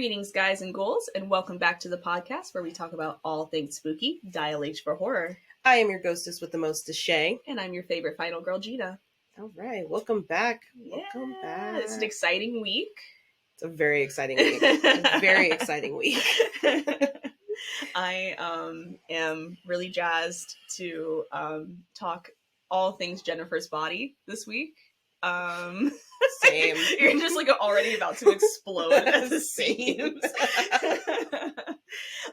Greetings, guys and ghouls, and welcome back to the podcast where we talk about all things spooky. Dial H for horror. I am your ghostess with the most, Shay. And I'm your favorite final girl, Gina. All right, welcome back. Yeah, welcome back. It's an exciting week. It's a very exciting week. A very exciting week. I am really jazzed to talk all things Jennifer's body this week. Same. You're just like already about to explode at the seams.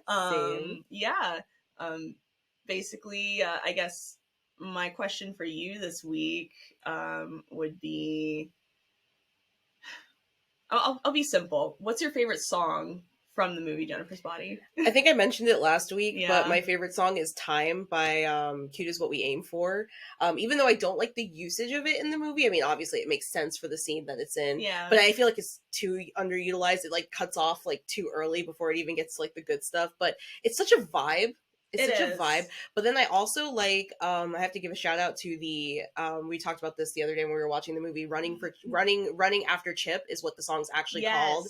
Same. Yeah. Basically, I guess my question for you this week would be, I'll be simple. What's your favorite song from the movie Jennifer's Body? I think I mentioned it last week, Yeah. but my favorite song is Time by Cute Is What We Aim For. Even though I don't like the usage of it in the movie, I mean, obviously it makes sense for the scene that it's in. Yeah. But I feel like it's too underutilized. It like cuts off like too early before it even gets to like the good stuff. But it's such a vibe. It's such a vibe. But then I also like, I have to give a shout out to the, we talked about this the other day when we were watching the movie, Running After Chip is what the song's actually called.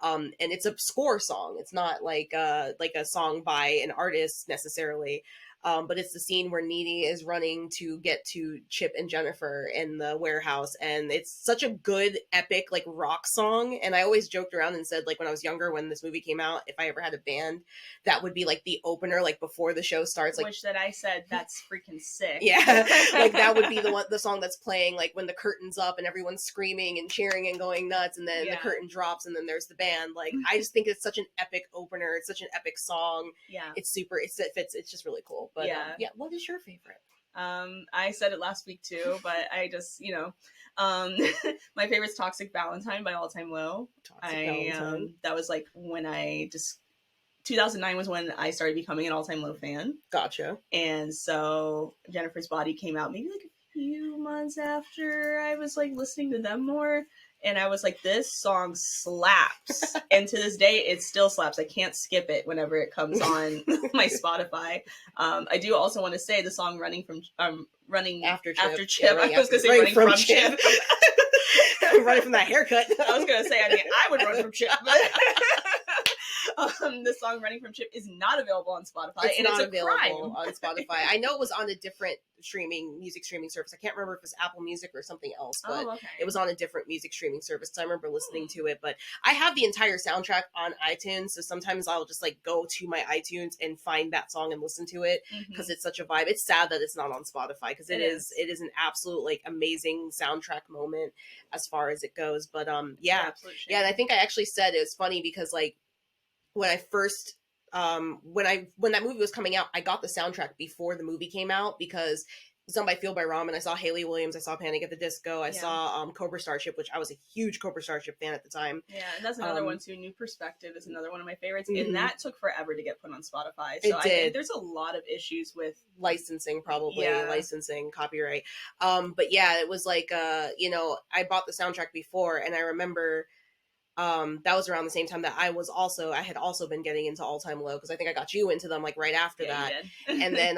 And it's a score song. It's not like a song by an artist necessarily. But it's the scene where Needy is running to get to Chip and Jennifer in the warehouse. And it's such a good, epic, like, rock song. And I always joked around and said, like, when I was younger, when this movie came out, if I ever had a band, that would be, like, the opener, like, before the show starts. Like, which that I said, that's freaking sick. Yeah. Like, that would be the song that's playing, like, when the curtain's up and everyone's screaming and cheering and going nuts. And then the curtain drops and then there's the band. Like, I just think it's such an epic opener. It's such an epic song. Yeah. It's super, it fits. It's just really cool. But yeah, what is your favorite? I said it last week too, but I just, my favorite's Toxic Valentine by All Time Low. That was like when 2009 was when I started becoming an All Time Low fan. Gotcha. And so Jennifer's Body came out maybe like a few months after I was like listening to them more. And I was like, this song slaps. And to this day, it still slaps. I can't skip it whenever it comes on my Spotify. I do also want to say the song Running After Chip. I was going to say Running from Chip. Running from that haircut. I was going to say, I would run from Chip. The song Running from Chip is not available on Spotify. It's not available on Spotify. I know it was on a different music streaming service. I can't remember if it was Apple Music or something else, but it was on a different music streaming service. So I remember listening to it, but I have the entire soundtrack on iTunes. So sometimes I'll just like go to my iTunes and find that song and listen to it because it's such a vibe. It's sad that it's not on Spotify because it is an absolute like amazing soundtrack moment as far as it goes. But yeah. And I think I actually said it was funny because like, when I first, when that movie was coming out, I got the soundtrack before the movie came out because it was done by Feel by Ramen. I saw Haley Williams. I saw Panic at the Disco. I saw Cobra Starship, which I was a huge Cobra Starship fan at the time. Yeah, and that's another one too. New Perspective is another one of my favorites. And that took forever to get put on Spotify. So I think there's a lot of issues with licensing, licensing, copyright. But yeah, it was like, I bought the soundtrack before and I remember... that was around the same time that I had also been getting into All Time Low because I think I got you into them like right after that. And then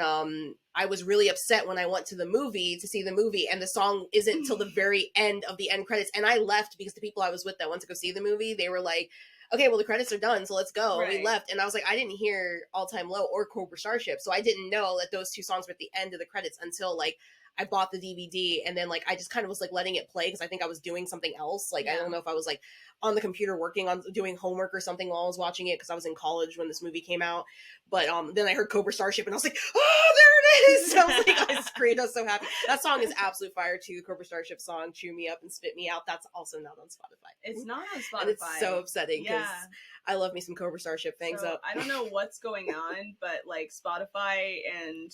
I was really upset when I went to see the movie and the song isn't till the very end of the end credits. And I left because the people I was with that went to go see the movie, they were like, okay, well the credits are done, so let's go. Right. We left and I was like, I didn't hear All Time Low or Cobra Starship, so I didn't know that those two songs were at the end of the credits until like I bought the DVD and then like I just kind of was like letting it play because I think I was doing something else. Like I don't know if I was like on the computer working on doing homework or something while I was watching it because I was in college when this movie came out. But then I heard Cobra Starship and I was like, oh, there it is! So I was like, I screamed, I was so happy. That song is absolute fire too. The Cobra Starship song, Chew Me Up and Spit Me Out. That's also not on Spotify. It's not on Spotify. And it's so upsetting because I love me some Cobra Starship. Thanks up. I don't know what's going on, but like Spotify and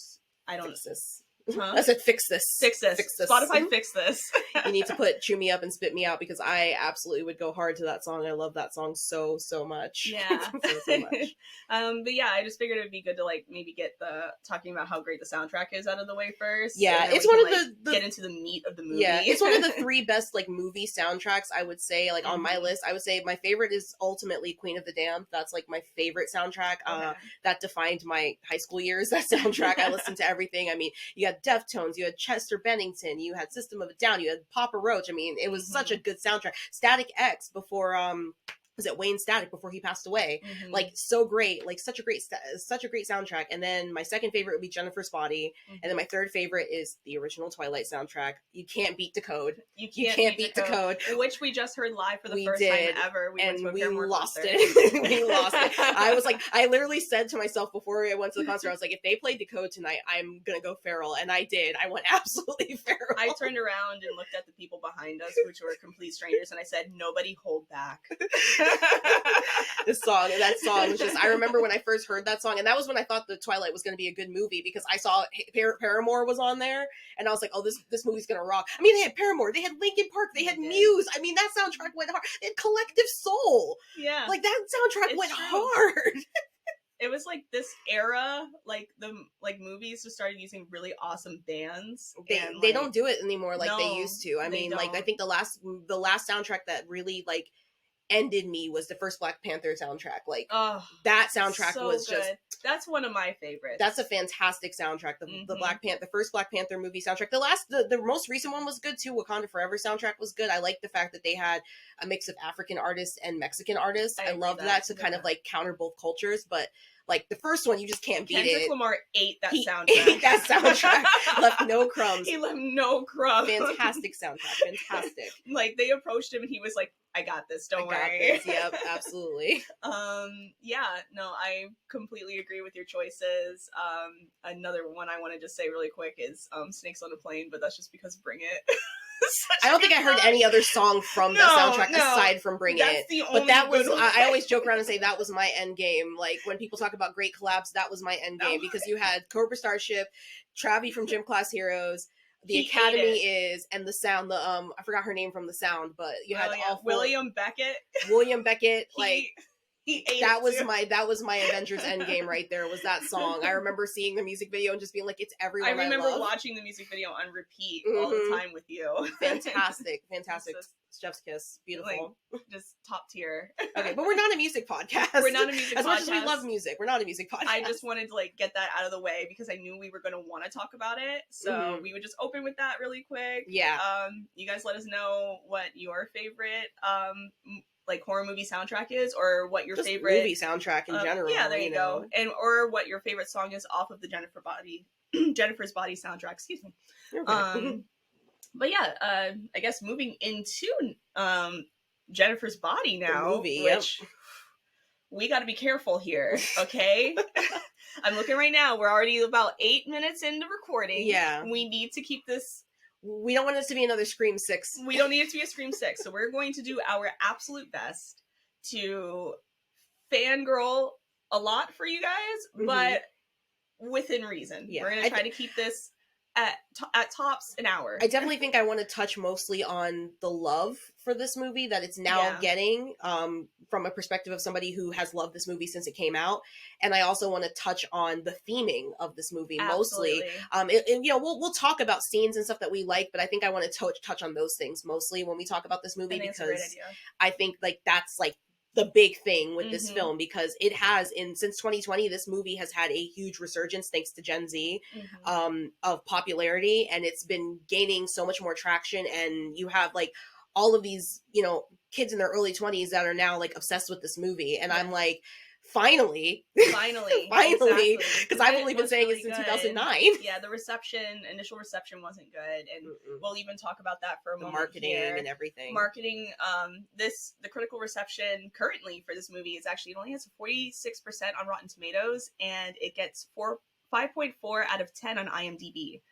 I don't... Fix this. Huh? I said fix this. Fix this. Spotify, fix this. You need to put Chew Me Up and Spit Me Out because I absolutely would go hard to that song. I love that song so much. Yeah. so much. But yeah, I just figured it would be good to like maybe get talking about how great the soundtrack is out of the way first. Yeah, it's one of the get into the meat of the movie. Yeah, it's one of the 3 best like movie soundtracks I would say. Like on my list, I would say my favorite is ultimately Queen of the Damned. That's like my favorite soundtrack. That defined my high school years. That soundtrack, I listened to everything. I mean, you had Deftones, you had Chester Bennington, you had System of a Down, you had Papa Roach. I mean, it was such a good soundtrack. Static X before was it Wayne Static before he passed away. Mm-hmm. Like, so great, like such a great soundtrack. And then my second favorite would be Jennifer's Body. Mm-hmm. And then my third favorite is the original Twilight soundtrack. You can't beat Decode. You can't beat Decode, which we just heard live for the first time ever. We lost it. We lost it. I was like, I literally said to myself before I went to the concert, I was like, if they play Decode tonight, I'm gonna go feral. And I did. I went absolutely feral. I turned around and looked at the people behind us, which were complete strangers, and I said, nobody hold back. That song was just, I remember when I first heard that song, and that was when I thought the Twilight was going to be a good movie, because I saw Paramore was on there, and I was like, oh, this movie's going to rock. I mean, they had Paramore, they had Linkin Park, they had Muse. I mean, that soundtrack went hard. They had Collective Soul. Yeah. Like, that soundtrack went hard. It was like this era, like the movies just started using really awesome bands. They don't do it anymore like they used to. I mean, like, I think the last soundtrack that really like ended me was the first Black Panther soundtrack. Like, that soundtrack was good. That's one of my favorites. That's a fantastic soundtrack. The first Black Panther movie soundtrack. The most recent one was good too. Wakanda Forever soundtrack was good. I like the fact that they had a mix of African artists and Mexican artists. I love that to kind of like counter both cultures, but like the first one, you just can't beat Kendrick it. Lamar ate that soundtrack. Ate that soundtrack. Left no crumbs. He left no crumbs. Fantastic soundtrack. Fantastic. Like, they approached him and he was like, I got this. Don't worry. This. Yep, absolutely. Yeah, no, I completely agree with your choices. Another one I want to just say really quick is Snakes on a Plane, but that's just because Bring It. I don't think I heard any other song from that soundtrack aside from Bring It. But that was, I always joke around and say that was my end game. Like, when people talk about great collabs, that was my end game, because you had Cobra Starship, Travi from Gym Class Heroes, The Academy is, and the Sound, I forgot her name from the Sound, but you had all four. William Beckett, like, that was my Avengers Endgame right there, was that song. I remember seeing the music video and just being like, it's everyone I remember love. Watching the music video on repeat all the time with you. Fantastic. Chef's kiss. Beautiful. Like, just top tier. Okay, but we're not a music podcast. We're not a music podcast. As much as we love music, we're not a music podcast. I just wanted to like get that out of the way because I knew we were going to want to talk about it. So we would just open with that really quick. Yeah. You guys let us know what your favorite like horror movie soundtrack is, or what your favorite movie soundtrack in general. Yeah, there you go. And or what your favorite song is off of the Jennifer's Body soundtrack. Excuse me. Okay. But yeah, I guess moving into Jennifer's Body now, the movie, which we got to be careful here, okay? I'm looking right now. We're already about 8 minutes into recording. Yeah. We need to keep this. We don't want this to be another Scream 6. We don't need it to be a Scream 6. So we're going to do our absolute best to fangirl a lot for you guys, but within reason. Yeah. We're going to try to keep this at tops an hour. I definitely think I want to touch mostly on the love for this movie that it's now getting from a perspective of somebody who has loved this movie since it came out. And I also want to touch on the theming of this movie mostly. And you know, we'll talk about scenes and stuff that we like, but I think I want to touch on those things mostly when we talk about this movie, because I think like that's like the big thing with this film, because it has since 2020, this movie has had a huge resurgence thanks to Gen Z of popularity, and it's been gaining so much more traction. And you have like all of these, you know, kids in their early 20s that are now like obsessed with this movie, and I'm like, finally, exactly. Because I've only been saying it since 2009. Yeah, the initial reception wasn't good, and we'll even talk about that for a moment. The marketing here. And everything. The critical reception currently for this movie is actually, it only has 46% on Rotten Tomatoes, and it gets 5.4 out of 10 on IMDb,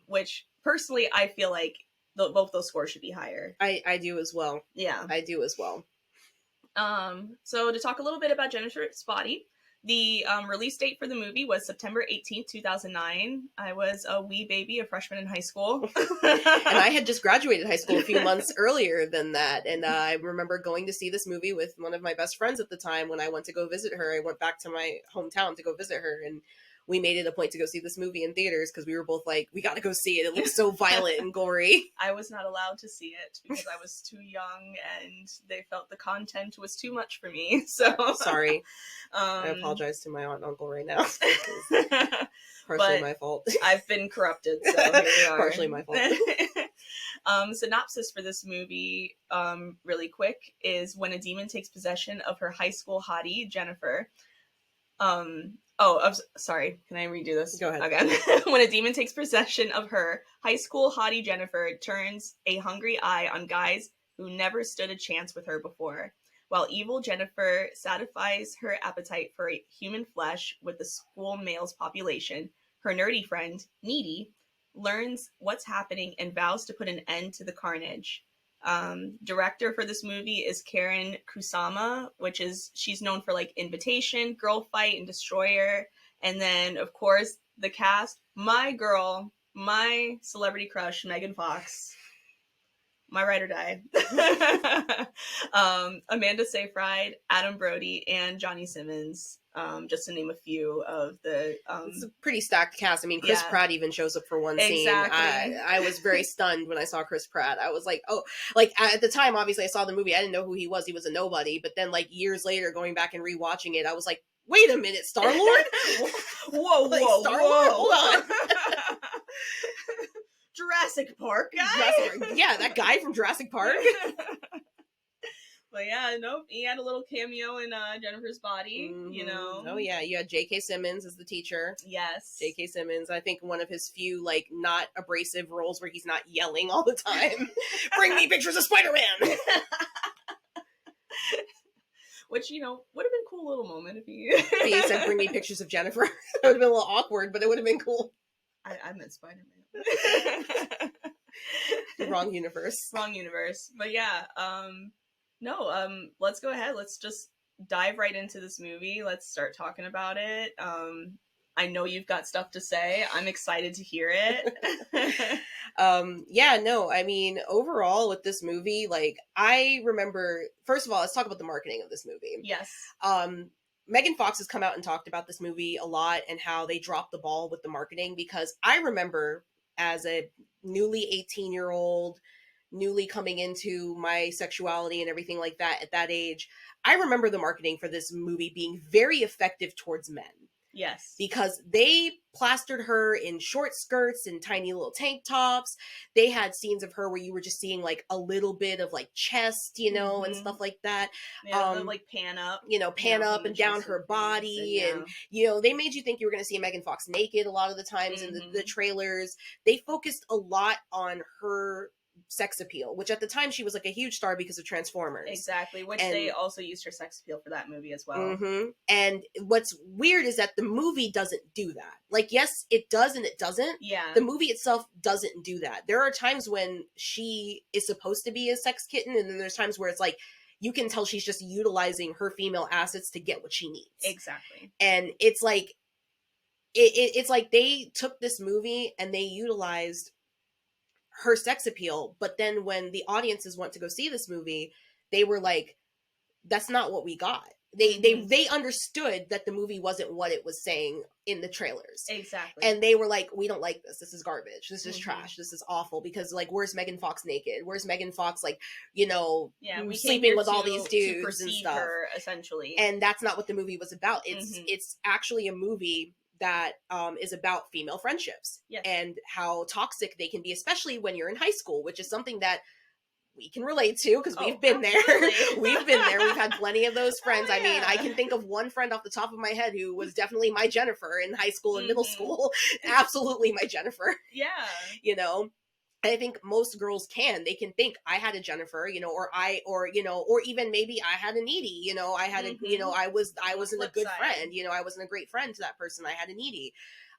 which personally I feel like both those scores should be higher. I do as well. Yeah, I do as well. So to talk a little bit about Jennifer's Body, the release date for the movie was September 18th, 2009. I was a wee baby, a freshman in high school. And I had just graduated high school a few months earlier than that. And I remember going to see this movie with one of my best friends at the time. When I went to go visit her, I went back to my hometown to go visit her, and we made it a point to go see this movie in theaters because we were both like, we got to go see it. It looks so violent and gory. I was not allowed to see it because I was too young and they felt the content was too much for me. So sorry. I apologize to my aunt and uncle right now. Partially my fault. I've been corrupted, so here we are. Partially my fault. Synopsis for this movie, really quick, is when a demon takes possession of her high school hottie, Jennifer. Sorry. Can I redo this? Go ahead. Again. When a demon takes possession of her high school hottie, Jennifer, it turns a hungry eye on guys who never stood a chance with her before. While evil Jennifer satisfies her appetite for human flesh with the school male's population, her nerdy friend, Needy, learns what's happening and vows to put an end to the carnage. Director for this movie is Karen Kusama, she's known for like Invitation, Girl Fight, and Destroyer. And then, of course, the cast, my girl, my celebrity crush, Megan Fox. My ride or die. Amanda Seyfried, Adam Brody, and Johnny Simmons, just to name a few of the... It's a pretty stacked cast. I mean, Chris Pratt even shows up for one scene. I was very stunned when I saw Chris Pratt. I was like, oh, like at the time, obviously I saw the movie. I didn't know who he was. He was a nobody. But then like years later, going back and rewatching it, I was like, wait a minute, Star-Lord? Whoa, like, whoa, Star-Lord? whoa. Hold on. Jurassic Park guy? Yeah, that guy from Jurassic Park. But yeah, nope, he had a little cameo in Jennifer's Body, you know. Oh yeah, you had J.K. Simmons as the teacher. Yes. J.K. Simmons, I think one of his few, like, not abrasive roles where he's not yelling all the time. Bring me pictures of Spider-Man! Which, you know, would have been a cool little moment if he... He said, bring me pictures of Jennifer. It would have been a little awkward, but it would have been cool. I meant Spider-Man. Wrong universe. Wrong universe. But yeah, let's go ahead. Let's just dive right into this movie. Let's start talking about it. I know you've got stuff to say. I'm excited to hear it. I mean, overall with this movie, like, I remember, first of all, let's talk about the marketing of this movie. Yes. Megan Fox has come out and talked about this movie a lot and how they dropped the ball with the marketing, because I remember as a newly 18-year-old, newly coming into my sexuality and everything like that at that age, I remember the marketing for this movie being very effective towards men. Yes. Because they plastered her in short skirts and tiny little tank tops. They had scenes of her where you were just seeing like a little bit of like chest, you know, and stuff like that. Yeah, like pan up. Pan up and down her body. And, you know, they made you think you were going to see Megan Fox naked a lot of the times in the trailers. They focused a lot on her sex appeal, which at the time she was like a huge star because of Transformers. Exactly, which they also used her sex appeal for that movie as well. And what's weird is that the movie doesn't do that. Like, yes, it does and it doesn't. Yeah. The movie itself doesn't do that. There are times when she is supposed to be a sex kitten, and then there's times where it's like, you can tell she's just utilizing her female assets to get what she needs. Exactly. And it's like, it's like they took this movie and they utilized her sex appeal, but then when the audiences went to go see this movie, they were like, that's not what we got. They understood that the movie wasn't what it was saying in the trailers. Exactly. And they were like, we don't like this. This is garbage. This is trash. This is awful. Because, like, where's Megan Fox naked? Where's Megan Fox, like, you know, sleeping with all these dudes and stuff? Her, essentially. And that's not what the movie was about. It's actually a movie that is about female friendships and how toxic they can be, especially when you're in high school, which is something that we can relate to because we've been there. We've been there. We've had plenty of those friends. I mean, I can think of one friend off the top of my head who was definitely my Jennifer in high school and middle school. Absolutely my Jennifer. Yeah. You know? I think most girls they can think I had a Jennifer, you know, or even maybe I had a Needy, you know, I had a, you know, I wasn't a good friend, you know, I wasn't a great friend to that person. I had a Needy.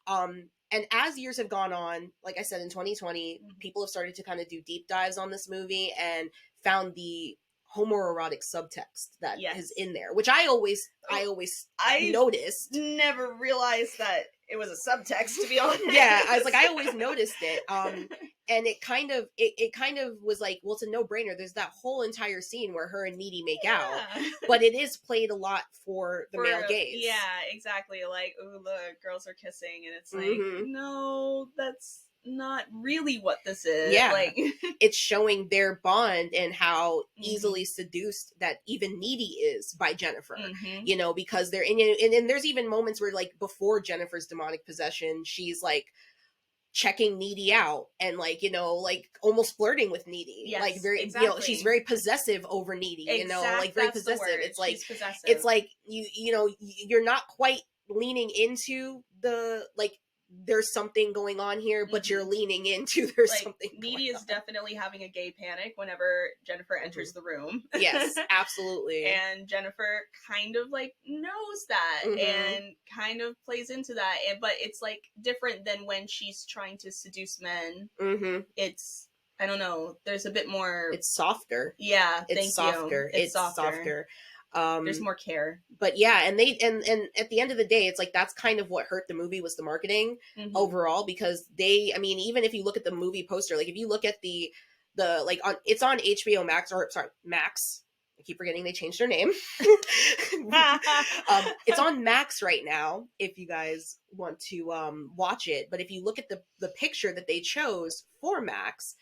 And as years have gone on, like I said, in 2020, people have started to kind of do deep dives on this movie and found the homoerotic subtext that is in there, which I always noticed. Never realized that it was a subtext, to be honest. Yeah, I was like, I always noticed it. And it kind of was like, well, it's a no-brainer. There's that whole entire scene where her and Needy make out, but it is played a lot for the male gaze. Yeah, exactly. Like, ooh, look, girls are kissing, and it's like, no, that's not really what this is. Yeah, like it's showing their bond and how easily seduced that even Needy is by Jennifer. You know, because they're and there's even moments where, like, before Jennifer's demonic possession, she's like checking Needy out and like, you know, like almost flirting with Needy. Yes, like very, exactly. you know, she's very possessive over Needy, you know, like very possessive. It's like, she's possessive. it's like you know, you're not quite leaning into the like there's something going on here, but you're leaning into there's like, something Needy is definitely having a gay panic whenever Jennifer enters the room. Yes, absolutely. And Jennifer kind of like knows that and kind of plays into that, but it's like different than when she's trying to seduce men. It's, I don't know, there's a bit more, it's softer. Yeah, it's softer. It's softer. There's more care. But yeah, and they and at the end of the day, it's like that's kind of what hurt the movie was the marketing overall, because they, I mean, even if you look at the movie poster, like if you look at the like on, it's on HBO Max, or sorry, Max. I keep forgetting they changed their name. It's on Max right now if you guys want to watch it. But if you look at the picture that they chose for Max,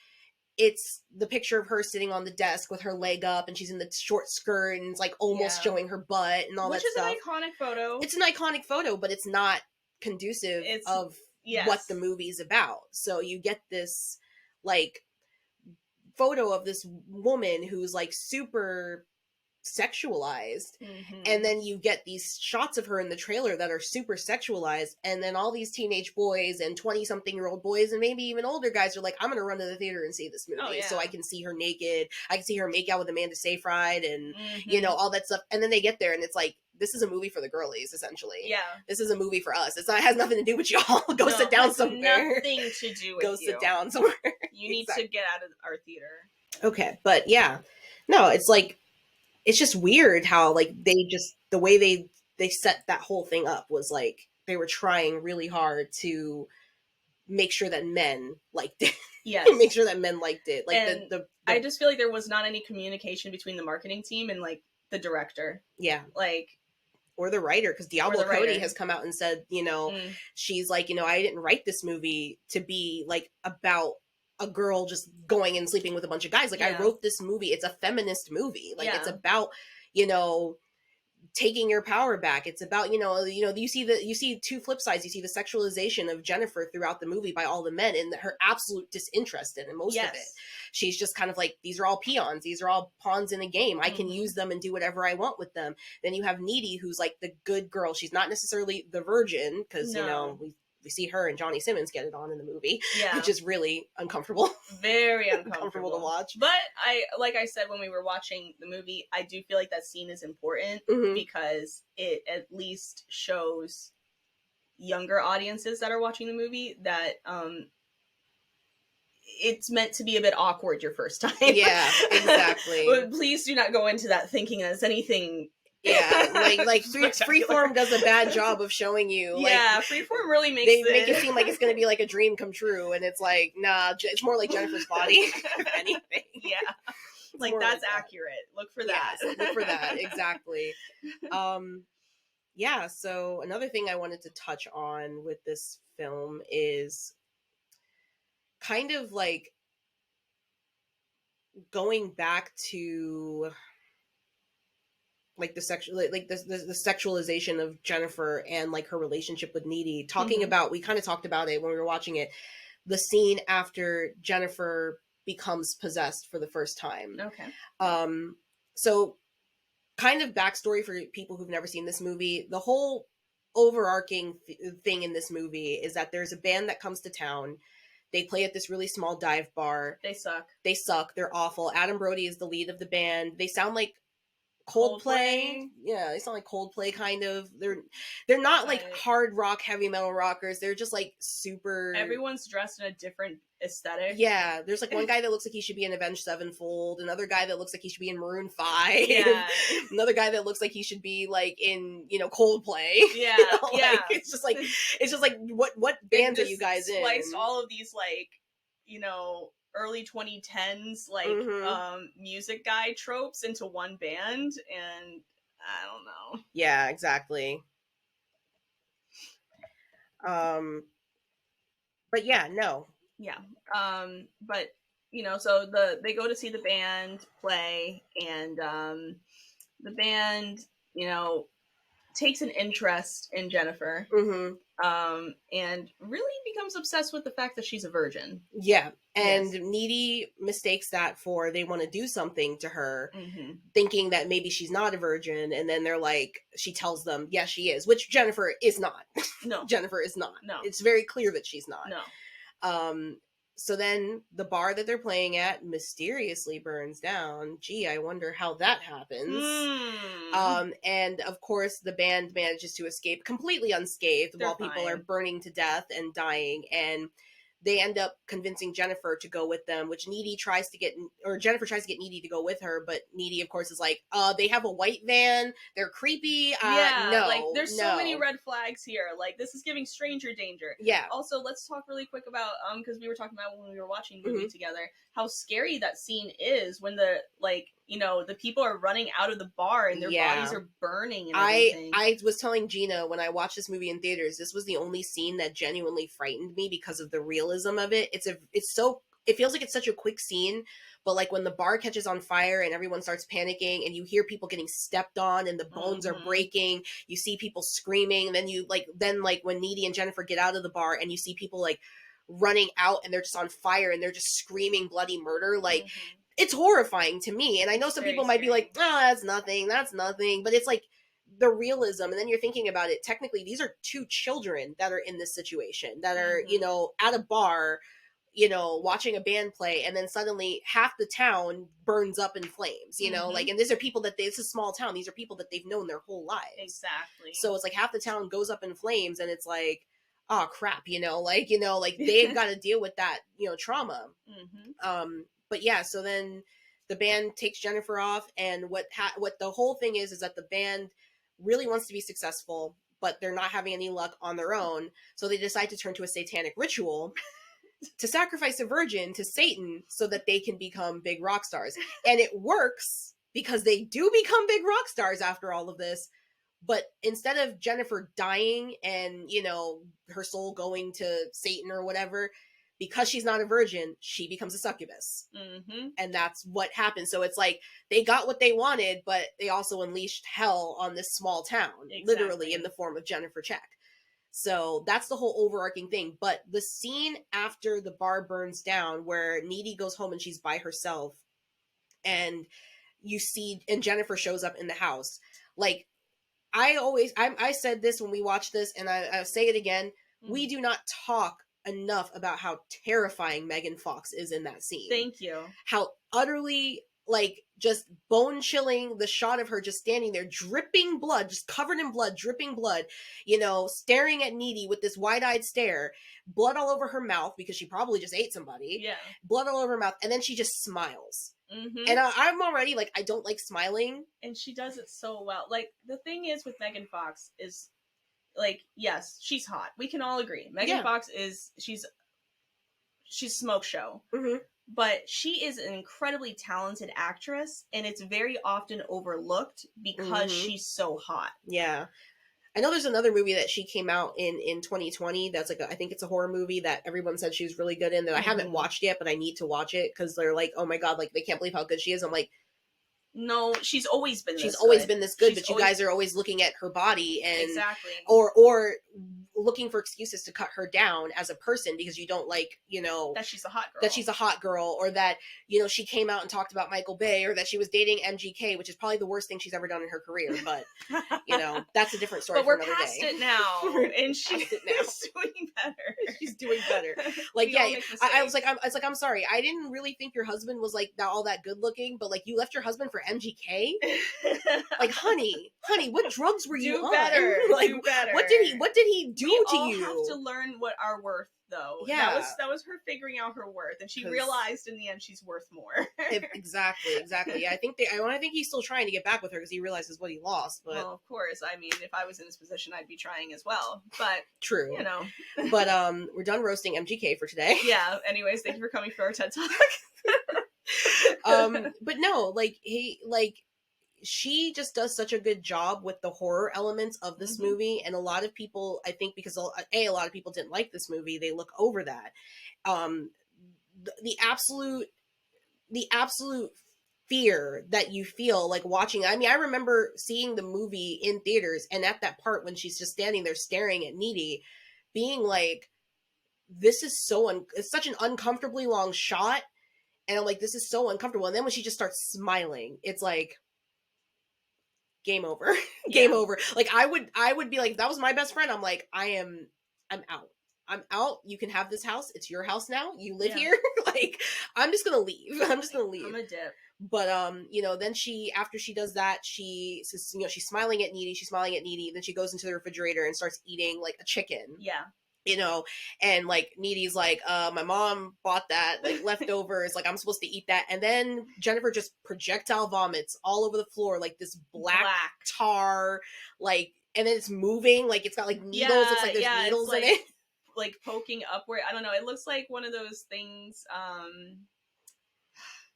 it's the picture of her sitting on the desk with her leg up, and she's in the short skirt, and it's like almost showing her butt and all that stuff. Which is an iconic photo. It's an iconic photo, but it's not conducive of what the movie's about. So you get this like photo of this woman who's like super sexualized, and then you get these shots of her in the trailer that are super sexualized, and then all these teenage boys and 20-something-year-old boys and maybe even older guys are like, I'm gonna run to the theater and see this movie so I can see her naked, I can see her make out with Amanda Seyfried and you know, all that stuff. And then they get there and it's like, this is a movie for the girlies, essentially. This is a movie for us. It has nothing to do with y'all. Go sit down somewhere. Nothing to do with Go sit down somewhere. You need to get out of our theater. Okay, but yeah, no, it's like, it's just weird how like they just, the way they set that whole thing up was like they were trying really hard to make sure that men liked it. Yes. Make sure that men liked it. Like the I just feel like there was not any communication between the marketing team and like the director. Yeah. Like, or the writer, because Diablo Cody has come out and said, you know, she's like, you know, I didn't write this movie to be like about a girl just going and sleeping with a bunch of guys. Like I wrote this movie. It's a feminist movie. Like it's about, you know, taking your power back. It's about, you know, you see two flip sides. You see the sexualization of Jennifer throughout the movie by all the men, and her absolute disinterest in most of it. She's just kind of like, these are all peons. These are all pawns in a game. I can use them and do whatever I want with them. Then you have Needy, who's like the good girl. She's not necessarily the virgin, because, you know, we see her and Johnny Simmons get it on in the movie, which is really uncomfortable. Very uncomfortable to watch. But like I said, when we were watching the movie, I do feel like that scene is important because it at least shows younger audiences that are watching the movie that it's meant to be a bit awkward your first time. Yeah, exactly. But please do not go into that thinking that it's anything. Yeah, like Freeform does a bad job of showing you. Like, Freeform really makes make it seem like it's going to be like a dream come true, and it's like, nah, it's more like Jennifer's body, if anything. Yeah, like that's like accurate. Look for that. Yes, look for that, exactly. Yeah. So another thing I wanted to touch on with this film is kind of like going back to like the sexualization of Jennifer and like her relationship with Needy. Talking about, we kind of talked about it when we were watching it, the scene after Jennifer becomes possessed for the first time. Okay. So kind of backstory for people who've never seen this movie. The whole overarching thing in this movie is that there's a band that comes to town. They play at this really small dive bar. They suck. They're awful. Adam Brody is the lead of the band. They sound like Coldplay. Yeah, they sound like Coldplay kind of. They're not like hard rock, heavy metal rockers. They're just like super. Everyone's dressed in a different aesthetic. Yeah, there's like one guy that looks like he should be in Avenged Sevenfold, another guy that looks like he should be in Maroon 5. Yeah. Another guy that looks like he should be like in, you know, Coldplay. Yeah. You know? Like, it's just like what bands are you guys in? Spliced all of these like, you know, early 2010s like music guy tropes into one band, and I don't know. Yeah, exactly. But yeah, no. Yeah. But you know, so they go to see the band play, and the band, you know, takes an interest in Jennifer. Mm-hmm. And really becomes obsessed with the fact that she's a virgin. Yeah. And Needy mistakes that for they want to do something to her, thinking that maybe she's not a virgin. And then they're like, she tells them, yes, she is, which Jennifer is not. No. Jennifer is not. No. It's very clear that she's not. No. So then the bar that they're playing at mysteriously burns down. Gee, I wonder how that happens. And of course, the band manages to escape completely unscathed while people are burning to death and dying. And they end up convincing Jennifer to go with them, which Jennifer tries to get Needy to go with her, but Needy, of course, is like, they have a white van, they're creepy, no. Like, there's so many red flags here, like, this is giving stranger danger. Yeah. Also, let's talk really quick about, because we were talking about when we were watching the movie together, how scary that scene is when the, like, you know, the people are running out of the bar and their bodies are burning and everything. I was telling Gina when I watched this movie in theaters, this was the only scene that genuinely frightened me because of the realism of it. It feels like it's such a quick scene, but like when the bar catches on fire and everyone starts panicking and you hear people getting stepped on and the bones are breaking, you see people screaming, and then when Needy and Jennifer get out of the bar and you see people like running out and they're just on fire and they're just screaming bloody murder, like it's horrifying to me. And I know some people might be like, that's nothing, but it's like the realism. And then you're thinking about it, technically these are two children that are in this situation, that are, you know, at a bar, you know, watching a band play, and then suddenly half the town burns up in flames, you know, like, and these are people that it's a small town, these are people that they've known their whole lives. Exactly. So it's like half the town goes up in flames, and it's like, oh crap, you know, like they've got to deal with that, you know, trauma. But yeah, so then the band takes Jennifer off, and what the whole thing is that the band really wants to be successful, but they're not having any luck on their own, so they decide to turn to a satanic ritual to sacrifice a virgin to Satan so that they can become big rock stars. And it works because they do become big rock stars after all of this. But instead of Jennifer dying and, you know, her soul going to Satan or whatever, because she's not a virgin, she becomes a succubus. And that's what happens. So it's like they got what they wanted, but they also unleashed hell on this small town, literally in the form of Jennifer Check. So that's the whole overarching thing. But the scene after the bar burns down where Needy goes home and she's by herself and and Jennifer shows up in the house. Like, I said this when we watched this, and I'll say it again. We do not talk enough about how terrifying Megan Fox is in that scene. Thank you. How utterly, like, just bone-chilling the shot of her just standing there, dripping blood, just covered in blood, dripping blood, you know, staring at Needy with this wide-eyed stare, blood all over her mouth, because she probably just ate somebody. Yeah. Blood all over her mouth, and then she just smiles. And I'm already, like, I don't like smiling. And she does it so well. Like, the thing is with Megan Fox is, like, yes, she's hot. We can all agree. Megan Fox she's smoke show. But she is an incredibly talented actress, and it's very often overlooked because she's so hot. Yeah. I know there's another movie that she came out in 2020 that's like, I think it's a horror movie that everyone said she was really good in that I haven't watched yet, but I need to watch it because they're like, oh my god, like, they can't believe how good she is. I'm like, no, she's always been this good, but you guys are always looking at her body and exactly, or looking for excuses to cut her down as a person because you don't like, you know, that she's a hot girl, or that, you know, she came out and talked about Michael Bay, or that she was dating MGK, which is probably the worst thing she's ever done in her career. But you know, that's a different story. But for we're another past day. it now, and she's doing better. She's doing better. Like, I was like, I'm sorry, I didn't really think your husband was like all that good looking, but like, you left your husband for MGK. Like, honey, what drugs were you on? Like, do better. What did he do to you? We all have to learn what our worth, though. Yeah, that was her figuring out her worth, and she realized in the end she's worth more. Exactly. Yeah, I think he's still trying to get back with her because he realizes what he lost. But well, of course, I mean, if I was in this position, I'd be trying as well. But true, you know. But we're done roasting MGK for today. Yeah. Anyways, thank you for coming for our TED Talk. But no, she just does such a good job with the horror elements of this movie, and a lot of people, I think, because a lot of people didn't like this movie, they look over that. The absolute fear that you feel like watching. I mean, I remember seeing the movie in theaters, and at that part when she's just standing there staring at Needy, being like, this is so it's such an uncomfortably long shot, and I'm like, this is so uncomfortable. And then when she just starts smiling, it's like, game over. Game over. Like, I would be like, if that was my best friend, I'm like, I'm out. I'm out. You can have this house. It's your house now. You live here. Like, I'm just gonna leave. I'm a dip. But then after she does that, she says, she's smiling at Needy. Then she goes into the refrigerator and starts eating like a chicken. Yeah. And like Needy's like, my mom bought that, like, leftovers, like, I'm supposed to eat that. And then Jennifer just projectile vomits all over the floor, like this black. tar, like, and then it's moving, like, it's got like needles, looks like there's needles in it. Like poking upward. I don't know. It looks like one of those things.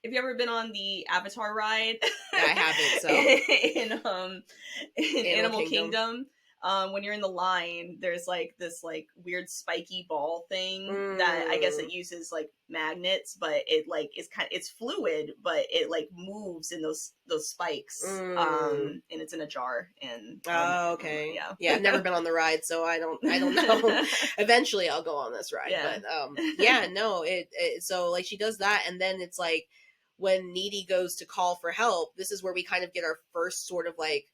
Have you ever been on the Avatar ride? I haven't. So in Animal Kingdom. When you're in the line, there's like this like weird spiky ball thing that I guess it uses like magnets, but it like is it's fluid, but it like moves in those spikes. And it's in a jar. And okay, yeah. I've never been on the ride, so I don't know. Eventually, I'll go on this ride, but so like she does that, and then it's like when Needy goes to call for help. This is where we kind of get our first sort of like,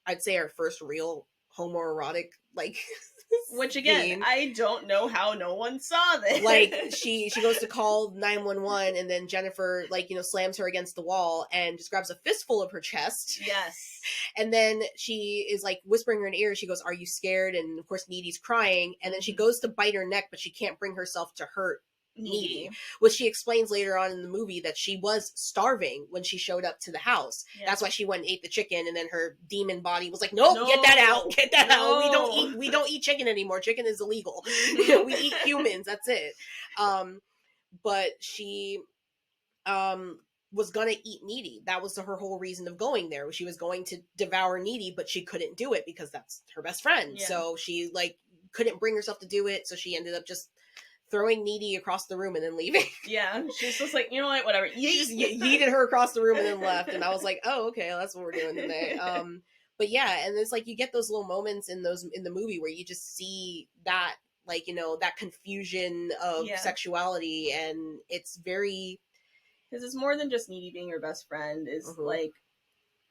I'd say our first real homoerotic, like, which again scene. I don't know how no one saw this. Like, she goes to call 911, and then Jennifer, like, slams her against the wall and just grabs a fistful of her chest. Yes. And then she is like whispering her in her ear. She goes, "Are you scared?" And of course Needy's crying, and then she goes to bite her neck, but she can't bring herself to hurt Needy, which she explains later on in the movie that she was starving when she showed up to the house. That's why she went and ate the chicken, and then her demon body was like, "Nope, no, get that out, out. We don't eat chicken anymore. Chicken is illegal. We eat humans. That's it." But she was gonna eat Needy. That was her whole reason of going there. She was going to devour Needy, but she couldn't do it because that's her best friend. So she like couldn't bring herself to do it. So she ended up just throwing Needy across the room and then leaving. Yeah, she's just like, you know what, whatever. She just yeeted her across the room and then left, and I was like, oh, okay, that's what we're doing today. But yeah, and it's like you get those little moments in the movie where you just see that, like, that confusion of sexuality, and it's very, because it's more than just Needy being her best friend. Is like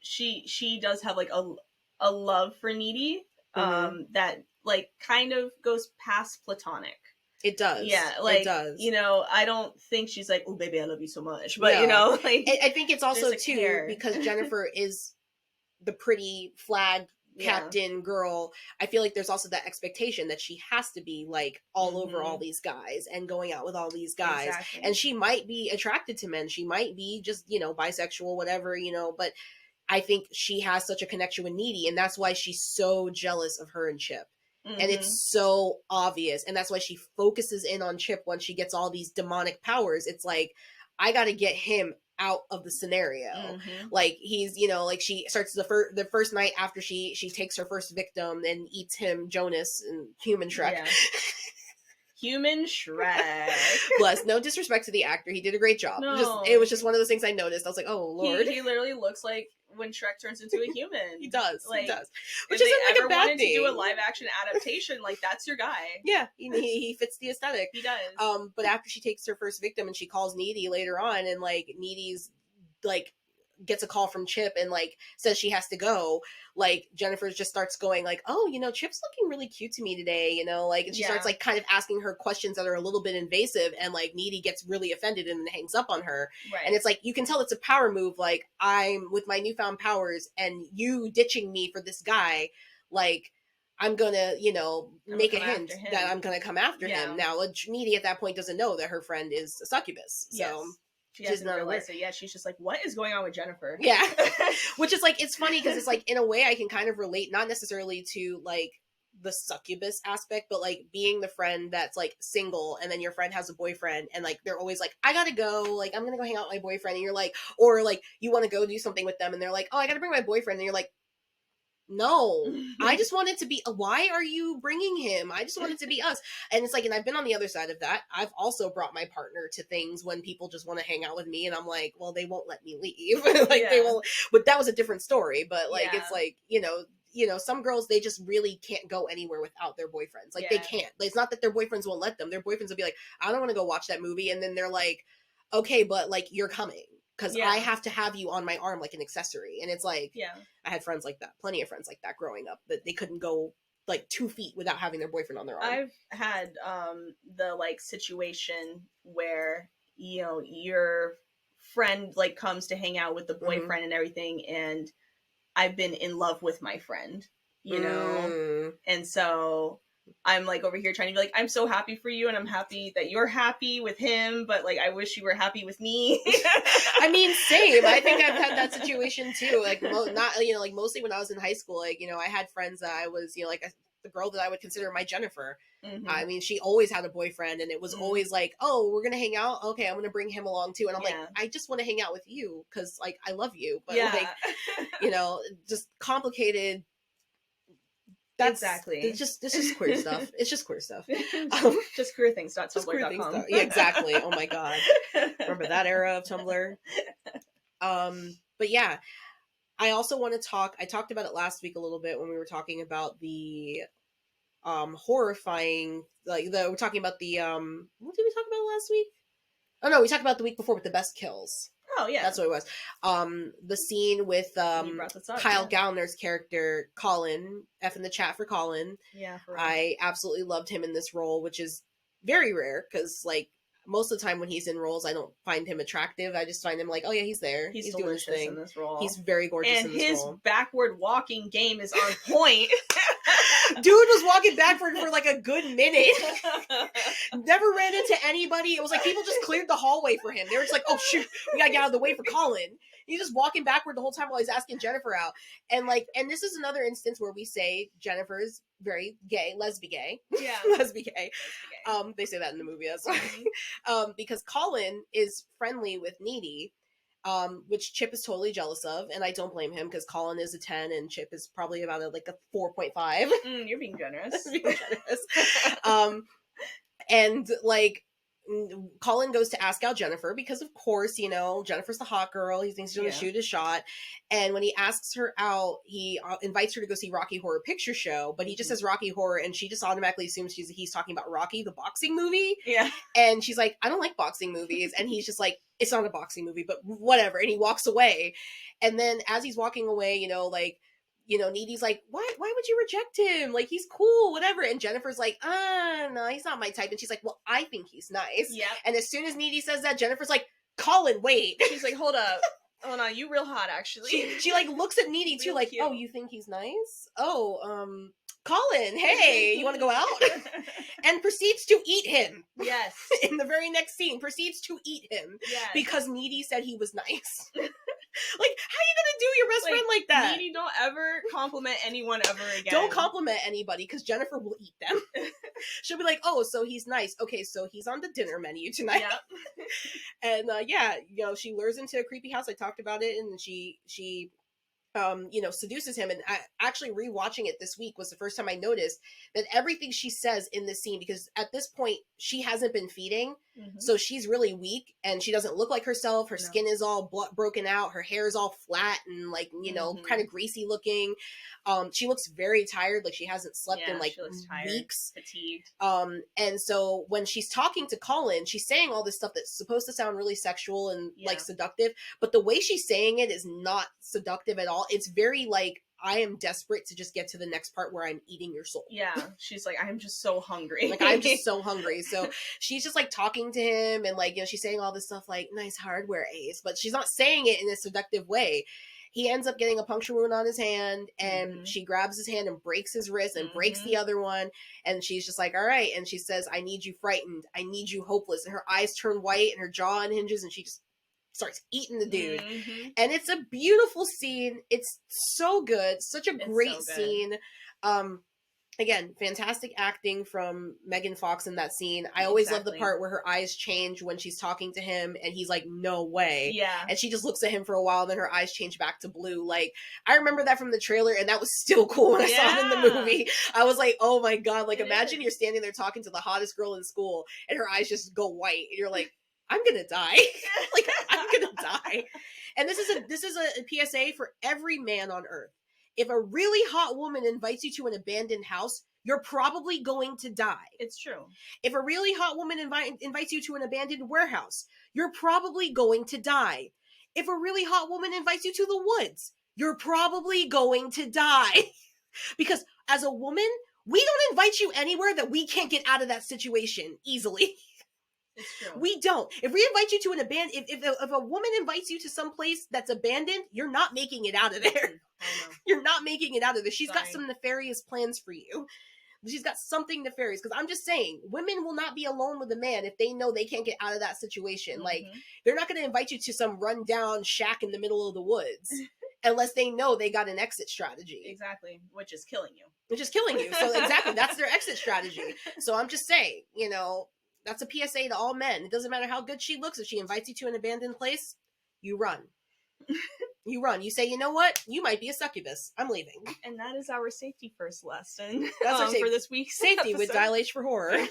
she does have like a love for Needy that like kind of goes past platonic. It does. Yeah, like, it does. I don't think she's like, "Oh, baby, I love you so much." But, like, I think it's also, too, because Jennifer is the pretty flag captain girl. I feel like there's also that expectation that she has to be, like, all over all these guys and going out with all these guys. Exactly. And she might be attracted to men. She might be just, bisexual, whatever, but I think she has such a connection with Needy, and that's why she's so jealous of her and Chip. And it's so obvious. And that's why she focuses in on Chip when she gets all these demonic powers. It's like, I got to get him out of the scenario. Like, he's, like, she starts the first night after she takes her first victim and eats him, Jonas, and Human Shrek. Yeah. Human Shrek. Bless. No disrespect to the actor. He did a great job. No. It was just one of those things I noticed. I was like, oh, Lord. He literally looks like when Shrek turns into a human. He does. Like, he does. Which isn't like a bad thing. To do a live action adaptation, like, that's your guy. Yeah, he fits the aesthetic. He does. But after she takes her first victim and she calls Needy later on, and like Needy's like gets a call from Chip and like says she has to go, like Jennifer just starts going like, "Oh, Chip's looking really cute to me today," like, and she starts like kind of asking her questions that are a little bit invasive, and like Needy gets really offended and hangs up on her. Right. And it's like, you can tell it's a power move, like, I'm with my newfound powers and you ditching me for this guy, like, I'm gonna, make a hint that I'm gonna come after him. Now, Needy at that point doesn't know that her friend is a succubus, so she hasn't realized it yet. She's just like, what is going on with Jennifer? Yeah. Which is like, it's funny because it's like, in a way I can kind of relate, not necessarily to like the succubus aspect, but like being the friend that's like single and then your friend has a boyfriend and like they're always like, I gotta go, like I'm gonna go hang out with my boyfriend, and you're like, or like you want to go do something with them and they're like, oh, I gotta bring my boyfriend, and you're like, no, I just want it to be, why are you bringing him? I just want it to be us. And it's like, and I've been on the other side of that. I've also brought my partner to things when people just want to hang out with me, and I'm like, well, they won't let me leave. Like, they won't, but that was a different story. But like, it's like, you know, some girls, they just really can't go anywhere without their boyfriends. Like, they can't. It's not that their boyfriends won't let them. Their boyfriends will be like, I don't want to go watch that movie. And then they're like, okay, but like, you're coming. Because I have to have you on my arm like an accessory. And it's like, I had friends like that, plenty of friends like that growing up, that they couldn't go like 2 feet without having their boyfriend on their arm. I've had the like situation where, you know, your friend like comes to hang out with the boyfriend and everything, and I've been in love with my friend, you know? And so I'm like over here trying to be like, I'm so happy for you, and I'm happy that you're happy with him, but like, I wish you were happy with me. I mean, same. I think I've had that situation too. Like, not, you know, like mostly when I was in high school, like, you know, I had friends that I was, you know, like the girl that I would consider my Jennifer. I mean, she always had a boyfriend, and it was always like, oh, we're gonna hang out. Okay, I'm gonna bring him along too. And I'm like, I just want to hang out with you because like I love you, but like, you know, just complicated. That's exactly. It's just queer stuff. It's just queer stuff. Just queer things. Tumblr.com. Yeah, exactly. Oh my god, remember that era of Tumblr? But yeah, I also want to talk. I talked about it last week a little bit when we were talking about the horrifying. Like we're talking about the What did we talk about last week? Oh no, we talked about the week before with the best kills. Oh yeah, that's what it was. The scene with Kyle Gallner's character Colin. F in the chat for Colin. Yeah, I absolutely loved him in this role, which is very rare because like most of the time when he's in roles, I don't find him attractive. I just find him like, oh yeah, he's there. He's doing his thing in this role. He's very gorgeous in this role. And his backward walking game is on point. Dude was walking backward for like a good minute. Never ran into anybody. It was like people just cleared the hallway for him. They were just like, oh shoot, we gotta get out of the way for Colin. He's just walking backward the whole time while he's asking Jennifer out. And like, and this is another instance where we say Jennifer's very gay, lesbi gay. Yeah. Lesbi gay. They say that in the movie, that's why. Because Colin is friendly with Needy, which Chip is totally jealous of, and I don't blame him because Colin is a 10 and Chip is probably about like a 4.5. You're being generous. And like, Colin goes to ask out Jennifer because of course, you know, Jennifer's the hot girl. He thinks he's going to shoot his shot. And when he asks her out, he invites her to go see Rocky Horror Picture Show, but he just says Rocky Horror and she just automatically assumes he's talking about Rocky, the boxing movie. Yeah. And she's like, I don't like boxing movies. And he's just like, it's not a boxing movie, but whatever. And he walks away. And then as he's walking away, you know, like, you know, Needy's like, why would you reject him? Like, he's cool, whatever. And Jennifer's like, no, he's not my type. And she's like, well, I think he's nice. Yeah. And as soon as Needy says that, Jennifer's like, Colin, wait. She's like, hold up. Oh no, you real hot, actually. She like looks at Needy too, like, cute. Oh, you think he's nice? Oh, Colin, hey, you want to go out? And proceeds to eat him. Yes. In the very next scene, proceeds to eat him. Yes. Because Needy said he was nice. Like, how are you gonna do your best friend like that? Needy, don't ever compliment anyone ever again. Don't compliment anybody, because Jennifer will eat them. She'll be like, oh, so he's nice. Okay, so he's on the dinner menu tonight. Yep. And yeah, you know, she lures into a creepy house. I talked about it, and she you know, seduces him. And actually rewatching it this week was the first time I noticed that everything she says in this scene, because at this point she hasn't been feeding, so she's really weak and she doesn't look like herself. Her skin is all broken out, her hair is all flat and like, you know, kind of greasy looking. She looks very tired, like she hasn't slept in like weeks, fatigued. And so when she's talking to Colin, she's saying all this stuff that's supposed to sound really sexual and like seductive, but the way she's saying it is not seductive at all. It's very like, I am desperate to just get to the next part where I'm eating your soul. Yeah. She's like, I'm just so hungry. Like, I'm just so hungry. So she's just like talking to him and like, you know, she's saying all this stuff like, nice hardware, Ace, but she's not saying it in a seductive way. He ends up getting a puncture wound on his hand, and she grabs his hand and breaks his wrist and breaks the other one. And she's just like, all right. And she says, I need you frightened. I need you hopeless. And her eyes turn white and her jaw unhinges and she just starts eating the dude. And it's a beautiful scene. It's so good. Such a great scene. again, fantastic acting from Megan Fox in that scene. I always love the part where her eyes change when she's talking to him and he's like, no way. Yeah. And she just looks at him for a while, then her eyes change back to blue. Like, I remember that from the trailer, and that was still cool when I saw it in the movie. I was like, oh my God. Like, imagine you're standing there talking to the hottest girl in school and her eyes just go white. And you're like, I'm gonna die. Like, I'm gonna die. And this is a PSA for every man on Earth. If a really hot woman invites you to an abandoned house, you're probably going to die. It's true. If a really hot woman invites you to an abandoned warehouse, you're probably going to die. If a really hot woman invites you to the woods, you're probably going to die. Because as a woman, we don't invite you anywhere that we can't get out of that situation easily. It's true. We don't. If we invite you to an abandoned, if a woman invites you to some place that's abandoned, you're not making it out of there. Oh, no. You're not making it out of there. She's got some nefarious plans for you. She's got something nefarious. Because I'm just saying, women will not be alone with a man if they know they can't get out of that situation. Mm-hmm. Like, they're not going to invite you to some rundown shack in the middle of the woods unless they know they got an exit strategy. Exactly. Which is killing you. So exactly, that's their exit strategy. So I'm just saying, you know, that's a PSA to all men. It doesn't matter how good she looks. If she invites you to an abandoned place, you run. You run. You say, you know what? You might be a succubus. I'm leaving. And that is our safety first lesson. That's our for this week's safety episode. With Dial H for Horror.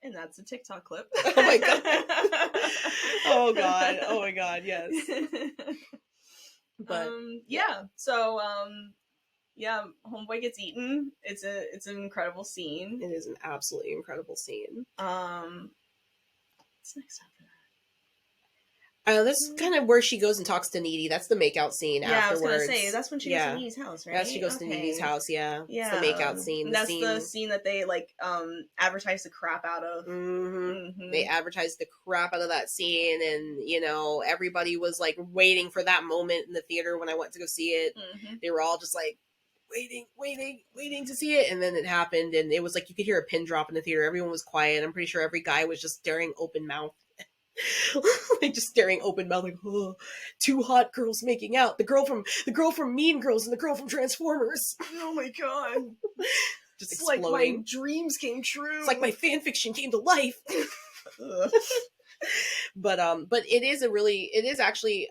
And that's a TikTok clip. Oh my God. Oh God. Oh my God. Yes. But yeah. So yeah, homeboy gets eaten. It's an incredible scene. It is an absolutely incredible scene. What's next after that? That's kind of where she goes and talks to Needy. That's the makeout scene afterwards. I was gonna say, that's when she goes to Needy's house, right? That's she goes to Needy's house, yeah. Yeah. It's the makeout scene. That's the scene that they, like, advertise the crap out of. Mm-hmm. They advertised the crap out of that scene, and, you know, everybody was, like, waiting for that moment in the theater when I went to go see it. Mm-hmm. They were all just, like, waiting to see it, and then it happened, and it was like you could hear a pin drop in the theater. Everyone was quiet. I'm pretty sure every guy was just staring open mouth. Like, just staring open mouth, like, oh, two hot girls making out. The girl from Mean Girls and the girl from Transformers. Oh my God. Just it's exploding. Like my dreams came true. It's like my fan fiction came to life. But it is actually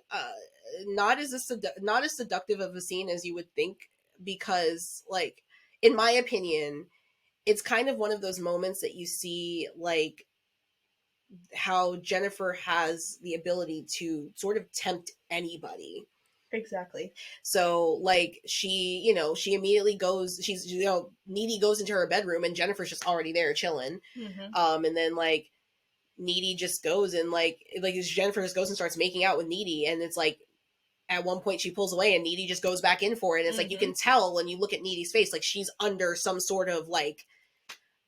not as seductive of a scene as you would think, because, like, in my opinion, it's kind of one of those moments that you see, like, how Jennifer has the ability to sort of tempt anybody. Exactly. So, like, she immediately goes, Needy goes into her bedroom and Jennifer's just already there chilling. Mm-hmm. And then, like, Needy just goes and, like Jennifer just goes and starts making out with Needy, and it's like, at one point she pulls away and Needy just goes back in for it. And it's like, you can tell when you look at Needy's face, like, she's under some sort of, like,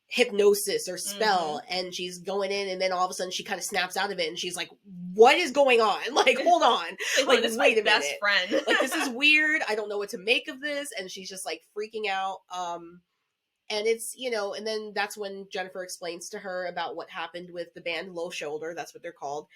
hypnosis or spell, and she's going in, and then all of a sudden she kind of snaps out of it, and she's like, what is going on? Like, hold on. Like, this is wait my a best minute. friend. Like, this is weird. I don't know what to make of this. And she's just, like, freaking out. And it's, you know, and then that's when Jennifer explains to her about what happened with the band Low Shoulder. That's what they're called.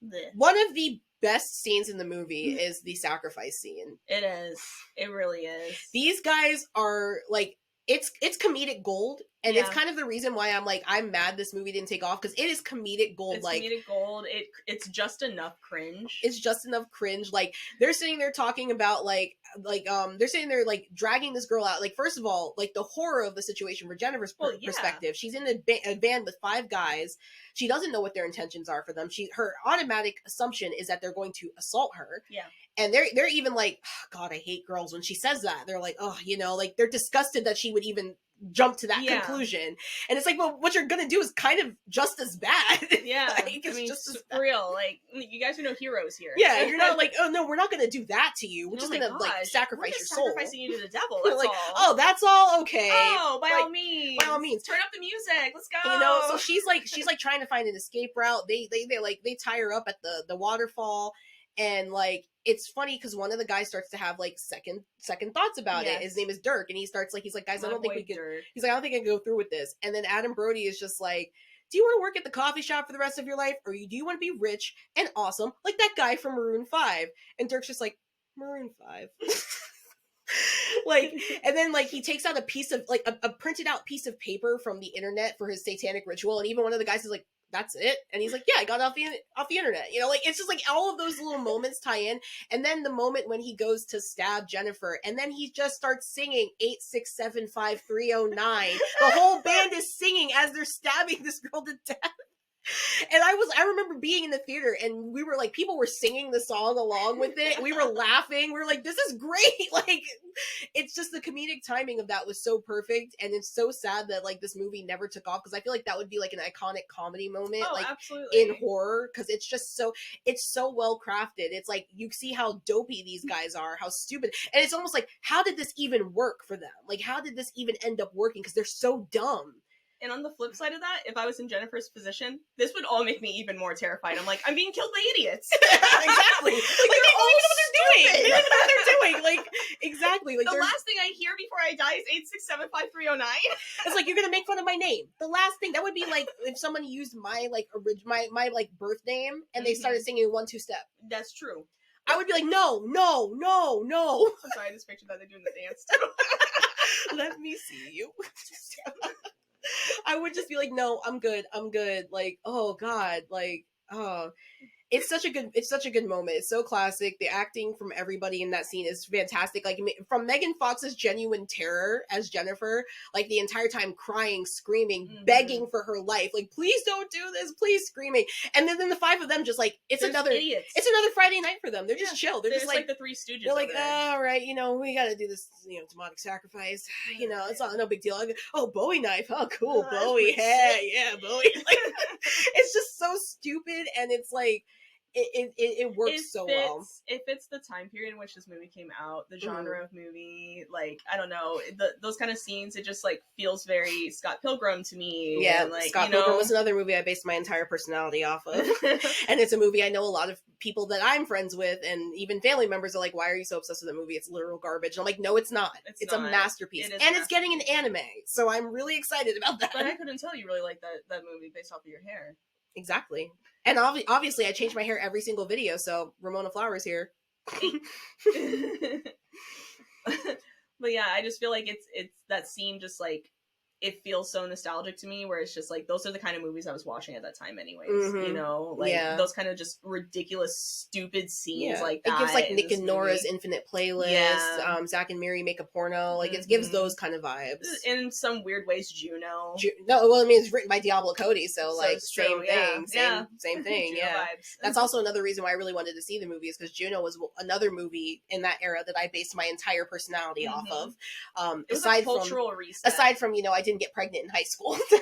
Blech. One of the best scenes in the movie is the sacrifice scene. It is. It really is. These guys are, like, it's comedic gold, and it's kind of the reason why I'm mad this movie didn't take off, because it is comedic gold. It's comedic gold. It's just enough cringe. It's just enough cringe. Like, they're sitting there talking about, like they're sitting there, like, dragging this girl out. Like, first of all, like, the horror of the situation from Jennifer's perspective. She's in a band with 5 guys. She doesn't know what their intentions are for them. Her automatic assumption is that they're going to assault her. Yeah. And they're even like, oh, God, I hate girls. When she says that, they're like, oh, you know, like, they're disgusted that she would even jump to that conclusion. And it's like, well, what you're gonna do is kind of just as bad. Yeah. Like, it's just as for real. Like, you guys are no heroes here. Yeah, you're not like, oh no, we're not gonna do that to you. We're just gonna like sacrifice your soul. Sacrificing you to the devil. That's like, all. oh, that's all okay. Oh, by like, all means. By all means. Turn up the music. Let's go. You know, so she's like trying to find an escape route. They tie her up at the waterfall. And, like, it's funny because one of the guys starts to have, like, second thoughts about it. His name is Dirk, and he's like, guys, I don't think we can. He's like, I don't think I can go through with this. And then Adam Brody is just like, do you want to work at the coffee shop for the rest of your life, or do you want to be rich and awesome like that guy from Maroon 5? And Dirk's just like, Maroon 5. Like, and then like he takes out a piece of like a printed out piece of paper from the internet for his satanic ritual, and even one of the guys is like, that's it, and he's like, yeah, I got it off the internet, you know, like it's just like all of those little moments tie in. And then the moment when he goes to stab Jennifer, and then he just starts singing 8675309. The whole band is singing as they're stabbing this girl to death. And I remember being in the theater, and we were like, people were singing the song along with it. We were laughing. We were like, this is great. Like, it's just the comedic timing of that was so perfect. And it's so sad that like this movie never took off, because I feel like that would be like an iconic comedy moment, like absolutely. in horror. Cause it's just it's so well crafted. It's like, you see how dopey these guys are, how stupid. And it's almost like, how did this even work for them? Like, how did this even end up working? Cause they're so dumb. And on the flip side of that, if I was in Jennifer's position, this would all make me even more terrified. I'm like, I'm being killed by idiots. Exactly. Like they don't even know what they're doing. They don't even know what they're doing. Like, exactly. Like, the last thing I hear before I die is 8675309. It's like, you're gonna make fun of my name. The last thing that would be like if someone used my like my like birth name and they started singing 1-2 step. That's true. I would be like, no. I'm sorry, I just pictured that they're doing the dance too. Let me see you. I would just be like, no, I'm good. Like, oh God, like, oh, it's such a good moment. It's so classic. The acting from everybody in that scene is fantastic. Like, from Megan Fox's genuine terror as Jennifer, like the entire time crying, screaming, begging for her life, like, please don't do this, please, screaming. And then the five of them just like, it's another Friday night for them. They're just chill. They're just like the Three Stooges. They're like, all right, you know, we got to do this, you know, demonic sacrifice. You know, it's all no big deal. Oh, Bowie knife. Oh, cool, Bowie. Hey, yeah, Bowie. Like, it's just so stupid, and it's like, it works so well. It fits the time period in which this movie came out, the genre of movie. Like, I don't know, those kind of scenes, it just like feels very Scott Pilgrim to me. Yeah, and, like, Scott Pilgrim was another movie I based my entire personality off of. And it's a movie I know a lot of people that I'm friends with and even family members are like, why are you so obsessed with the movie? It's literal garbage. And I'm like, no, it's not. It's a masterpiece. And it's getting an anime. So I'm really excited about that. But I couldn't tell you really like that movie based off of your hair. Exactly. And obviously I change my hair every single video, so Ramona Flowers here. But yeah, I just feel like it's that scene just like, it feels so nostalgic to me, where it's just like, those are the kind of movies I was watching at that time anyways, you know, like those kind of just ridiculous, stupid scenes like that. It gives like Nick and Nora's Infinite Playlist, Zach and Miri Make a Porno, like it gives those kind of vibes. In some weird ways, Juno. It's written by Diablo Cody, so like same thing. Yeah. Vibes. That's also another reason why I really wanted to see the movie, is because Juno was another movie in that era that I based my entire personality off of. It was a cultural reset. Aside from, you know, I didn't get pregnant in high school. That's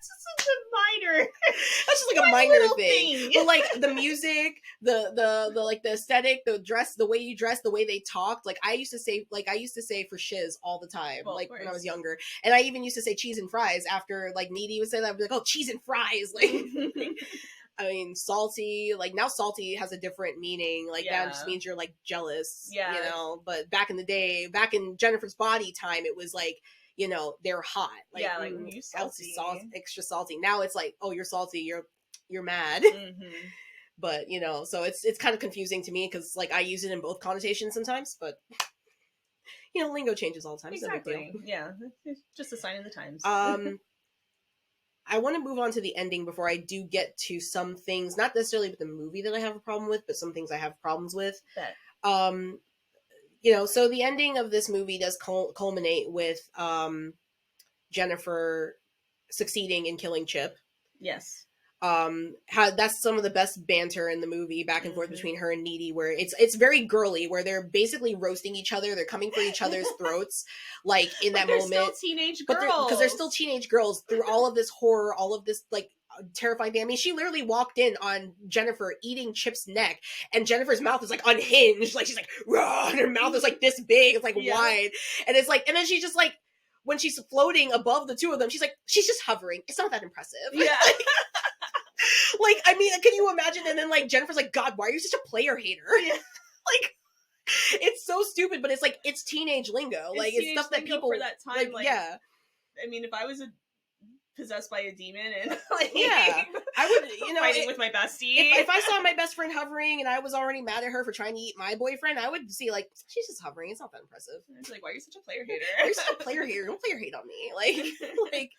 such a minor. That's just like a minor thing. But like the music, the like the aesthetic, the dress, the way you dress, the way they talked. Like I used to say for shiz all the time, like when I was younger. And I even used to say cheese and fries after like Needy would say that. I'd be like, oh, cheese and fries. Like I mean, salty, like now salty has a different meaning. Like that just means you're like jealous, you know, but back in the day, back in Jennifer's Body time, it was like, you know, they're hot. Like, like you salty. Extra salty. Now it's like, oh, you're salty. You're mad. But, you know, so it's kind of confusing to me, because like I use it in both connotations sometimes, but you know, lingo changes all the time. Exactly. No big deal. Yeah. It's just a sign of the times. I want to move on to the ending before I do get to some things, not necessarily with the movie that I have a problem with, but some things I have problems with. You know, so the ending of this movie does culminate with Jennifer succeeding in killing Chip. Yes. That's some of the best banter in the movie, back and forth between her and Needy, where it's very girly, where they're basically roasting each other, they're coming for each other's throats, like in that moment. Still teenage girls, because they're still teenage girls through all of this horror, all of this like terrifying thing. I mean, she literally walked in on Jennifer eating Chip's neck, and Jennifer's mouth is like unhinged, like she's like, raw, and her mouth is like this big, it's like wide, and it's like, and then she just like, when she's floating above the two of them, she's just hovering. It's not that impressive. Yeah. Like, I mean, can you imagine? And then like Jennifer's like, God, why are you such a player hater? Yeah. Like, it's so stupid, but it's like, it's teenage lingo. Like, it's stuff that people for that time. like, yeah. I mean, if I was a possessed by a demon and like yeah, I would, fighting with my bestie. If I saw my best friend hovering and I was already mad at her for trying to eat my boyfriend, I would see like, she's just hovering. It's not that impressive. I was like, why are you such a player hater? You're such a player hater. Don't player hate on me. Like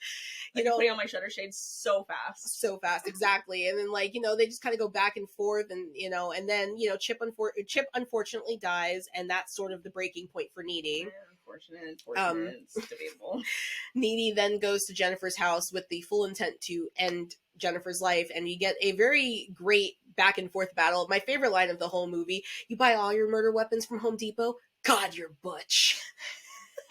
you know, putting on my shutter shades so fast, exactly. And then like, you know, they just kind of go back and forth, and you know, and then you know, Chip unfortunately dies, and that's sort of the breaking point for Needy. Yeah, unfortunate. It's debatable. Needy then goes to Jennifer's house with the full intent to end Jennifer's life, and you get a very great back and forth battle. My favorite line of the whole movie: "You buy all your murder weapons from Home Depot? God, you're butch."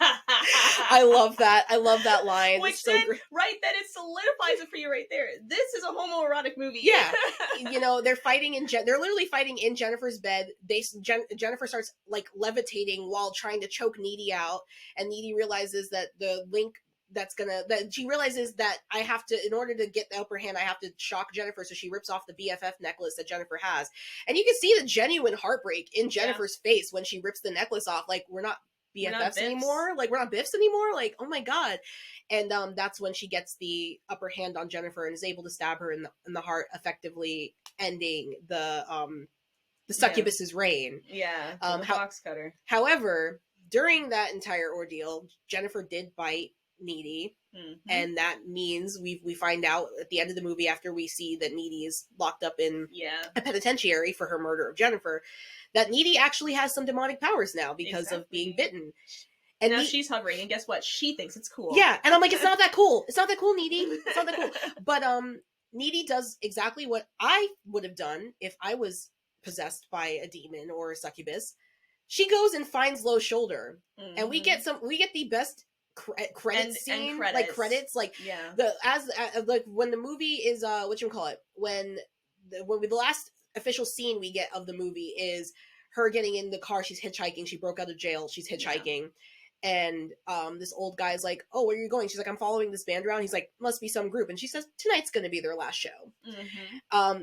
I love that line. Which then, right then, it solidifies it for you right there. This is a homoerotic movie. Yeah, you know, they're fighting they're literally fighting in Jennifer's bed. Jennifer starts like levitating while trying to choke Needy out, and Needy realizes that the link she realizes that I have to, in order to get the upper hand, I have to shock Jennifer, so she rips off the BFF necklace that Jennifer has, and you can see the genuine heartbreak in Jennifer's face when she rips the necklace off. Like, we're not BFFs anymore, like we're not biffs anymore, like oh my god. And that's when she gets the upper hand on Jennifer and is able to stab her in the heart, effectively ending the succubus's reign. Box cutter. However, during that entire ordeal, Jennifer did bite Needy, and that means we find out at the end of the movie, after we see that Needy is locked up in a penitentiary for her murder of Jennifer, that Needy actually has some demonic powers now because of being bitten. And now she's hovering, and guess what? She thinks it's cool. Yeah, and I'm like, it's not that cool. It's not that cool, Needy. It's not that cool. But Needy does exactly what I would have done if I was possessed by a demon or a succubus. She goes and finds Low Shoulder, and we get the best credit scene, like credits, like like when the movie is when the last official scene we get of the movie is her getting in the car. She's hitchhiking. She broke out of jail. She's hitchhiking. And this old guy's like, oh, where are you going? She's like, I'm following this band around. He's like, must be some group. And she says, tonight's going to be their last show.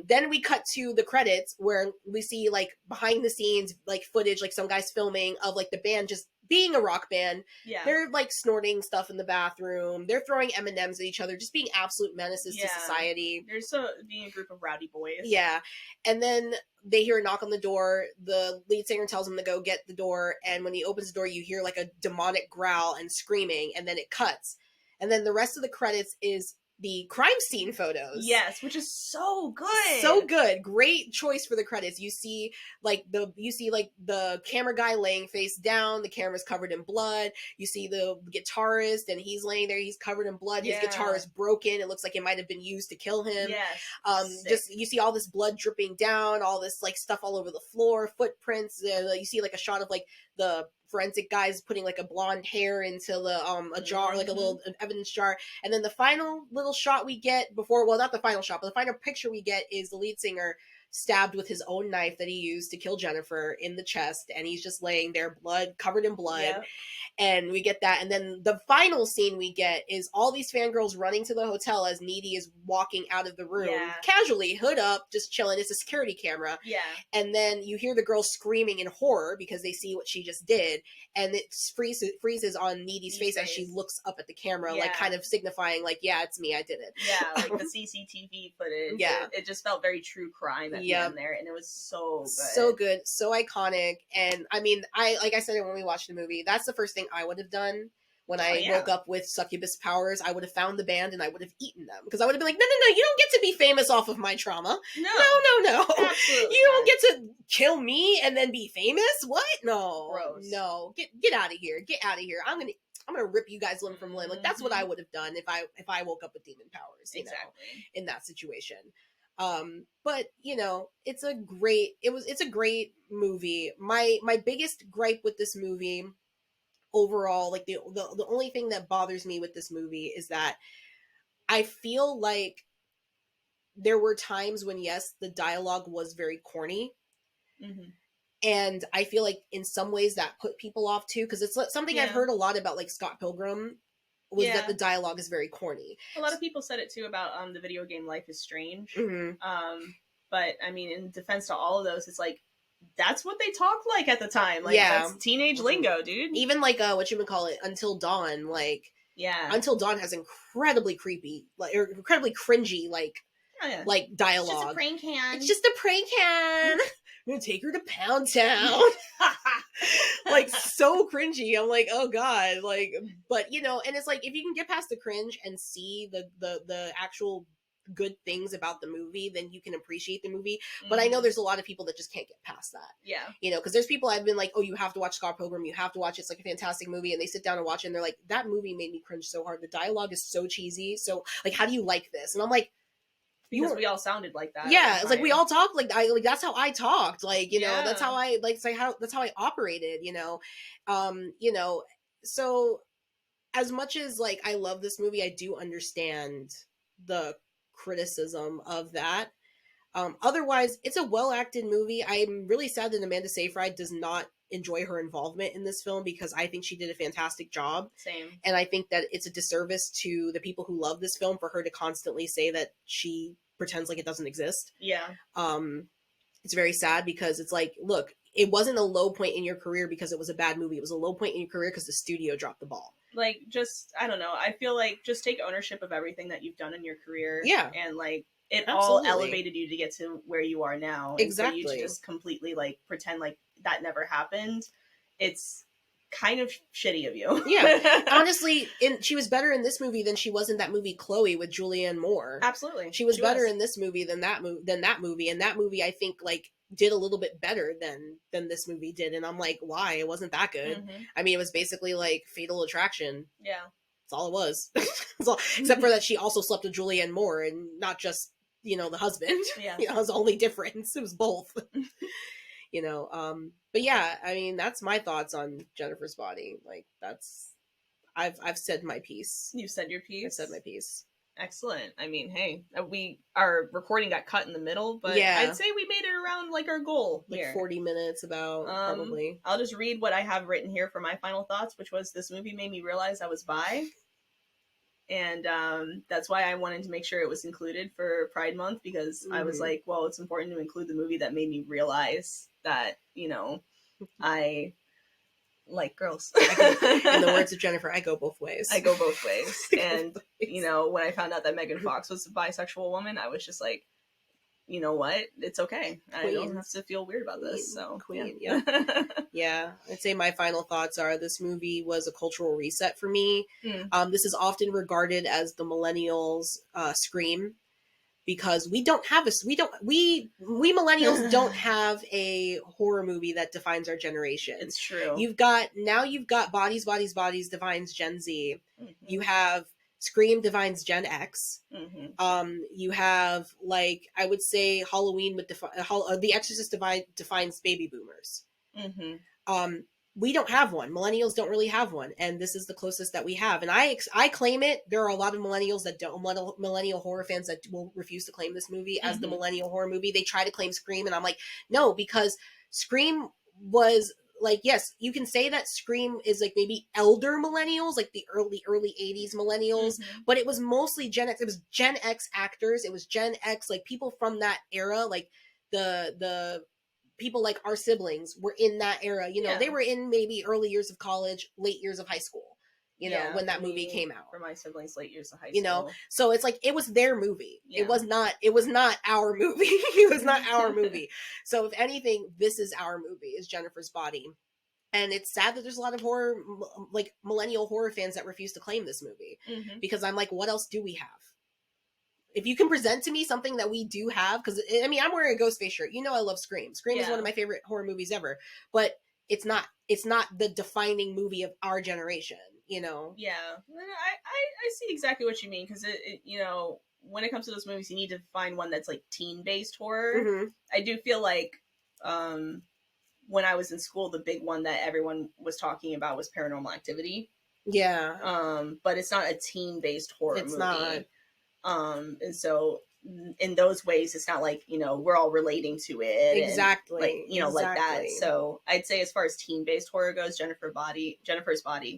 Then we cut to the credits where we see like behind the scenes, like footage, like some guys filming of like the band just being a rock band. They're like snorting stuff in the bathroom. They're throwing M&Ms at each other, just being absolute menaces to society. There's being a group of rowdy boys. Yeah. And then they hear a knock on the door. The lead singer tells them to go get the door. And when he opens the door, you hear like a demonic growl and screaming, and then it cuts. And then the rest of the credits is the crime scene photos. Yes, which is so good. So good. Great choice for the credits. You see the camera guy laying face down, the camera's covered in blood. You see the guitarist, and he's laying there, he's covered in blood. His guitar is broken. It looks like it might have been used to kill him. Yes. Just you see all this blood dripping down, all this like stuff all over the floor, footprints. You see like a shot of like the forensic guys putting like a blonde hair into the a jar, like a little evidence jar. And then the final little shot we get not the final shot, but the final picture we get is the lead singer stabbed with his own knife that he used to kill Jennifer in the chest, and he's just laying there, covered in blood. And we get that. And then the final scene we get is all these fangirls running to the hotel as Needy is walking out of the room, casually, hood up, just chilling. It's a security camera. And then you hear the girls screaming in horror because they see what she just did, and it freezes on Needy's face as she looks up at the camera, like kind of signifying like, yeah, it's me, I did it. Like the CCTV footage. It just felt very true crime at the end there, and it was so good. So good, so iconic. And I mean, like I said when we watched the movie, that's the first thing I would have done when I woke up with succubus powers. I would have found the band and I would have eaten them, because I would have been like, no, you don't get to be famous off of my trauma. No. Absolutely you don't get to kill me and then be famous. What? No. Gross. No. Get out of here. Get out of here. I'm gonna rip you guys limb from limb. Like, that's what I would have done if I woke up with demon powers. You know, in that situation. But you know, it's a great movie. My biggest gripe with this movie overall, like the only thing that bothers me with this movie is that I feel like there were times when, yes, the dialogue was very corny. And I feel like in some ways that put people off too, because it's something I've heard a lot about, like Scott Pilgrim, was that the dialogue is very corny. A lot of people said it too about the video game Life is Strange. But I mean, in defense to all of those, it's like, that's what they talked like at the time. Like, that's teenage lingo, dude. Even like Until Dawn, like Yeah. Until Dawn has incredibly creepy, like, or incredibly cringy, like, like dialogue. It's just a prank can. It's just a prank can. I'm gonna take her to Pound Town. Like, so cringy. I'm like, oh god, like, but you know, and it's like, if you can get past the cringe and see the actual good things about the movie, then you can appreciate the movie. But I know there's a lot of people that just can't get past that. Yeah. You know, because there's people I've been like, oh, you have to watch Scott Pilgrim, you have to watch it. It's like a fantastic movie, and they sit down and watch it, and they're like, that movie made me cringe so hard. The dialogue is so cheesy. So, like, how do you like this? And I'm like, because we all sounded like that. Yeah, it's like we all talked like I like that's how I talked. Like, you know, Yeah. that's how I like, it's like how that's how I operated, you know. You know, so as much as like I love this movie, I do understand the criticism of that. Otherwise, it's a well acted movie. I'm really sad that Amanda Seyfried does not enjoy her involvement in this film, because I think she did a fantastic job. Same. And I think that it's a disservice to the people who love this film for her to constantly say that she pretends like it doesn't exist. Yeah. It's very sad, because it's like, look, it wasn't a low point in your career because it was a bad movie. It was a low point in your career because the studio dropped the ball. Like, just, I don't know. I feel like just take ownership of everything that you've done in your career. Yeah. And like, it Absolutely. all elevated you to get to where you are now. Exactly. And for you to just completely like pretend like that never happened, it's kind of shitty of you. Yeah. Honestly, she was better in this movie than she was in that movie Chloe with Julianne Moore. Absolutely. She was better in this movie than that movie. And that movie, I think, like, did a little bit better than this movie did. And I'm like, why? It wasn't that good. Mm-hmm. I mean, it was basically like Fatal Attraction. Yeah. That's all it was. That's all. Except for that she also slept with Julianne Moore and not just, you know, the husband. Yeah. You know, it was the only difference. It was both. You know, but yeah, I mean, that's my thoughts on Jennifer's Body. Like, that's, I've said my piece. You've said your piece. I've said my piece. Excellent. I mean, hey, our recording got cut in the middle, but yeah. I'd say we made it around like our goal like here. 40 minutes about, probably. I'll just read what I have written here for my final thoughts, which was, this movie made me realize I was bi. And that's why I wanted to make sure it was included for Pride Month, because I was like, well, it's important to include the movie that made me realize that, you know, I like girls. In the words of Jennifer, I go both ways. I go both ways. And, you know, when I found out that Megan Fox was a bisexual woman, I was just like, you know what? It's okay. I don't have to feel weird about this. So, Queen, yeah. Yeah. I'd say my final thoughts are, this movie was a cultural reset for me. This is often regarded as the millennials' Scream, because we millennials don't have a horror movie that defines our generation. It's true. You've got Bodies, Bodies, Bodies defines Gen Z. You have Scream defines Gen X. You have, like, I would say Halloween with The Exorcist defines baby boomers. We don't have one. Millennials don't really have one, and this is the closest that we have. And I claim it. There are a lot of millennials that don't, millennial horror fans that will refuse to claim this movie as the millennial horror movie. They try to claim Scream, and I'm like, no, because Scream was, like, yes, you can say that Scream is like maybe elder millennials, like the early 80s millennials, but it was mostly Gen X. It was Gen X actors. It was Gen X, like people from that era, like the people like our siblings were in that era. You know, they were in maybe early years of college, late years of high school, you know, when that movie came out. For my siblings, late years of high school. You know, so it's like, it was their movie. It was not our movie. It was not our movie. So if anything, this is our movie, is Jennifer's Body. And it's sad that there's a lot of horror, like millennial horror fans that refuse to claim this movie, because I'm like, what else do we have? If you can present to me something that we do have, because I mean, I'm wearing a Ghostface shirt. You know, I love Scream. Scream is one of my favorite horror movies ever, but it's not the defining movie of our generation, you know? Yeah. I see exactly what you mean, because it, you know, when it comes to those movies, you need to find one that's like teen-based horror. I do feel like when I was in school, the big one that everyone was talking about was Paranormal Activity. Yeah. But it's not a teen-based horror movie. It's not. And so in those ways, it's not like, you know, we're all relating to it. Exactly. And, like, you know, like that. So I'd say as far as teen-based horror goes, Jennifer's Body,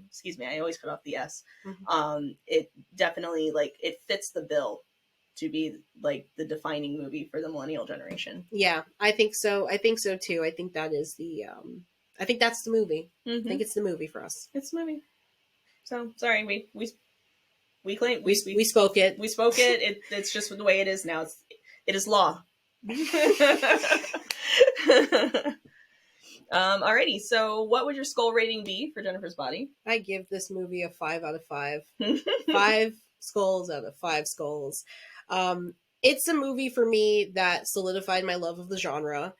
excuse me, I always put off the S. It definitely, like, it fits the bill to be like the defining movie for the millennial generation. Yeah, I think so. I think so too. I think that is I think that's the movie. I think it's the movie for us. It's the movie. So sorry, we We claim we spoke it. We spoke it. It's just the way it is now. It is law. Alrighty, so what would your skull rating be for Jennifer's Body? I give this movie a 5 out of 5. 5 skulls out of 5 skulls. It's a movie for me that solidified my love of the genre.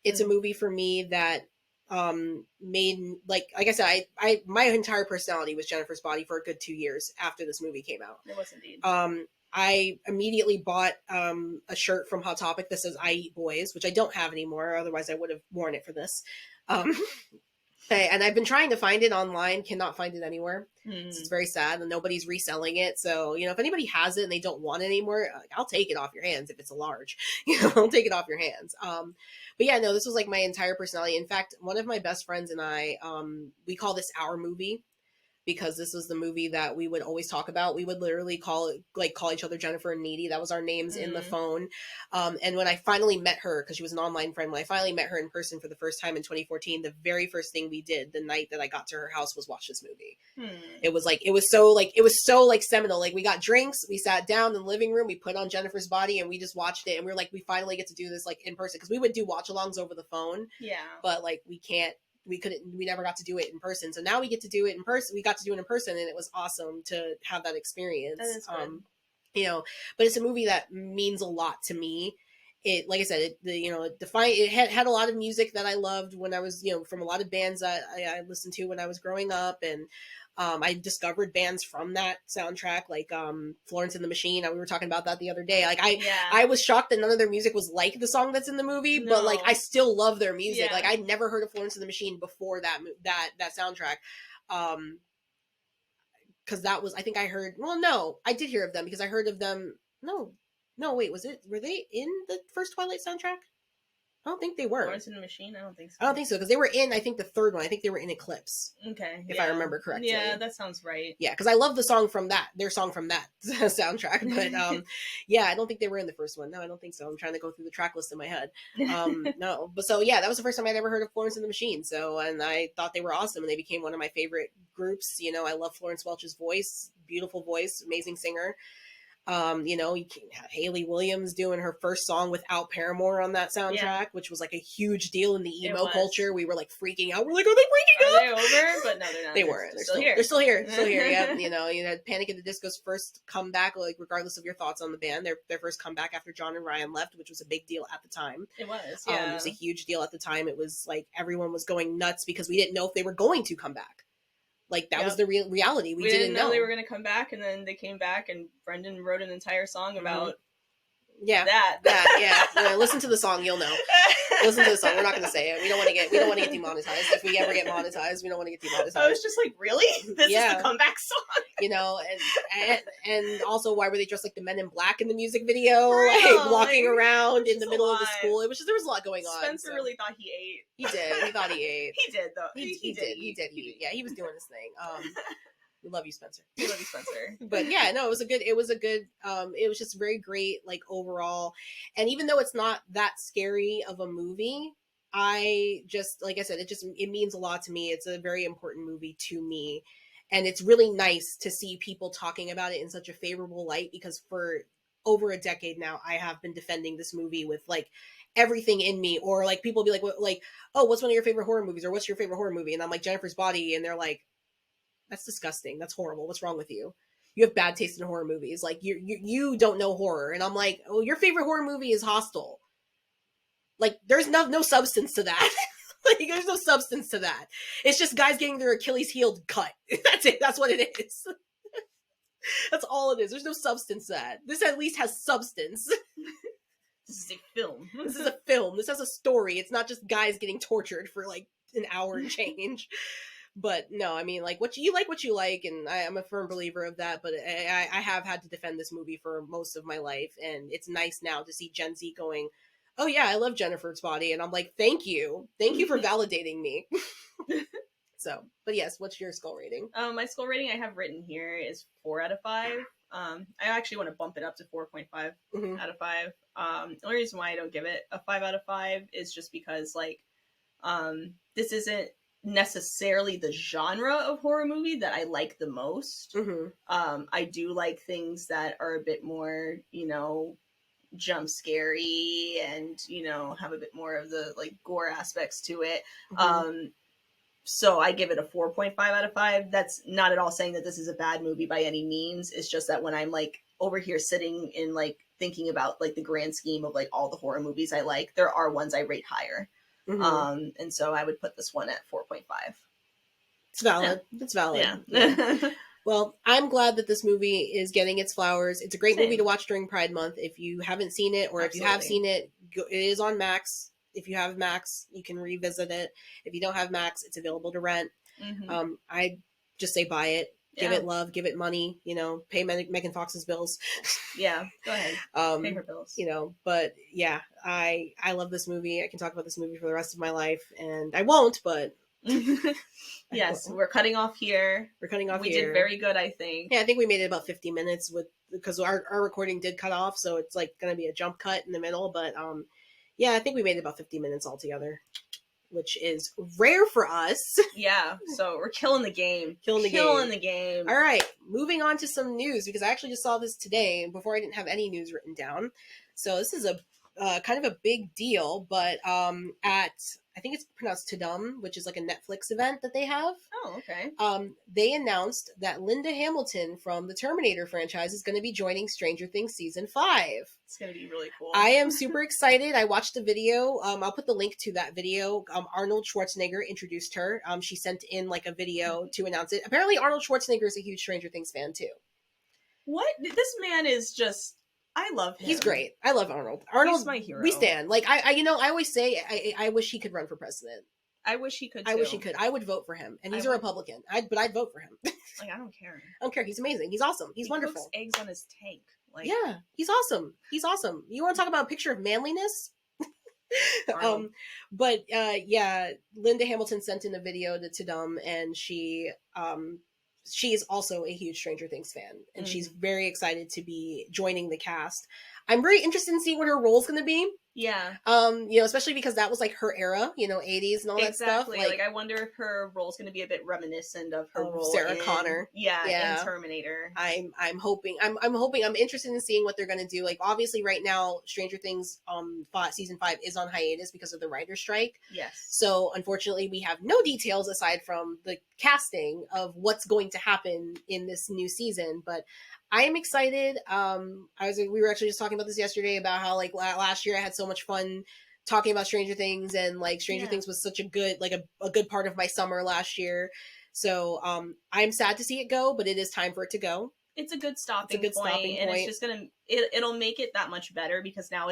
It's a movie for me that made, like I said, I my entire personality was Jennifer's Body for a good 2 years after this movie came out. It was indeed. I immediately bought a shirt from Hot Topic that says "I Eat Boys," which I don't have anymore. Otherwise, I would have worn it for this. And I've been trying to find it online, cannot find it anywhere. So it's very sad, and nobody's reselling it. So, if anybody has it and they don't want it anymore, I'll take it off your hands if it's a large. I'll take it off your hands. But yeah, no, this was like my entire personality. In fact, one of my best friends and I, we call this our movie, because this was the movie that we would always talk about. We would literally call each other Jennifer and Needy. That was our names in the phone. And when I finally met her, because she was an online friend, when I finally met her in person for the first time in 2014, the very first thing we did the night that I got to her house was watch this movie. It was so seminal. Like, we got drinks, we sat down in the living room, we put on Jennifer's Body, and we just watched it. And we were like, we finally get to do this like in person, because we would do watch-alongs over the phone. Yeah. But like, we never got to do it in person. So now we get to do it in person. We got to do it in person, and it was awesome to have that experience. That is good. But it's a movie that means a lot to me. It, like I said, it had a lot of music that I loved when I was, from a lot of bands that I listened to when I was growing up. And I discovered bands from that soundtrack, like Florence and the Machine. We were talking about that the other day. Like, I was shocked that none of their music was like the song that's in the movie, but like, I still love their music. Like, I'd never heard of Florence and the Machine before that soundtrack. Because that was, I think I heard, well, no, I did hear of them because I heard of them. No, wait, were they in the first Twilight soundtrack? I don't think they were. Florence and the Machine? I don't think so. I don't think so, because they were in, I think, the third one. I think they were in Eclipse. Okay. If I remember correctly. Yeah, that sounds right. Yeah, because I love their song from that soundtrack. But yeah, I don't think they were in the first one. No, I don't think so. I'm trying to go through the track list in my head. No. But so yeah, that was the first time I'd ever heard of Florence and the Machine. So, and I thought they were awesome, and they became one of my favorite groups. I love Florence Welch's voice, beautiful voice, amazing singer. You can have Hayley Williams doing her first song without Paramore on that soundtrack, which was like a huge deal in the emo culture. We were like freaking out. We're like, are they breaking up? Are they over? But no, they're not. They weren't. They're still here. They're still here. Still here. Yeah. You had Panic at the Disco's first comeback, like regardless of your thoughts on the band, their first comeback after John and Ryan left, which was a big deal at the time. It was. Yeah. It was a huge deal at the time. It was like everyone was going nuts because we didn't know if they were going to come back. Like, that was the reality. We didn't know they were going to come back, and then they came back, and Brendan wrote an entire song about Yeah. Listen to the song, you'll know. Listen to the song. We're not going to say it. We don't want to get demonetized. If we ever get monetized, we don't want to get demonetized. I was just like, really? This is the comeback song? And also, why were they dressed like the Men in Black in the music video? Like, walking around in the middle of the school. It was just, there was a lot going on. Spencer really thought he ate. He did. He thought he ate. He did, though. He did. Yeah, he was doing his thing. We love you, Spencer. We love you, Spencer. But yeah, no, it was just very great, like, overall. And even though it's not that scary of a movie, I just, like I said, it means a lot to me. It's a very important movie to me. And it's really nice to see people talking about it in such a favorable light, because for over a decade now, I have been defending this movie with, like, everything in me. Or, like, people be like, oh, what's one of your favorite horror movies? Or what's your favorite horror movie? And I'm like, Jennifer's Body. And they're like, that's disgusting. That's horrible. What's wrong with you? You have bad taste in horror movies. Like, you don't know horror. And I'm like, oh, your favorite horror movie is Hostel. Like, there's no substance to that. Like, there's no substance to that. It's just guys getting their Achilles heel cut. That's it. That's what it is. That's all it is. There's no substance to that. This at least has substance. This is a film. This is a film. This has a story. It's not just guys getting tortured for, like, an hour and change. But no, I mean, like, what you like, and I'm a firm believer of that. But I have had to defend this movie for most of my life, and it's nice now to see Gen Z going, oh yeah, I love Jennifer's Body, and I'm like, thank you for validating me. So, but yes, what's your skull rating? My skull rating I have written here is 4 out of 5. I actually want to bump it up to 4.5 out of 5. The only reason why I don't give it a 5 out of 5 is just because, like, this isn't necessarily the genre of horror movie that I like the most. I do like things that are a bit more, jump scary and, have a bit more of the like gore aspects to it. So I give it a 4.5 out of 5. That's not at all saying that this is a bad movie by any means. It's just that when I'm like over here sitting and like thinking about like the grand scheme of like all the horror movies I like, there are ones I rate higher. And so I would put this one at 4.5. It's valid. Yeah. It's valid. Yeah. Well, I'm glad that this movie is getting its flowers. It's a great movie to watch during Pride Month. If you haven't seen it, or if you have seen it, it is on Max. If you have Max, you can revisit it. If you don't have Max, it's available to rent. I just say buy it. Give it love. Give it money. Pay Megan Fox's bills. Yeah, go ahead. Pay her bills. But yeah, I love this movie. I can talk about this movie for the rest of my life, and I won't, but... Yes, we're cutting off here. We did very good, I think. Yeah, I think we made it about 50 minutes because our recording did cut off, so it's like going to be a jump cut in the middle. But yeah, I think we made it about 50 minutes altogether, which is rare for us. Yeah, so we're killing the game. Killing the game. All right, moving on to some news, because I actually just saw this today before I didn't have any news written down. So this is a kind of a big deal, but I think it's pronounced Tudum, which is like a Netflix event that they have. Oh, okay. They announced that Linda Hamilton from the Terminator franchise is going to be joining Stranger Things Season 5. It's going to be really cool. I am super excited. I watched the video. I'll put the link to that video. Arnold Schwarzenegger introduced her. She sent in like a video to announce it. Apparently Arnold Schwarzenegger is a huge Stranger Things fan too. What? This man is just... I love him. He's great. I love Arnold. Arnold's my hero. We stand. Like I always say, I wish he could run for president. I wish he could. Too. I wish he could. I would vote for him, and he's a Republican. But I'd vote for him. Like I don't care. I don't care. He's amazing. He's awesome. He's wonderful. Cooks eggs on his tank. Like yeah, he's awesome. He's awesome. You want to talk about a picture of manliness? But yeah, Linda Hamilton sent in a video to Tudum, and she is also a huge Stranger Things fan, and she's very excited to be joining the cast. I'm very interested in seeing what her role is going to be. Yeah. Especially because that was like her era, 80s and all that stuff. Like I wonder if her role is going to be a bit reminiscent of her role Sarah Connor. Yeah, in Terminator. I'm hoping. I'm interested in seeing what they're going to do. Like obviously right now Stranger Things season 5 is on hiatus because of the writer's strike. Yes. So unfortunately we have no details aside from the casting of what's going to happen in this new season, but I am excited. We were actually just talking about this yesterday about how like last year I had so much fun talking about Stranger Things, and like Stranger Things was such a good a good part of my summer last year. So I'm sad to see it go, but it is time for it to go. It's a good stopping point, and it's just it'll make it that much better because now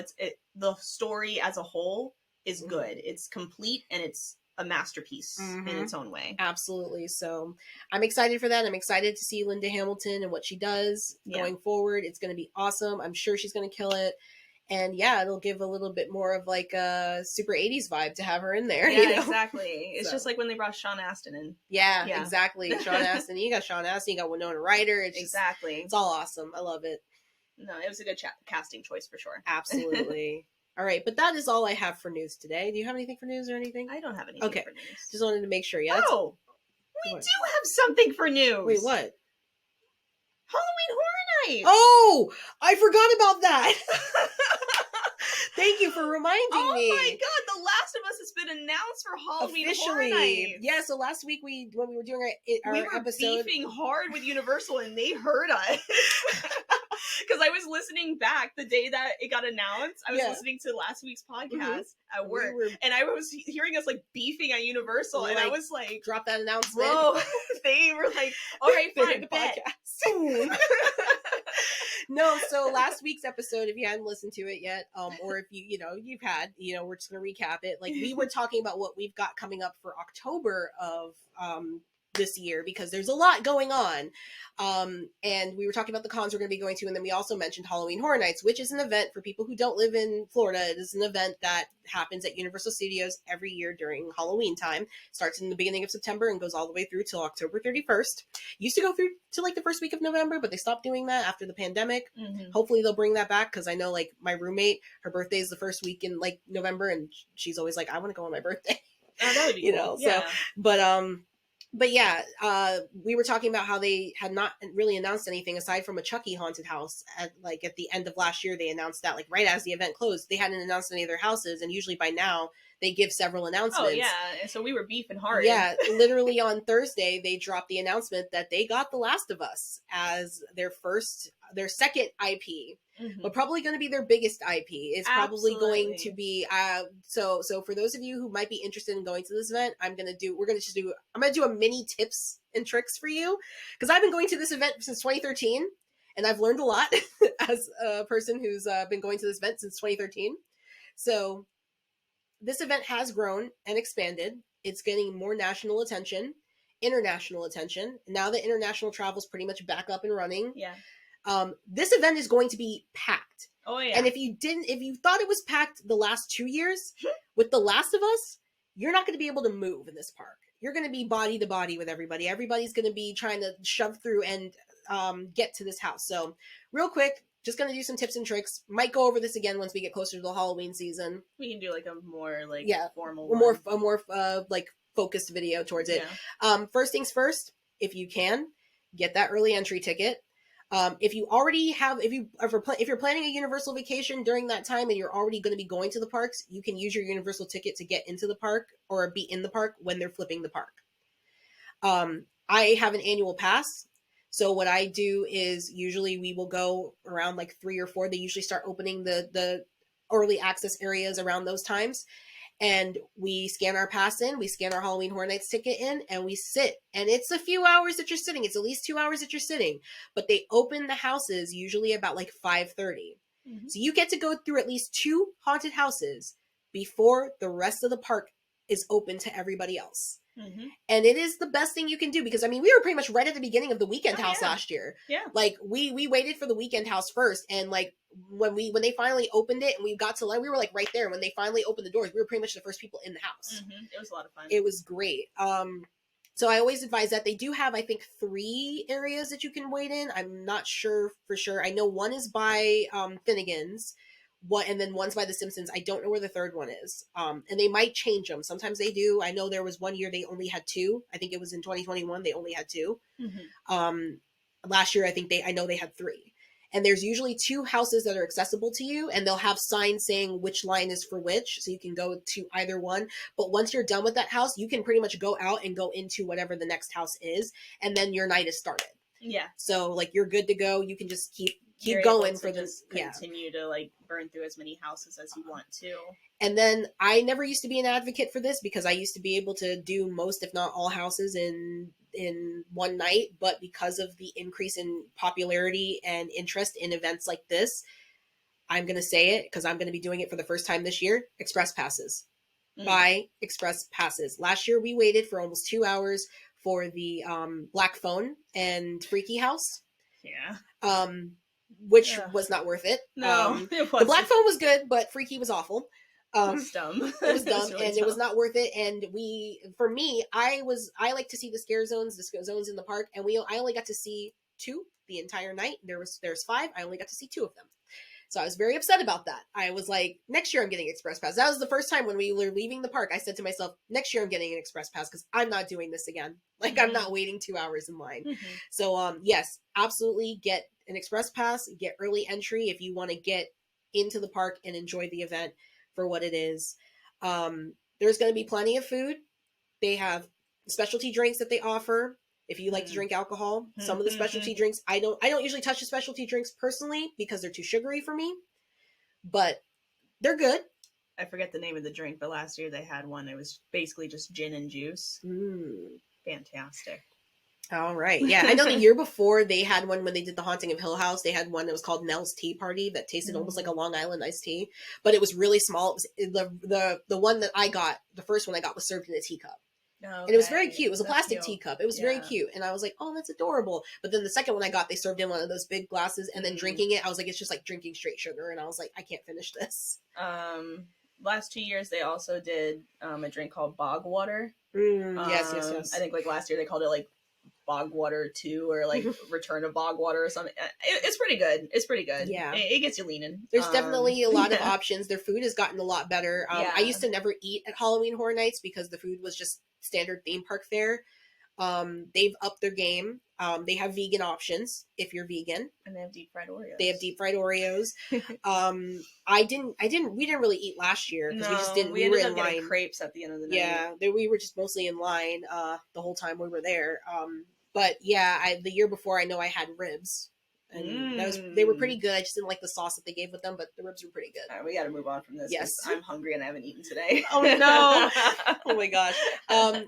the story as a whole is good. It's complete and it's a masterpiece in its own way. Absolutely. So I'm excited for that. I'm excited to see Linda Hamilton and what she does going forward. It's going to be awesome. I'm sure she's going to kill it. And yeah, it'll give a little bit more of like a super 80s vibe to have her in there. Yeah, exactly. It's just like when they brought Sean Astin in. Yeah, exactly. Sean Astin. You got Sean Astin, you got Winona Ryder. It's exactly. It's all awesome. I love it. No, it was a good casting choice for sure. Absolutely. All right, but that is all I have for news today. Do you have anything for news or anything? I don't have anything for news. Just wanted to make sure. Yeah. Oh, we do have something for news. Wait, what? Halloween Horror Nights. Oh, I forgot about that. Thank you for reminding me. Oh my god, The Last of Us has been announced for Halloween Horror Nights. Yeah, so last week when we were doing our we were episode, beefing hard with Universal and they heard us. Because I was listening back the day that it got announced. I was listening to last week's podcast at work, and I was hearing us like beefing at Universal, and I was like, "Drop that announcement!" Bro, they were like, "All right, fine, the podcast." No, so last week's episode, if you hadn't listened to it yet, or if you've had, we're just gonna recap it. Like we were talking about what we've got coming up for October of this year, because there's a lot going on. And we were talking about the cons we're going to be going to, and then we also mentioned Halloween Horror Nights, which is an event for people who don't live in Florida. It is an event that happens at Universal Studios every year during Halloween time. Starts in the beginning of September and goes all the way through till October 31st. Used to go through to like the first week of November, but they stopped doing that after the pandemic. Hopefully they'll bring that back, because I know like my roommate, her birthday is the first week in like November, and she's always like, I want to go on my birthday. That would be cool. So, but yeah, we were talking about how they had not really announced anything aside from a Chucky haunted house. At the end of last year, they announced that right as the event closed. They hadn't announced any of their houses, and usually by now they give several announcements. Oh yeah, and so we were beefing hard. Yeah, literally on Thursday they dropped the announcement that they got The Last of Us as their second IP. Mm-hmm. But probably going to be their biggest IP. It's probably going to be so for those of you who might be interested in going to this event, I'm going to do a mini tips and tricks for you, because I've been going to this event since 2013 and I've learned a lot as a person who's been going to this event since 2013. So this event has grown and expanded. It's getting more national attention, international attention. Now that international travel is pretty much back up and running. Yeah. This event is going to be packed. Oh yeah. And if you thought it was packed the last 2 years with The Last of Us, you're not going to be able to move in this park. You're going to be body to body with everybody. Everybody's going to be trying to shove through and get to this house. So real quick, just going to do some tips and tricks. Might go over this again once we get closer to the Halloween season. We can do a more formal one. A more focused video towards it. Yeah. First things first, if you can, get that early entry ticket. If you're planning a Universal vacation during that time and you're already going to be going to the parks, you can use your Universal ticket to get into the park or be in the park when they're flipping the park. I have an annual pass. So what I do is usually we will go around 3 or 4. They usually start opening the early access areas around those times. And we scan our pass in, we scan our Halloween Horror Nights ticket in, and we sit. And it's a few hours that you're sitting. It's at least 2 hours that you're sitting. But they open the houses usually about 5:30. Mm-hmm. So you get to go through at least 2 haunted houses before the rest of the park is open to everybody else. Mm-hmm. And it is the best thing you can do, because we were pretty much right at the beginning of the Weekend House last year. Yeah. We waited for the Weekend House first, and when they finally opened it and we got to line, we were right there. When they finally opened the doors, we were pretty much the first people in the house. Mm-hmm. It was a lot of fun. It was great. So I always advise that. They do have, I think, 3 areas that you can wait in. I'm not sure for sure. I know one is by Finnegan's. And then one's by The Simpsons. I don't know where the third one is. And they might change them. Sometimes they do. I know there was one year they only had 2. I think it was in 2021. They only had 2. Mm-hmm. Last year, I know they had 3. And there's usually 2 houses that are accessible to you, and they'll have signs saying which line is for which, so you can go to either one. But once you're done with that house, you can pretty much go out and go into whatever the next house is, and then your night is started. Yeah. So you're good to go. You can just keep You're going for this. Continue to burn through as many houses as you want to. And then I never used to be an advocate for this, because I used to be able to do most, if not all, houses in one night. But because of the increase in popularity and interest in events like this, I'm going to say it, because I'm going to be doing it for the first time this year. Express passes. Buy express passes. Last year we waited for almost 2 hours for the Black Phone and Freaky House. Yeah. Which was not worth it. No, it wasn't. The Black Phone was good, but Freaky was awful. It was dumb. It was dumb, really and dumb. It was not worth it. And I like to see the scare zones, the zones in the park, and I only got to see 2 the entire night. There's 5. I only got to see 2 of them. So I was very upset about that. I was like, next year I'm getting Express Pass. That was the first time when we were leaving the park. I said to myself, next year I'm getting an Express Pass, because I'm not doing this again. I'm not waiting 2 hours in line. Mm-hmm. So yes, absolutely get an Express Pass, get early entry if you want to get into the park and enjoy the event for what it is. There's going to be plenty of food. They have specialty drinks that they offer. If you like to drink alcohol, some of the specialty drinks, I don't usually touch the specialty drinks personally, because they're too sugary for me, but they're good. I forget the name of the drink, but last year they had one. It was basically just gin and juice. Fantastic. All right. Yeah. I know the year before they had one when they did the Haunting of Hill House. They had one that was called Nell's Tea Party that tasted almost like a Long Island iced tea, but it was really small. It was the one that I got, the first one I got, was served in a teacup. Okay. And it was very cute. It was a plastic teacup. It was very cute. And I was like, oh, that's adorable. But then the second one I got, they served in one of those big glasses, and then drinking it, I was like, it's just like drinking straight sugar. And I was like, I can't finish this. Last 2 years, they also did a drink called bog water. Yes. I think last year they called it Bogwater 2 or like Return of Bogwater or something. It's pretty good. It's pretty good. Yeah. It gets you leaning. There's definitely a lot of options. Their food has gotten a lot better. Yeah. I used to never eat at Halloween Horror Nights because the food was just standard theme park fare. They've upped their game. They have vegan options if you're vegan. And they have deep fried Oreos. We didn't really eat last year because we just didn't. We were ended in up getting line. crepes at the end of the night. Yeah, we were just mostly in line the whole time we were there. But yeah, the year before I know I had ribs. And they were pretty good. I just didn't like the sauce that they gave with them, but the ribs were pretty good. All right, we got to move on from this. Yes, I'm hungry and I haven't eaten today. Oh no! Oh my gosh.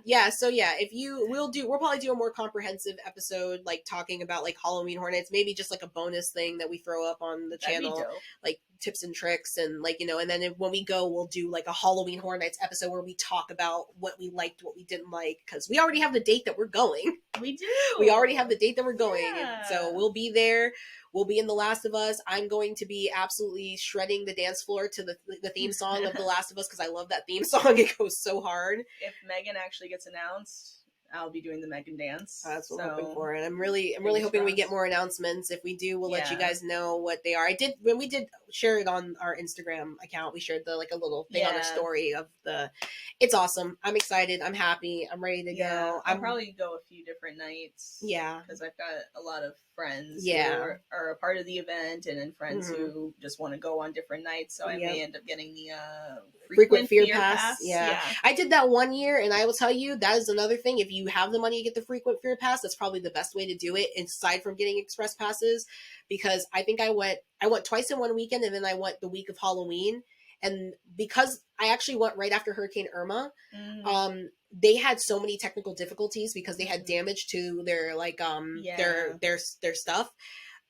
Yeah. So yeah, we'll probably do a more comprehensive episode, like talking about like Halloween Horror Nights, maybe just like a bonus thing that we throw up on the channel, like tips and tricks, and like and then when we go, we'll do like a Halloween Horror Nights episode where we talk about what we liked, what we didn't like, because we already have the date that we're going. We do. We already have the date that we're going, yeah. and so we'll be there. We'll be in The Last of Us. I'm going to be absolutely shredding the dance floor to the theme song of The Last of Us because I love that theme song. It goes so hard. If Megan actually gets announced, I'll be doing the Megan dance. That's what I'm hoping for, and I'm really hoping we get more announcements. If we do, we'll let you guys know what they are. When we did share it on our Instagram account, we shared a little thing on our story of the. It's awesome. I'm excited. I'm happy. I'm ready to go. I'll probably go a few different nights. Yeah, because I've got a lot of friends who are a part of the event, and then friends who just want to go on different nights. So I may end up getting the frequent fear pass. Yeah, I did that one year, and I will tell you that is another thing. If you have the money to get the frequent fear pass, that's probably the best way to do it, aside from getting express passes. Because I think I went twice in one weekend, and then I went the week of Halloween. And because I actually went right after Hurricane Irma, they had so many technical difficulties because they had damage to their their stuff.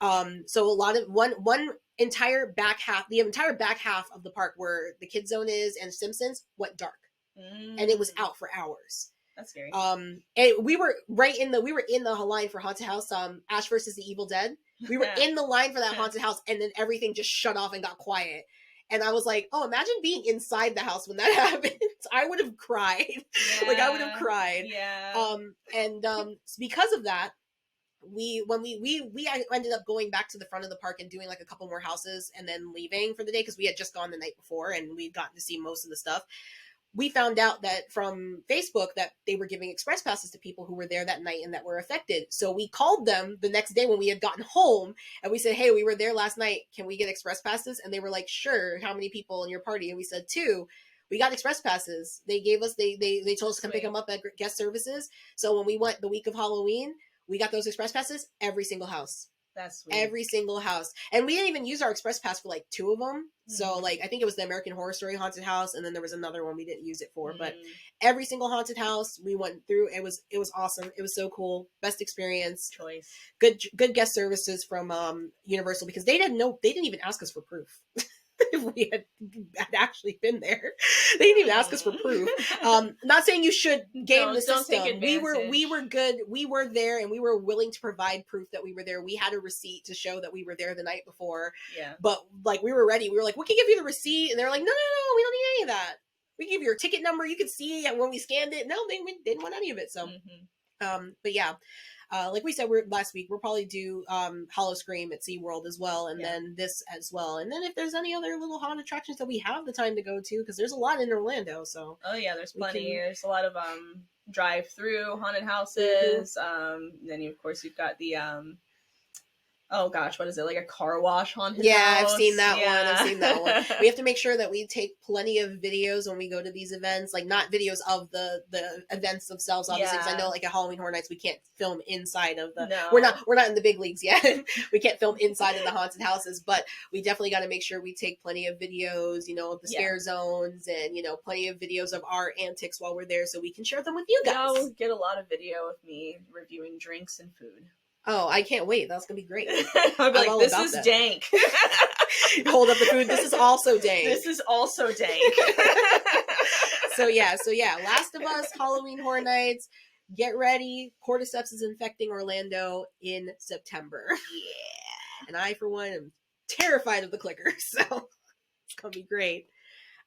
So a lot of one entire back half, the entire back half of the park where the Kid Zone is and Simpsons went dark, and it was out for hours. That's scary. And we were in the line for Haunted House, Ash versus the Evil Dead. We were in the line for that haunted house, and then everything just shut off and got quiet. And I was like, oh, imagine being inside the house when that happened. I would have cried. Yeah. I would have cried. Yeah. Because of that, we ended up going back to the front of the park and doing like a couple more houses and then leaving for the day because we had just gone the night before and we'd gotten to see most of the stuff. We found out that from Facebook that they were giving express passes to people who were there that night and that were affected. So we called them the next day when we had gotten home and we said, hey, we were there last night. Can we get express passes? And they were like, sure. How many people in your party? And we said 2. We got express passes. They gave us, they told us to come pick them up at guest services. So when we went the week of Halloween, we got those express passes, every single house. That's sweet. Every single house. And we didn't even use our express pass for like 2 of them. So like, I think it was the American Horror Story haunted house. And then there was another one we didn't use it for, but every single haunted house we went through. It was awesome. It was so cool. Best experience. Choice. Good guest services from Universal because they didn't even ask us for proof. If we had actually been there, they didn't even ask us for proof. Not saying you should game the system. We were good. We were there, and we were willing to provide proof that we were there. We had a receipt to show that we were there the night before. Yeah. But like we were ready. We were like, we can give you the receipt, and they're like, no, we don't need any of that. We give you your ticket number. You could see when we scanned it. No, they didn't want any of it. So, but yeah. Like we said last week, we'll probably do Hollow Scream at SeaWorld as well, and then this as well. And then if there's any other little haunted attractions that we have the time to go to, because there's a lot in Orlando. So there's plenty. There's a lot of drive-through haunted houses. Then of course you've got the oh gosh, what is it, like a car wash haunted house? I've seen that one. We have to make sure that we take plenty of videos when we go to these events, like not videos of the events themselves, obviously, because I know like at Halloween Horror Nights we can't film inside of the we're not in the big leagues yet. We can't film inside of the haunted houses, but we definitely got to make sure we take plenty of videos, of the scare zones and plenty of videos of our antics while we're there so we can share them with you guys. I'll get a lot of video of me reviewing drinks and food. Oh, I can't wait. That's going to be great. I'll be like, this is dank. Hold up the food. This is also dank. This is also dank. So yeah. Last of Us, Halloween Horror Nights. Get ready. Cordyceps is infecting Orlando in September. Yeah. And I, for one, am terrified of the clickers. So it's going to be great.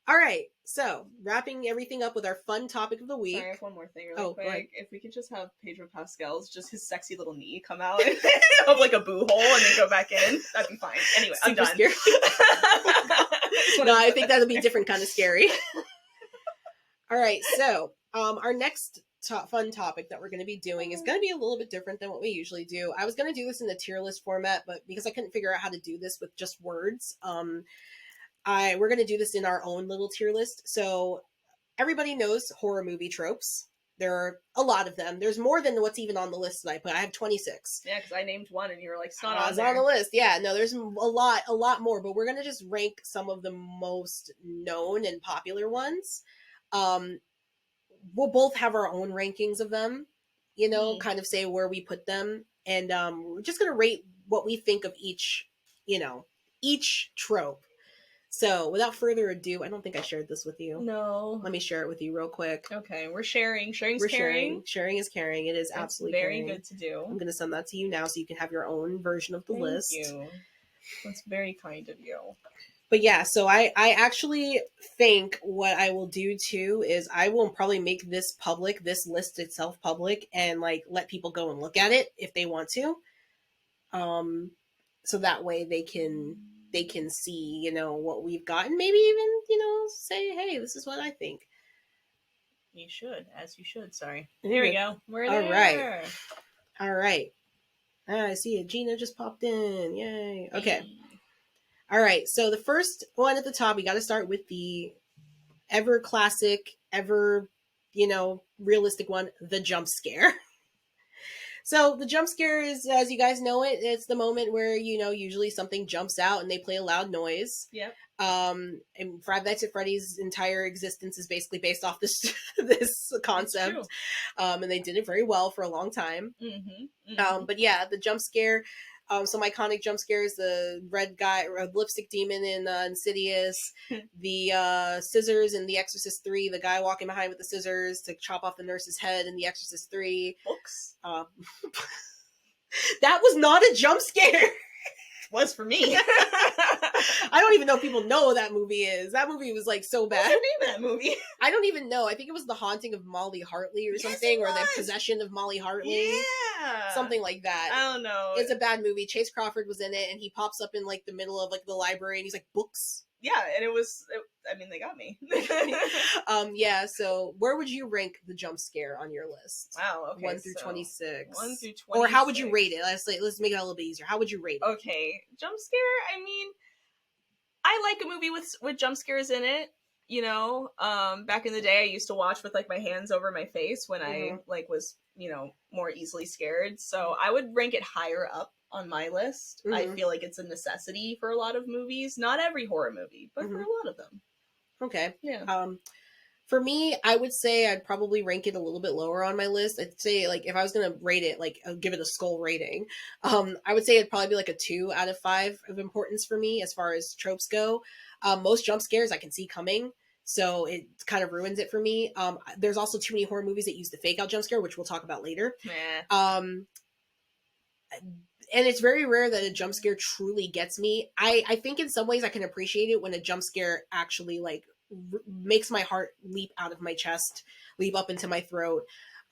All right, so wrapping everything up with our fun topic of the week. Sorry, I have one more thing really quick. If we could just have Pedro Pascal's, just his sexy little knee come out of like a boo hole and then go back in, that'd be fine. Anyway, I'm done. Scary. No, I think that'd be different kind of scary. All right, so our next fun topic that we're going to be doing is going to be a little bit different than what we usually do. I was going to do this in the tier list format, but because I couldn't figure out how to do this with just words, we're going to do this in our own little tier list. So everybody knows horror movie tropes. There are a lot of them. There's more than what's even on the list that I put. I have 26. Yeah, because I named one and you were like, it's not on the list. Yeah, no, there's a lot more, but we're going to just rank some of the most known and popular ones. We'll both have our own rankings of them, kind of say where we put them. And we're just going to rate what we think of each trope. So without further ado, I don't think I shared this with you. No. Let me share it with you real quick. Okay, we're sharing. Sharing's caring. Sharing is caring. It is absolutely very caring. good to do. I'm going to send that to you now so you can have your own version of the list. Thank you. That's very kind of you. But yeah, so I actually think what I will do too is I will probably make this public, this list itself public, and like let people go and look at it if they want to. So that way they can see, what we've got, and maybe even, say, hey, this is what I think. You should. Sorry. Here we go. We're there. All right. I see it. Gina just popped in. Yay. Okay. All right, so the first one at the top, we got to start with the ever classic, ever, realistic one, the jump scare. So the jump scare is, as you guys know it's the moment where, usually something jumps out and they play a loud noise. Yep. And Five Nights at Freddy's entire existence is basically based off this concept. And they did it very well for a long time. Mm-hmm. Mm-hmm. But yeah, the jump scare... some iconic jump scares: the red guy, or lipstick demon in Insidious, the scissors in The Exorcist 3, the guy walking behind with the scissors to chop off the nurse's head in The Exorcist 3. Books. That was not a jump scare. Was for me. I don't even know if people know what that movie is. That movie was like so bad. What's the name of that movie? I don't even know. I think it was The Haunting of Molly Hartley or something, or The Possession of Molly Hartley. Yeah. Something like that. I don't know. It's a bad movie. Chase Crawford was in it, and he pops up in like the middle of like the library, and he's like, books. Yeah, and they got me. Yeah, so where would you rank the jump scare on your list? Wow, okay. 1 through 26. 1 through 26. Or how would you rate it? Let's make it a little bit easier. How would you rate it? Okay, jump scare, I like a movie with jump scares in it. Back in the day I used to watch with like my hands over my face when I like was, more easily scared. So I would rank it higher up on my list. I feel like it's a necessity for a lot of movies. Not every horror movie, but for a lot of them. Okay. Yeah. For me, I would say I'd probably rank it a little bit lower on my list. I'd say, like, if I was going to rate it, like, give it a skull rating, I would say it'd probably be like a 2 out of 5 of importance for me as far as tropes go. Most jump scares I can see coming, so it kind of ruins it for me. There's also too many horror movies that use the fake out jump scare, which we'll talk about later. And it's very rare that a jump scare truly gets me. I think in some ways I can appreciate it when a jump scare actually like makes my heart leap out of my chest, leap up into my throat.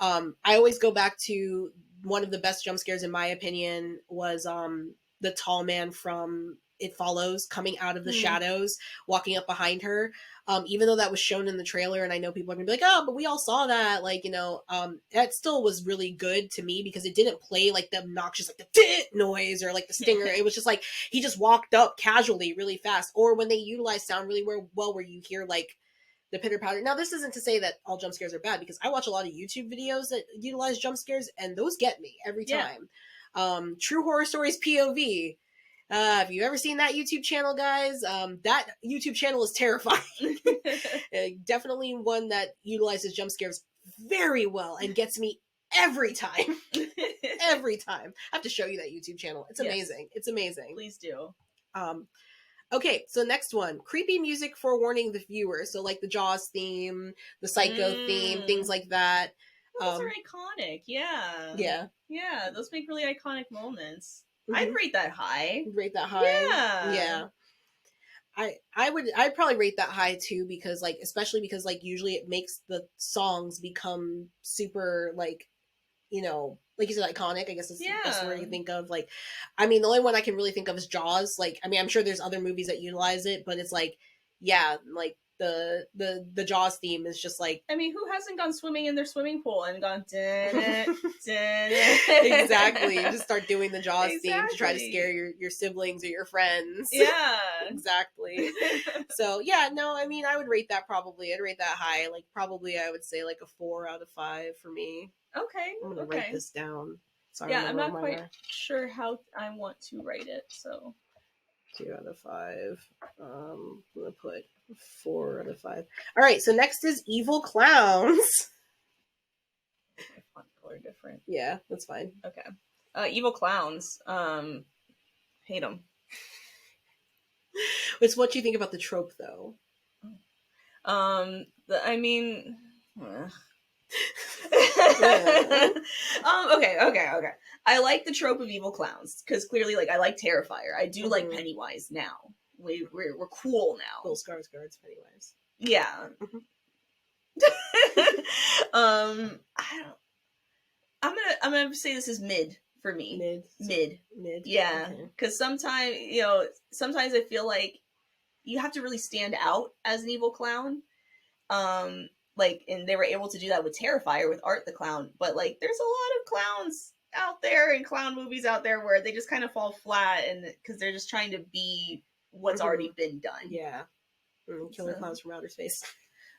I always go back to one of the best jump scares in my opinion was the tall man from It Follows coming out of the shadows, walking up behind her. Even though that was shown in the trailer, and I know people are gonna be like, oh, but we all saw that. Like, that still was really good to me because it didn't play like the obnoxious, like the noise or like the stinger. It was just like, he just walked up casually really fast. Or when they utilize sound really well, where you hear like the pitter patter. Now, this isn't to say that all jump scares are bad because I watch a lot of YouTube videos that utilize jump scares and those get me every time. True Horror Stories POV. If you've ever seen that YouTube channel, guys, that YouTube channel is terrifying. Definitely one that utilizes jump scares very well and gets me every time. Every time. I have to show you that YouTube channel. It's amazing. It's amazing. Please do. Okay, so next one. Creepy music forewarning the viewer. So like the Jaws theme, the Psycho theme, things like that. Those are iconic. Yeah. Yeah, those make really iconic moments. I'd rate that high. Rate that high? Yeah. Yeah. I'd probably rate that high too, because like, especially because like usually it makes the songs become super like, you know, like you said, iconic. I guess that's the best word you think of. Like, I mean, the only one I can really think of is Jaws. Like, I mean, I'm sure there's other movies that utilize it, but it's like, yeah, like the Jaws theme is just like, I mean, who hasn't gone swimming in their swimming pool and gone exactly, just start doing the Jaws theme to try to scare your siblings or your friends. Yeah, exactly. So yeah, no, I mean, I would rate that probably. I'd rate that high. Like probably I would say like a 4 out of 5 for me. Okay. I'm gonna write this down. So yeah, I'm not quite sure how I want to write it, so 2 out of 5. I'm gonna put 4 out of 5. All right, so next is Evil Clowns. My font color different. Yeah, that's fine. Okay. Evil Clowns. Hate them. It's what you think about the trope, though. I mean. Okay. I like the trope of evil clowns because clearly, like, I like Terrifier. I do like Pennywise now. We're cool now. Cool Skarsgård's Pennywise. Yeah. I'm gonna say this is mid for me. Mid. Yeah, because sometimes I feel like you have to really stand out as an evil clown. Like, and they were able to do that with Terrifier, with Art the Clown, but like there's a lot of clowns out there and clown movies out there where they just kind of fall flat, and because they're just trying to be what's already been done. Yeah. Killer Clowns from Outer Space.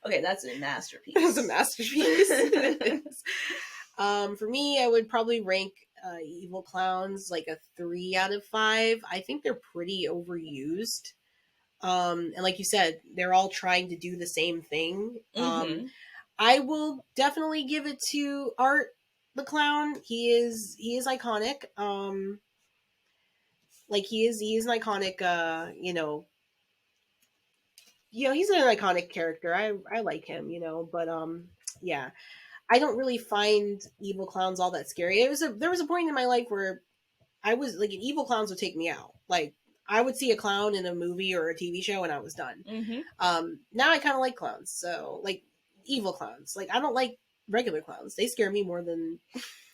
Okay, that's a masterpiece. It's a masterpiece. For me, I would probably rank Evil Clowns like a 3 out of 5. I think they're pretty overused. And like you said, they're all trying to do the same thing. I will definitely give it to Art the Clown. He is iconic. Like he is an iconic he's an iconic character. I like him, but yeah. I don't really find evil clowns all that scary. There was a point in my life where I was like, evil clowns would take me out. Like, I would see a clown in a movie or a TV show and I was done. Now I kind of like clowns. So, like, evil clowns. Like, I don't like regular clowns. They scare me more than,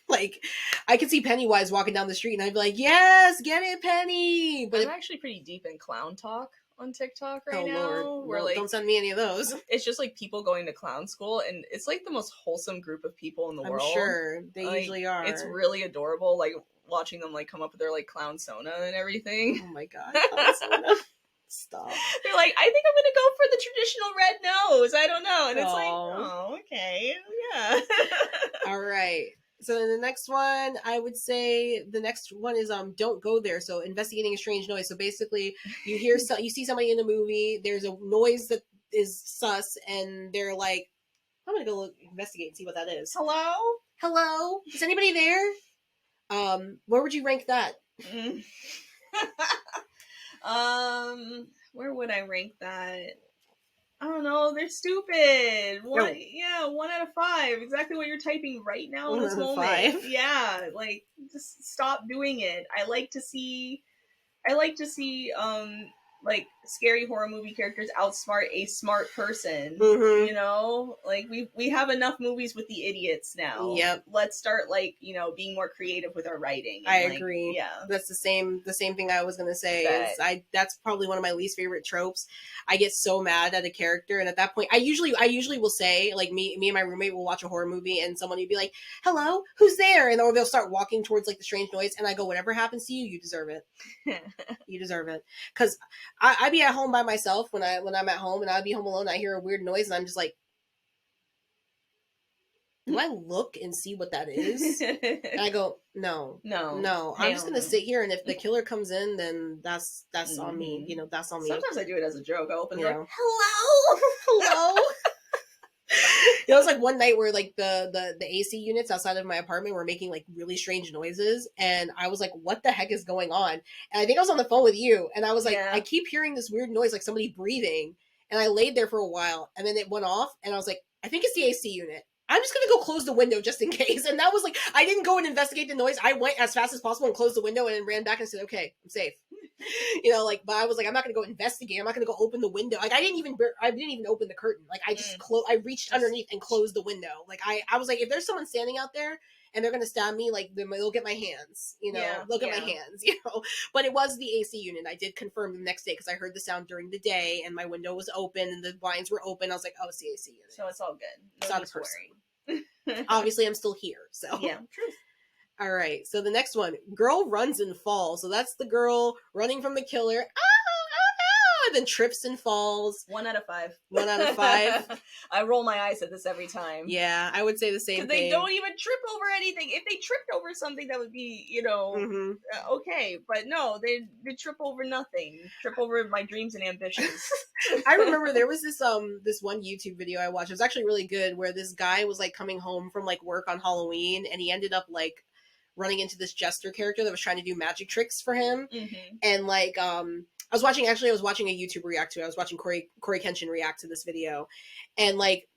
like, I could see Pennywise walking down the street and I'd be like, yes, get it, Penny. But I'm actually pretty deep in clown talk on TikTok right now. Lord. Well, like, don't send me any of those. It's just like people going to clown school, and it's like the most wholesome group of people in the world. I'm sure they usually are. It's really adorable, like watching them like come up with their like clown sona and everything. Oh my god, clown sona. Stop. They're like, I think I'm gonna go for the traditional red nose. I don't know, and it's like, oh, okay, yeah. All right. So the next one, I would say the next one is don't go there. So investigating a strange noise. So basically, you see somebody in a movie. There's a noise that is sus, and they're like, I'm gonna go investigate and see what that is. Hello, is anybody there? Where would you rank that? Where would I rank that? I don't know. They're stupid. 1 out of 5. Exactly what you're typing right now in this moment. 5. Yeah, like just stop doing it. I like to see like scary horror movie characters outsmart a smart person. Like we have enough movies with the idiots now. Yep. Let's start like being more creative with our writing. I agree. Yeah, that's the same thing I was gonna say. That's probably one of my least favorite tropes. I get so mad at a character, and at that point, I usually will say, like, me and my roommate will watch a horror movie, and someone would be like, "Hello, who's there?" or they'll start walking towards like the strange noise, and I go, "Whatever happens to you, you deserve it. You deserve it." Because I'd be at home by myself when I'm at home, and I'd be home alone. I hear a weird noise, and I'm just like, do I look and see what that is? And I go, no. I'm just gonna sit here, and if the killer comes in, then that's on me. That's on me. Sometimes I do it as a joke. I open the door. Hello. It was like one night where like the AC units outside of my apartment were making like really strange noises, and I was like, what the heck is going on? And I think I was on the phone with you, and I was like, I keep hearing this weird noise, like somebody breathing, and I laid there for a while, and then it went off, and I was like, I think it's the AC unit. I'm just gonna go close the window just in case. And that was like, I didn't go and investigate the noise. I went as fast as possible and closed the window and then ran back and said, okay, I'm safe. You know, like, but I was like, I'm not gonna go investigate. I'm not gonna go open the window. Like, I didn't even open the curtain. Like, I just I reached underneath and closed the window. Like, I was like, if there's someone standing out there and they're gonna stab me, like, they'll get my hands. You know, they'll get my hands. You know, but it was the AC unit. I did confirm the next day because I heard the sound during the day and my window was open and the blinds were open. I was like, oh, it's the AC unit. So it's all good. It's not a person. Obviously, I'm still here. So yeah, truth. All right, so the next one, girl runs and falls. So that's the girl running from the killer. Oh, and then trips and falls. 1 out of 5. 1 out of 5. I roll my eyes at this every time. Yeah, I would say the same thing. Because they don't even trip over anything. If they tripped over something, that would be, you know, okay. But no, they trip over nothing. Trip over my dreams and ambitions. I remember there was this one YouTube video I watched. It was actually really good, where this guy was like coming home from like work on Halloween, and he ended up like running into this jester character that was trying to do magic tricks for him. And like I was watching a YouTuber react to it. I was watching Corey Kenshin react to this video, and like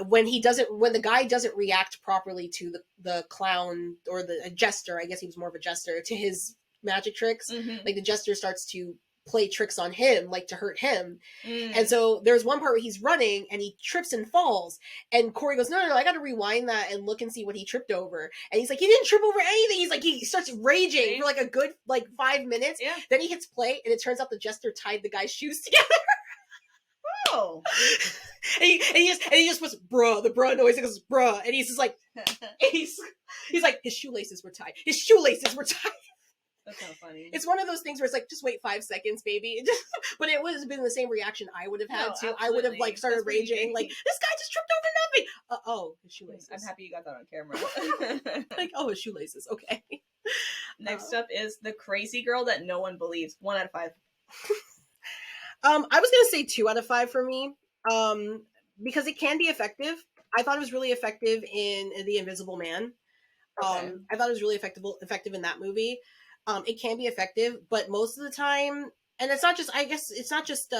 when the guy doesn't react properly to the clown or the jester, I guess he was more of a jester, to his magic tricks, like the jester starts to play tricks on him, like to hurt him. And so there's one part where he's running and he trips and falls, and Corey goes, no, I gotta rewind that and look and see what he tripped over. And he's like, he didn't trip over anything. He's like, he starts raging for like a good like 5 minutes. Then he hits play, and it turns out the jester tied the guy's shoes together. Oh. and he just puts bruh, the bruh noise, and goes bruh, and he's just like he's like, his shoelaces were tied. That's kind of funny. It's one of those things where it's like, just wait 5 seconds, baby. But it would have been the same reaction I would have had too. Absolutely. I would have like started raging, like, this guy just tripped over nothing. Oh, his shoelaces. I'm happy you got that on camera. Like, oh, his shoelaces. Okay. Next up is the crazy girl that no one believes. 1 out of 5. I was gonna say 2 out of 5 for me. Because it can be effective. I thought it was really effective in The Invisible Man. Okay. I thought it was really effective in that movie. It can be effective, but most of the time, and it's not just, I guess, it's not just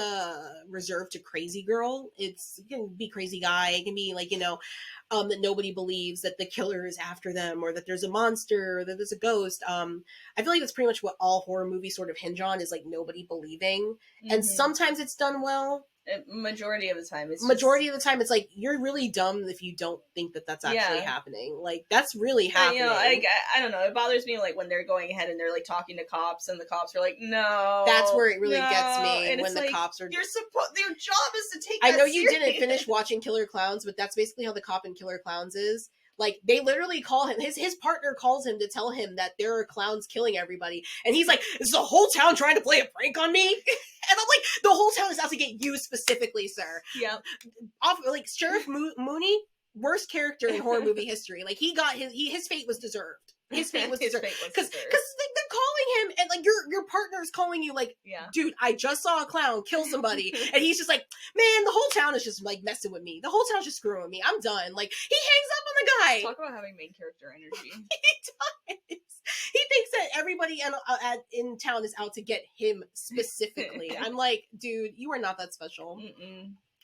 reserved to crazy girl. It can be crazy guy. It can be like, you know, that nobody believes that the killer is after them, or that there's a monster, or that there's a ghost. I feel like that's pretty much what all horror movies sort of hinge on, is like nobody believing. And sometimes it's done well. Majority of the time, it's like, you're really dumb if you don't think that that's actually happening. Like, that's really happening. You know, I don't know. It bothers me like when they're going ahead and they're like talking to cops, and the cops are like, "No." That's where it really gets me, and when the cops are. Their job is to take. I know you didn't finish watching Killer Clowns, but that's basically how the cop in Killer Clowns is. Like, they literally call him, his partner calls him to tell him that there are clowns killing everybody. And he's like, is the whole town trying to play a prank on me? And I'm like, the whole town is out to get you specifically, sir. Yeah. Like, Sheriff Mooney, worst character in horror movie history. Like, he got his fate was deserved. His fate was deserved. Because they're calling him, and like your partner's calling you, like, dude, I just saw a clown kill somebody, and he's just like, man, the whole town is just like messing with me. The whole town's just screwing with me. I'm done. Like, he hangs up on the guy. Talk about having main character energy. He does. He thinks that everybody in town is out to get him specifically. I'm like, dude, you are not that special.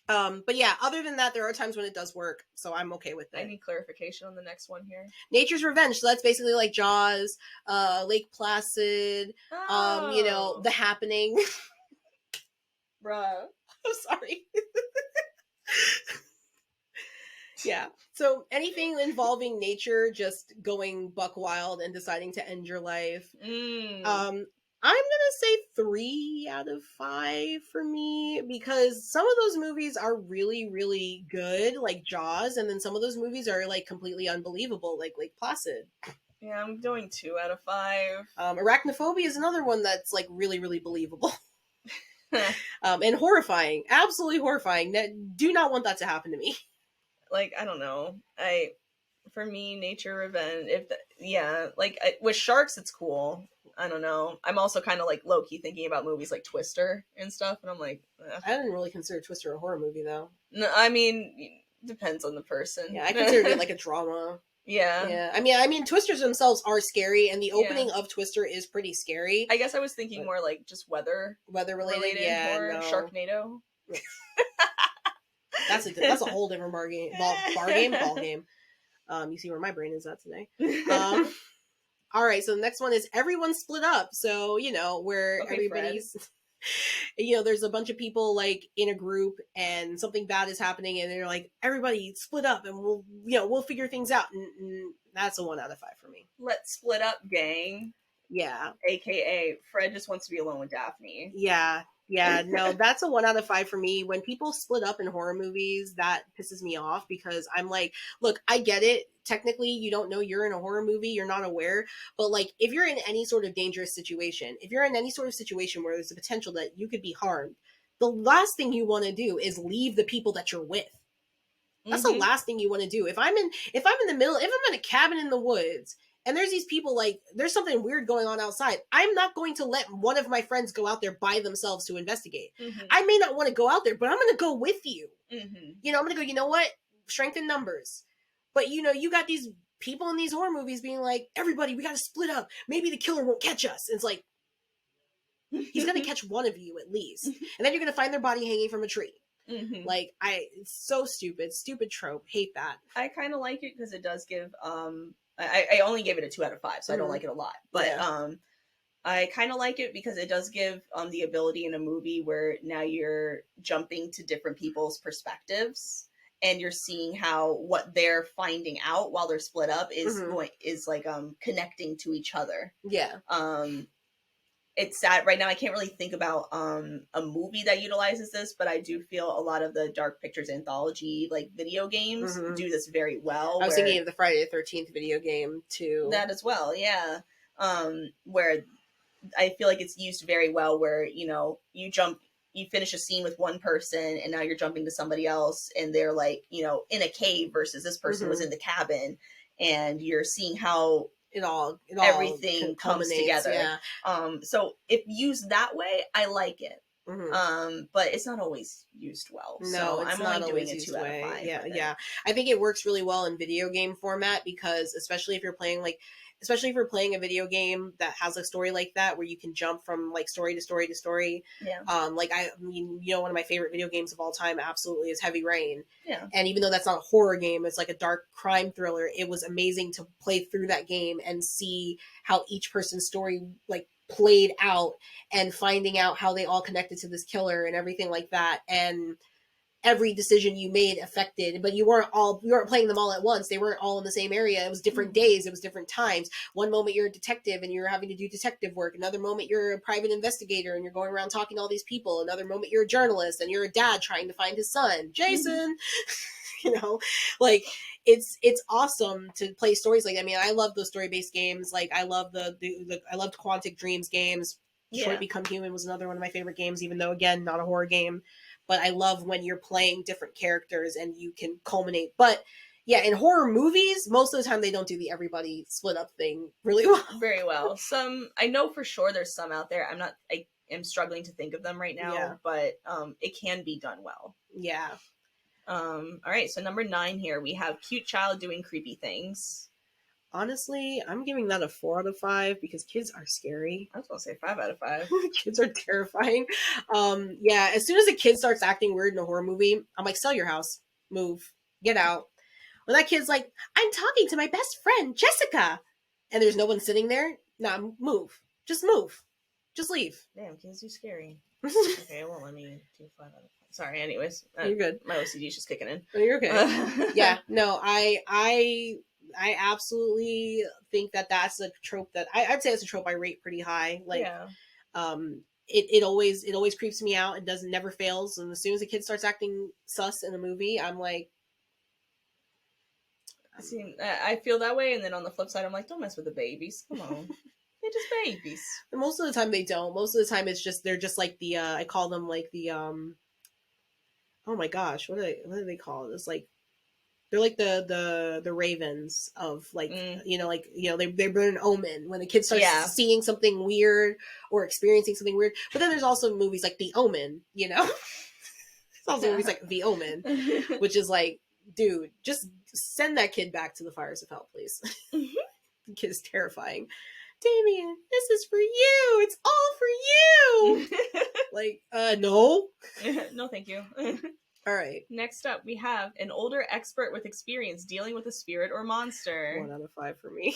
But yeah, other than that, there are times when it does work, so I'm okay with it. I need clarification on the next one here. Nature's Revenge, so that's basically like Jaws, Lake Placid, you know, The Happening. Bruh. I'm sorry. Yeah, so anything involving nature just going buck wild and deciding to end your life. I'm gonna say 3 out of 5 for me, because some of those movies are really, really good, like Jaws, and then some of those movies are like completely unbelievable, like Lake Placid. Yeah, I'm doing 2 out of 5. Arachnophobia is another one that's like really, really believable. And horrifying, absolutely horrifying. Do not want that to happen to me. Like, I don't know. For me, Nature Revenge, with sharks, it's cool. I don't know. I'm also kind of like low-key thinking about movies like Twister and stuff, and I'm like, ugh. I didn't really consider Twister a horror movie, though. No, I mean, depends on the person. Yeah, I considered it like a drama. Yeah. I mean, Twisters themselves are scary, and the opening of Twister is pretty scary. I guess I was thinking more like just weather-related horror. No. Sharknado. That's a whole different ball game. You see where my brain is at today. All right, so the next one is everyone split up. So, where Okay, everybody's, there's a bunch of people like in a group and something bad is happening and they're like, everybody split up and we'll figure things out. And that's a 1 out of 5 for me. Let's split up, gang. Yeah. AKA Fred just wants to be alone with Daphne. Yeah. Yeah, no, that's a 1 out of 5 for me. When people split up in horror movies, that pisses me off because I'm like, look, I get it. Technically, you don't know you're in a horror movie. You're not aware. But like, if you're in any sort of dangerous situation, if you're in any sort of situation where there's a potential that you could be harmed, the last thing you want to do is leave the people that you're with. That's the last thing you want to do. If I'm in a cabin in the woods and there's these people, like, there's something weird going on outside, I'm not going to let one of my friends go out there by themselves to investigate. I may not want to go out there, but I'm going to go with you. I'm going to go, you know what? Strength in numbers. But, you got these people in these horror movies being like, everybody, we got to split up. Maybe the killer won't catch us. And it's like, he's going to catch one of you at least. And then you're going to find their body hanging from a tree. Like, it's so stupid trope. Hate that. I kind of like it because it does give I only gave it a 2 out of 5, so I don't like it a lot, but I kind of like it because it does give the ability in a movie where now you're jumping to different people's perspectives and you're seeing how what they're finding out while they're split up is connecting to each other. It's sad right now. I can't really think about a movie that utilizes this, but I do feel a lot of the Dark Pictures anthology like video games do this very well. I was thinking of the Friday the 13th video game too. That as well, yeah. Where I feel like it's used very well, where you finish a scene with one person and now you're jumping to somebody else, and they're like in a cave versus this person was in the cabin, and you're seeing how everything comes together. Yeah. So if used that way, I like it. But it's not always used well. No, so it's I'm not only doing a 2 out way. of 5. Yeah. I think it works really well in video game format because especially if you're playing a video game that has a story like that where you can jump from like story to story to story. Yeah. One of my favorite video games of all time absolutely is Heavy Rain. Yeah. And even though that's not a horror game, it's like a dark crime thriller. It was amazing to play through that game and see how each person's story like played out and finding out how they all connected to this killer and everything like that. And every decision you made affected, but you weren't playing them all at once. They weren't all in the same area. It was different days. It was different times. One moment you're a detective and you're having to do detective work. Another moment you're a private investigator and you're going around talking to all these people. Another moment you're a journalist and you're a dad trying to find his son, Jason. Like it's awesome to play stories like that. I mean, I love those story-based games. Like I love I loved Quantic Dreams games. Detroit Become Human was another one of my favorite games, even though again, not a horror game. But I love when you're playing different characters and you can culminate. But yeah, in horror movies, most of the time they don't do the everybody split up thing really well. Very well. I know for sure there's some out there. I am struggling to think of them right now, but it can be done well. Yeah. All right, so number 9 here, we have cute child doing creepy things. Honestly, I'm giving that a 4 out of 5 because kids are scary. I was gonna say 5 out of 5. Kids are terrifying. Yeah, as soon as a kid starts acting weird in a horror movie, I'm like, sell your house, move, get out. When that kid's like, I'm talking to my best friend, Jessica, and there's no one sitting there, nah, move. Just move. Just leave. Damn, kids are scary. Okay, well, let me do 5 out of 5. Sorry, anyways. You're good. My OCD's just kicking in. Oh, you're okay. Yeah, no, I absolutely think that's a trope that I'd say it's a trope I rate pretty high. Like, it always creeps me out. It never fails. And as soon as a kid starts acting sus in a movie, I'm like, I feel that way. And then on the flip side, I'm like, don't mess with the babies. Come on. They're just babies. And most of the time they don't. Most of the time they're just like the, I call them like the, oh my gosh, what do they call it? It's like, they're like the ravens of like, they've been an omen when the kid starts seeing something weird or experiencing something weird. But then there's also movies like The Omen, There's also movies like The Omen, which is like, dude, just send that kid back to the fires of hell, please. The kid is terrifying. Damien, this is for you. It's all for you. Like, no. No, thank you. All right. Next up, we have an older expert with experience dealing with a spirit or monster. 1 out of 5 for me.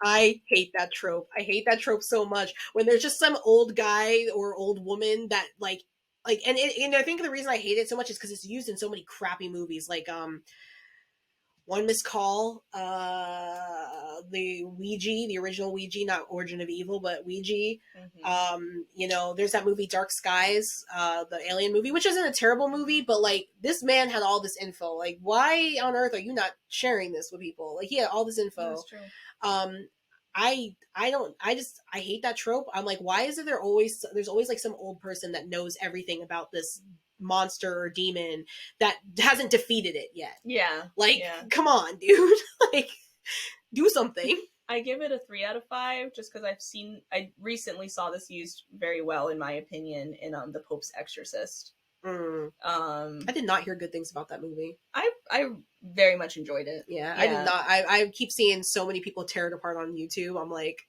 I hate that trope. I hate that trope so much. When there's just some old guy or old woman that and I think the reason I hate it so much is because it's used in so many crappy movies, like One Missed Call, the Ouija, the original Ouija, not Origin of Evil, but Ouija. There's that movie Dark Skies, the Alien movie, which isn't a terrible movie, but like this man had all this info. Like, why on earth are you not sharing this with people? Like, he had all this info. That's true. I hate that trope. I'm like, why is it there's always like some old person that knows everything about this monster or demon that hasn't defeated it yet? Yeah. Like, come on, dude. Like, do something. I give it a 3 out of 5 just because I recently saw this used very well, in my opinion, in The Pope's Exorcist. I did not hear good things about that movie. I very much enjoyed it. Yeah. I did not. I keep seeing so many people tear it apart on YouTube. I'm like,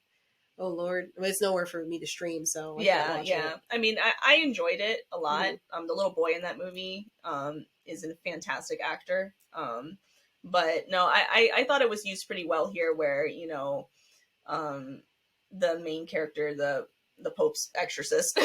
oh Lord, it's nowhere for me to stream, so I can't watch it. I mean, I enjoyed it a lot. The little boy in that movie is a fantastic actor. But no, I thought it was used pretty well here, where the main character, the Pope's exorcist,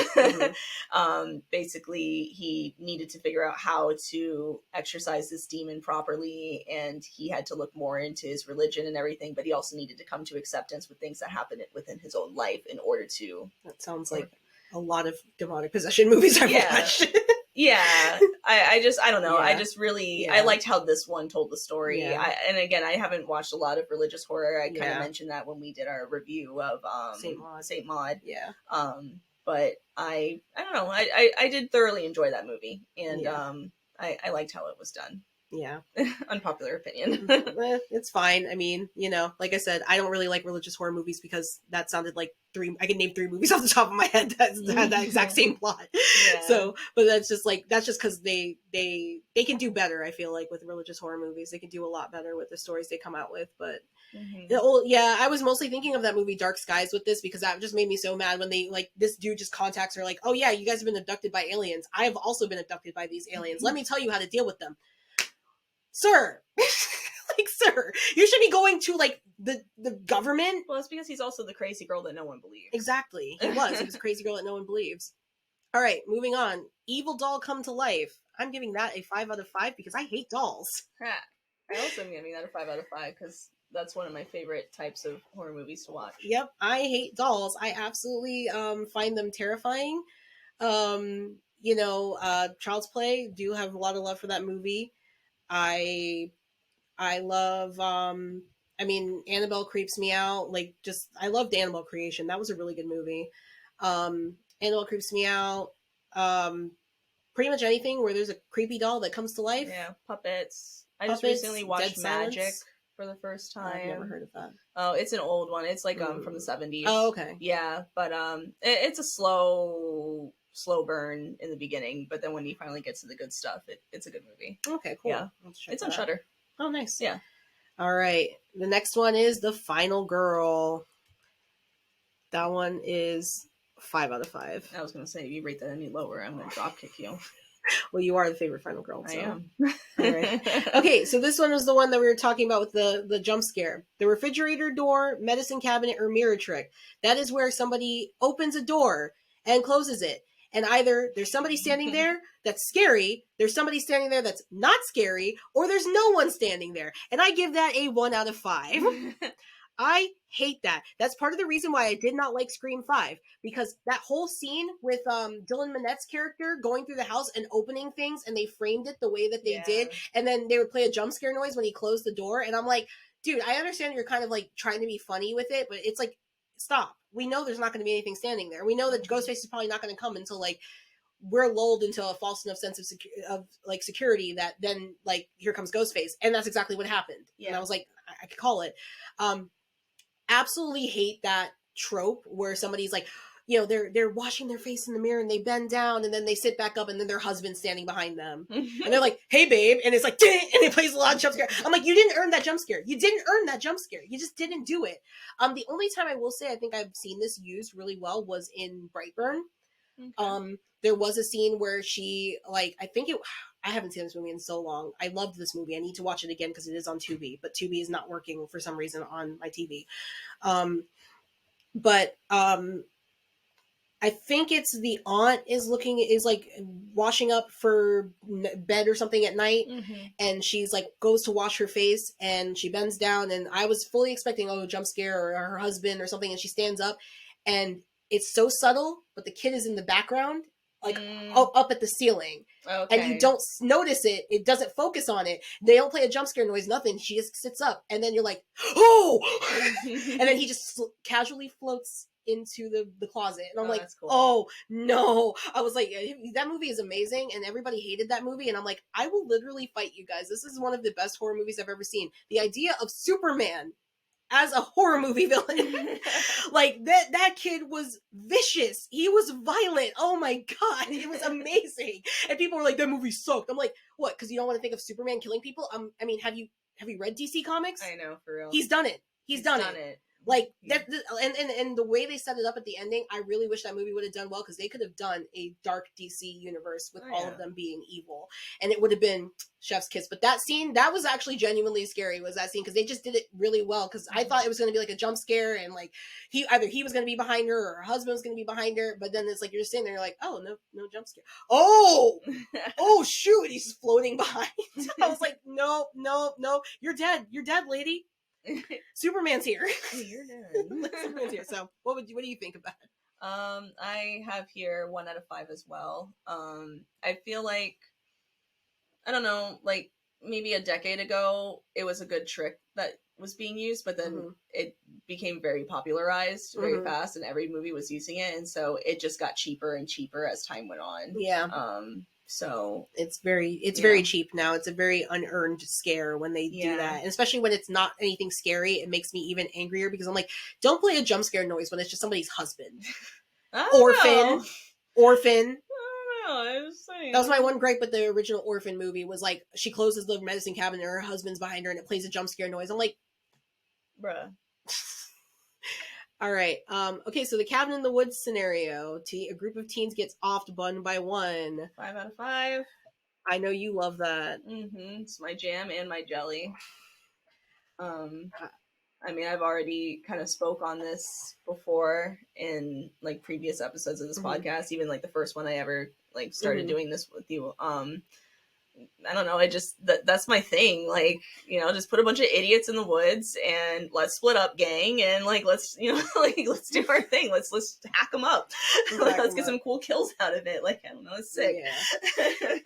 basically he needed to figure out how to exorcise this demon properly, and he had to look more into his religion and everything, but he also needed to come to acceptance with things that happened within his own life in order to... That sounds like a lot of demonic possession movies I've watched. Yeah, I don't know. I just really, I liked how this one told the story. Yeah. And again, I haven't watched a lot of religious horror. I kind of mentioned that when we did our review of Saint Maud. Yeah. But I don't know. I did thoroughly enjoy that movie, and I liked how it was done. Yeah. Unpopular opinion. It's fine. I mean, like I said, I don't really like religious horror movies because that sounded like I can name 3 movies off the top of my head that had that exact same plot. Yeah. So, but that's just because they can do better. I feel like with religious horror movies, they can do a lot better with the stories they come out with. But I was mostly thinking of that movie Dark Skies with this, because that just made me so mad when they this dude just contacts her like, oh yeah, you guys have been abducted by aliens. I have also been abducted by these aliens. Let me tell you how to deal with them. Sir, sir, you should be going to the government. Well, it's because he's also the crazy girl that no one believes. Exactly. He was a crazy girl that no one believes. All right, moving on. Evil Doll Come to Life. I'm giving that a 5 out of 5 because I hate dolls. I also am giving that a 5 out of 5 because that's one of my favorite types of horror movies to watch. Yep, I hate dolls. I absolutely find them terrifying. Child's Play, do have a lot of love for that movie. I love, Annabelle creeps me out. I loved Annabelle Creation. That was a really good movie. Annabelle creeps me out. Pretty much anything where there's a creepy doll that comes to life. Yeah, puppets. I just recently watched Magic for the first time. I've never heard of that. Oh, it's an old one. It's from the 70s. Oh, okay. Yeah, but it's a slow burn in the beginning, but then when you finally get to the good stuff, it's a good movie. Okay, cool. Yeah, it's on Shudder. Oh, nice. Yeah. All right, the next one is The Final Girl. That one is 5 out of 5. I was gonna say, if you rate that any lower, I'm gonna drop kick you. Well, you are the favorite final girl. So. I am. All right. Okay, so this one was the one that we were talking about with the jump scare. The refrigerator door, medicine cabinet, or mirror trick. That is where somebody opens a door and closes it. And either there's somebody standing there that's scary, there's somebody standing there that's not scary, or there's no one standing there. And I give that a 1 out of 5. I hate that. That's part of the reason why I did not like Scream 5, because that whole scene with Dylan Minnette's character going through the house and opening things, and they framed it the way that they did, and then they would play a jump scare noise when he closed the door, and I'm like, dude, I understand you're kind of trying to be funny with it, but it's like, stop. We know there's not going to be anything standing there. We know that Ghostface is probably not going to come until we're lulled into a false enough sense of security that then here comes Ghostface, and that's exactly what happened. Yeah. And I was like, I could call it. Absolutely hate that trope where somebody's they're washing their face in the mirror and they bend down and then they sit back up and then their husband's standing behind them and they're like, hey babe, and it's and it plays a loud jump scare. I'm like, you didn't earn that jump scare. You didn't earn that jump scare. You just didn't do it. The only time I will say I think I've seen this used really well was in Brightburn. Okay. There was a scene where she I think I haven't seen this movie in so long. I loved this movie. I need to watch it again because it is on Tubi, but Tubi is not working for some reason on my TV. But I think it's the aunt is like washing up for bed or something at night, and she's like goes to wash her face, and she bends down, and I was fully expecting jump scare or her husband or something, and she stands up, and it's so subtle, but the kid is in the background, like up at the ceiling, and you don't notice it. It doesn't focus on it. They don't play a jump scare noise, nothing. She just sits up, and then you're like, oh, and then he just casually floats into the closet, and I'm like, cool. Oh no. I was like, that movie is amazing, and everybody hated that movie, and I'm like, I will literally fight you guys. This is one of the best horror movies I've ever seen. The idea of Superman as a horror movie villain, like that kid was vicious, he was violent, oh my god, it was amazing. And people were like, that movie sucked. I'm like, what, because you don't want to think of Superman killing people? I mean, have you read DC Comics? I know, for real. He's done it. He's done it. Like that, and the way they set it up at the ending, I really wish that movie would have done well, because they could have done a dark DC universe with all of them being evil, and it would have been chef's kiss. But that scene, that was actually genuinely scary, was that scene, because they just did it really well. Because I thought it was going to be like a jump scare, and like he was going to be behind her or her husband was going to be behind her, but then it's like you're just sitting there, you're like, oh, no jump scare. Oh shoot, he's just floating behind. I was like, no, you're dead, lady. Superman's here. You're dead. Superman's here. So what do you think about it? I have here 1 out of 5 as well. I feel like, I don't know, like maybe a decade ago it was a good trick that was being used, but then it became very popularized very fast, and every movie was using it, and so it just got cheaper and cheaper as time went on. So it's very cheap now. It's a very unearned scare when they do that. And especially when it's not anything scary, it makes me even angrier, because I'm like, don't play a jump scare noise when it's just somebody's husband. Orphan. That was my one gripe with the original Orphan movie, was like, she closes the medicine cabinet and her husband's behind her and it plays a jump scare noise. I'm like, bruh. All right. Okay, so the cabin in the woods scenario. A group of teens gets offed one by one. 5 out of 5. I know you love that. It's my jam and my jelly. I mean, I've already kind of spoke on this before in like previous episodes of this podcast, even like the first one I ever like started doing this with you. I don't know. I just, that's my thing. Like, you know, just put a bunch of idiots in the woods and let's split up, gang. And like, let's, you know, like, let's do our thing. Let's hack them up. Let's get some cool kills out of it. Like, I don't know. It's sick.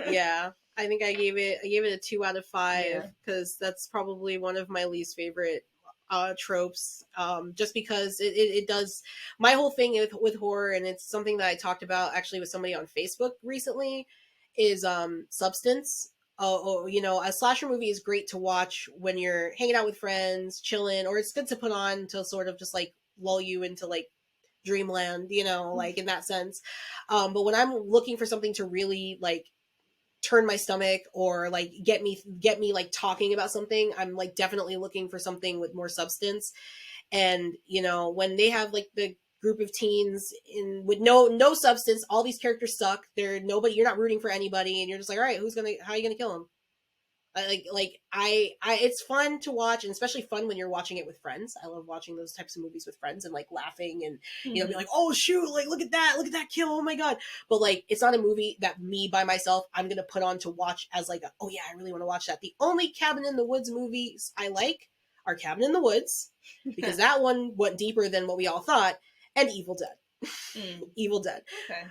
Yeah. I think I gave it a 2 out of 5, because that's probably one of my least favorite tropes, just because it does, my whole thing with horror, and it's something that I talked about actually with somebody on Facebook recently, is substance. You know, a slasher movie is great to watch when you're hanging out with friends, chilling, or it's good to put on to sort of just like lull you into like dreamland, you know, like in that sense. But when I'm looking for something to really like turn my stomach or like get me like talking about something, I'm like definitely looking for something with more substance. And you know, when they have like the group of teens with no substance, all these characters suck, you're not rooting for anybody, and you're just like, all right, how are you gonna kill him? It's fun to watch, and especially fun when you're watching it with friends. I love watching those types of movies with friends and like laughing and you know, be like, oh shoot, like look at that kill, oh my god. But like, it's not a movie that me by myself I'm gonna put on to watch as like oh yeah, I really want to watch that. The only Cabin in the Woods movies I like are Cabin in the Woods, because that one went deeper than what we all thought, and Evil Dead. Evil Dead. Okay.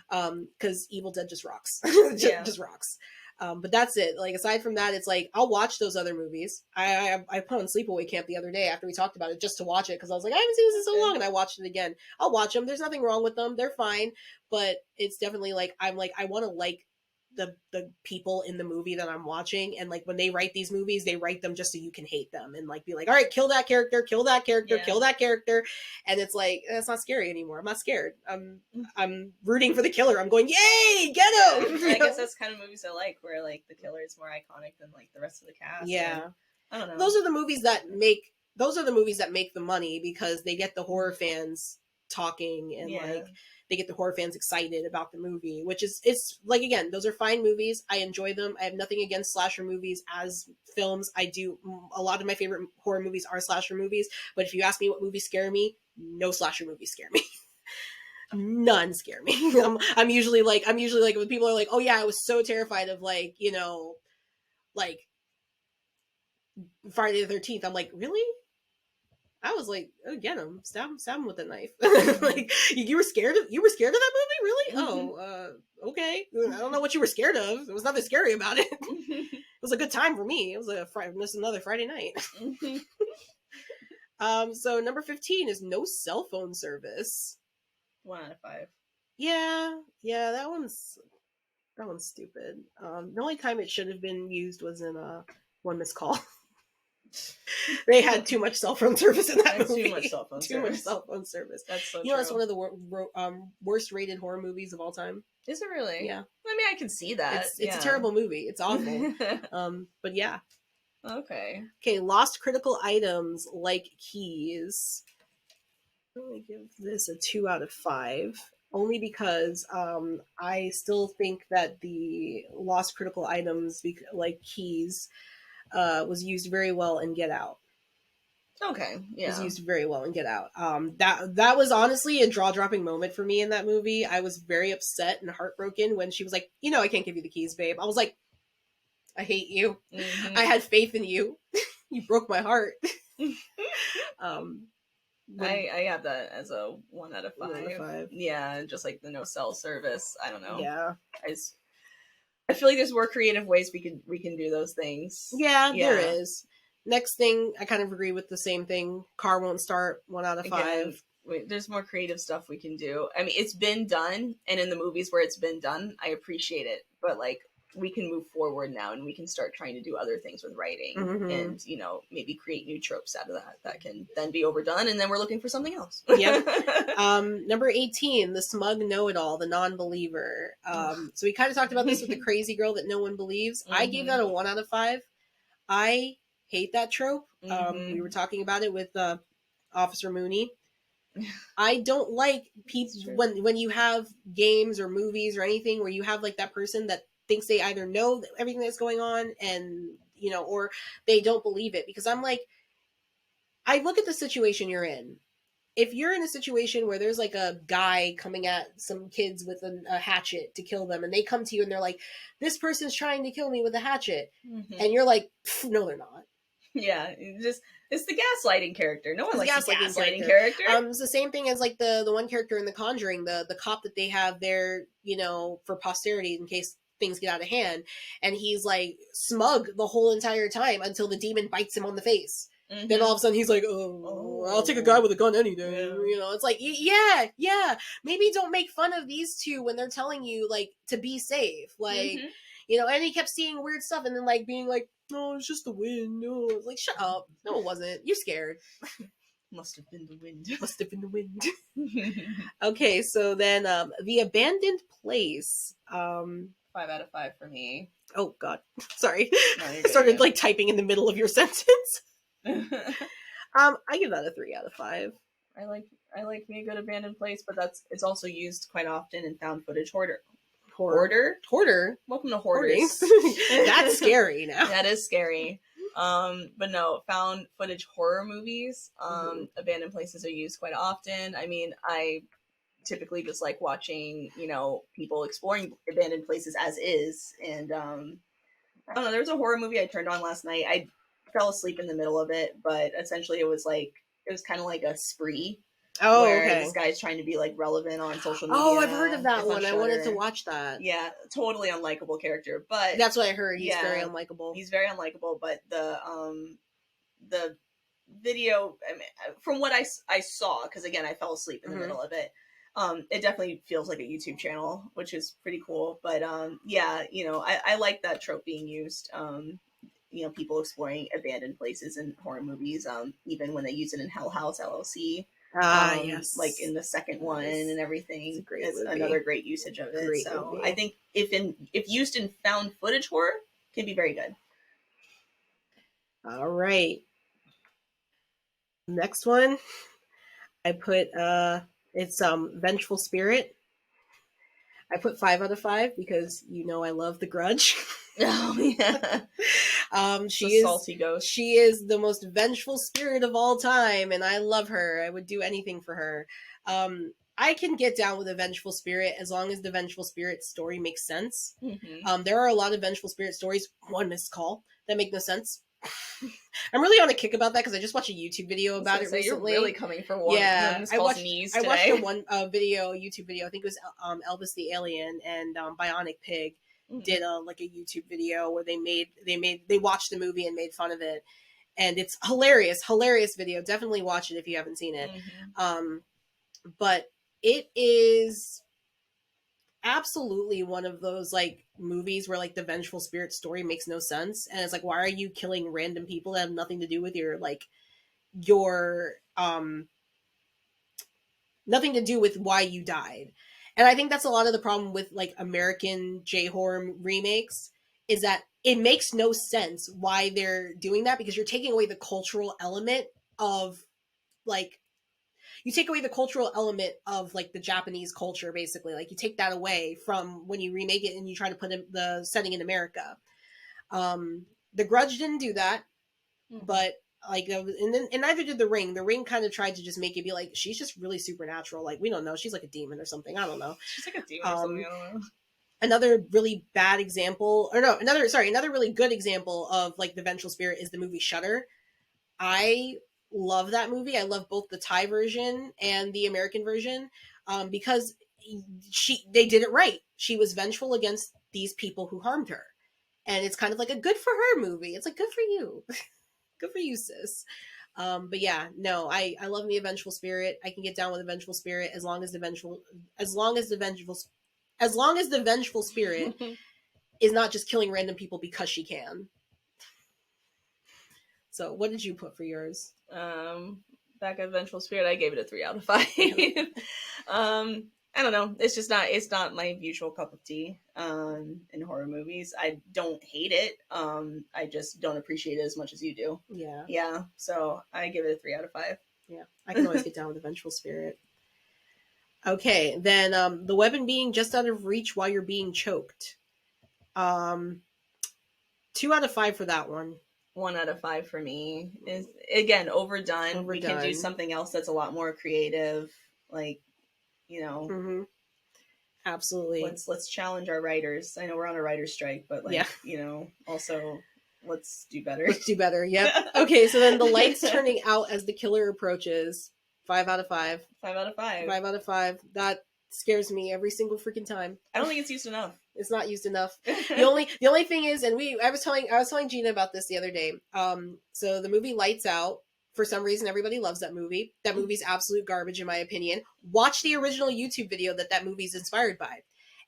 Because Evil Dead just rocks. just rocks. But that's it. Like, aside from that, it's like, I'll watch those other movies. I put on Sleepaway Camp the other day after we talked about it, just to watch it, because I was like, I haven't seen this in so long, and I watched it again. I'll watch them. There's nothing wrong with them. They're fine. But it's definitely like, I'm like, I want to like the people in the movie that I'm watching, and like when they write these movies, they write them just so you can hate them and like be like, all right, kill that character, kill that character, kill that character. And it's like, that's not scary anymore. I'm not scared. I'm rooting for the killer. I'm going, yay, get him. I guess that's kind of movies I like, where like the killer is more iconic than like the rest of the cast. Yeah. And, I don't know. Those are the movies that make the money, because they get the horror fans talking, and like they get the horror fans excited about the movie, which is, it's like, again, those are fine movies. I enjoy them. I have nothing against slasher movies as films. I do, a lot of my favorite horror movies are slasher movies, but if you ask me what movies scare me, no slasher movies scare me. None scare me. I'm usually like when people are like, oh yeah, I was so terrified of like, you know, like Friday the 13th. I'm like, really? I was like, oh, get him, stab him with a knife. Like, you were scared of that movie, really? Oh, okay. I don't know what you were scared of. There was nothing scary about it. It was a good time for me. It was just another Friday night. So number 15 is no cell phone service. 1 out of 5. Yeah, that one's stupid. The only time it should have been used was in One Missed Call. They had too much cell phone service in that movie. Too much cell phone service. That's so true. That's one of the worst rated horror movies of all time. Is it really? Yeah. I mean, I can see that. It's a terrible movie. It's awful. But yeah. Okay, lost critical items like keys. I'm going to give this a 2 out of 5. Only because I still think that the lost critical items, like keys, was used very well in Get Out. Okay, yeah. Was used very well in Get Out. That was honestly a jaw-dropping moment for me in that movie. I was very upset and heartbroken when she was like, you know, I can't give you the keys, babe. I was like, I hate you. Mm-hmm. I had faith in you. You broke my heart. I have that as a 1 out of 5. 1 out of 5. Yeah, just like the no cell service. I don't know. Yeah. I feel like there's more creative ways we can do those things. Yeah, there is. Next thing, I kind of agree with the same thing. Car won't start. 1 out of 5. Again, there's more creative stuff we can do. I mean, it's been done, and in the movies where it's been done, I appreciate it. But like, we can move forward now, and we can start trying to do other things with writing, and you know, maybe create new tropes out of that can then be overdone, and then we're looking for something else. Yep. Number 18, the smug know-it-all, the non-believer. So we kind of talked about this with the crazy girl that no one believes. I gave that a 1 out of 5. I hate that trope. We were talking about it with Officer Mooney. I don't like people when you have games or movies or anything where you have like that person that thinks they either know everything that's going on and, you know, or they don't believe it. Because I'm like, I look at the situation you're in. If you're in a situation where there's like a guy coming at some kids with a hatchet to kill them, and they come to you and they're like, this person's trying to kill me with a hatchet. And you're like, no, they're not. Yeah, it's the gaslighting character. No one likes the gaslighting character. It's the same thing as like the one character in The Conjuring, the cop that they have there, you know, for posterity in case things get out of hand, and he's like smug the whole entire time until the demon bites him on the face. Then all of a sudden he's like, oh, I'll take a guy with a gun any day. You know, it's like, yeah. Maybe don't make fun of these two when they're telling you like to be safe, like, you know. And he kept seeing weird stuff, and then like being like, no, it's just the wind. No, it's like, shut up. No, it wasn't. You're scared. Must have been the wind. Must have been the wind. Okay, so then the abandoned place. 5 out of 5 for me. Oh God, sorry. No, I started like typing in the middle of your sentence. I give that a 3 out of 5. I like me a good abandoned place, but it's also used quite often in found footage horror. Welcome to Hoarders. That's scary now. That is scary. But no, found footage horror movies, abandoned places are used quite often. I mean, I typically just like watching, you know, people exploring abandoned places as is. And I don't know, there was a horror movie I turned on last night. I fell asleep in the middle of it, but essentially it was kind of like a spree. Oh, where okay. This guy's trying to be like relevant on social media. Oh, I've heard of that one. I wanted to watch that. Yeah, totally unlikable character, but that's what I heard. He's very unlikable. He's very unlikable, but the video, I mean, from what I saw, because again I fell asleep in the middle of it. It definitely feels like a YouTube channel, which is pretty cool. But yeah, you know, I like that trope being used. You know, people exploring abandoned places in horror movies, even when they use it in Hell House LLC. Yes. Like in the second one and everything. It's another great usage of it. So I think if used in found footage horror, can be very good. All right. Next one, I put it's Vengeful Spirit. I put 5 out of 5 because I love The Grudge. Oh yeah. She is salty ghost. She is the most vengeful spirit of all time, and I love her. I would do anything for her. I can get down with a vengeful spirit as long as the vengeful spirit story makes sense. Mm-hmm. There are a lot of vengeful spirit stories, one missed call, that make no sense. I'm really on a kick about that because I just watched a YouTube video about it recently. You're really coming for one. Yeah, I watched today. a YouTube video. I think it was Elvis the Alien and Bionic Pig did a YouTube video where they watched the movie and made fun of it, and it's hilarious video. Definitely watch it if you haven't seen it. Mm-hmm. But it is absolutely one of those movies where the vengeful spirit story makes no sense, and it's why are you killing random people that have nothing to do with your nothing to do with why you died. And I think that's a lot of the problem with American J-horror remakes, is that it makes no sense why they're doing that, because you're taking away the cultural element of you take away the cultural element of the Japanese culture, basically. You take that away from when you remake it and you try to put the setting in America. The Grudge didn't do that, but and neither did The Ring. The Ring kind of tried to just make it be she's just really supernatural. We don't know. She's a demon or something. I don't know. She's a demon or something. I don't know. Another really bad example, another really good example of the vengeful spirit is the movie Shudder. I love that movie. I love both the Thai version and the American version, because they did it right. She was vengeful against these people who harmed her, and it's kind of a good for her movie. It's good for you. Good for you, sis. But yeah, no, I love me a vengeful spirit. I can get down with a vengeful spirit as long as the vengeful spirit is not just killing random people because she can. So what did you put for yours? Back at Vengeful Spirit, I gave it a 3 out of 5. I don't know. It's not my usual cup of tea in horror movies. I don't hate it. I just don't appreciate it as much as you do. Yeah. Yeah. So I give it a 3 out of 5. Yeah. I can always get down with a vengeful spirit. Okay. Then the weapon being just out of reach while you're being choked. 2 out of 5 for that one. 1 out of 5 for me. Is again overdone. We can do something else that's a lot more creative. Mm-hmm. Absolutely. Let's challenge our writers. I know we're on a writer's strike, but also let's do better. Let's do better. Yep. Okay, so then the lights turning out as the killer approaches. 5 out of 5. 5 out of 5. 5 out of 5. That scares me every single freaking time. I don't think it's used enough. It's not used enough. The only thing is, and I was telling Gina about this the other day. So the movie Lights Out, for some reason, everybody loves that movie. That movie's absolute garbage, in my opinion. Watch the original YouTube video that movie's inspired by,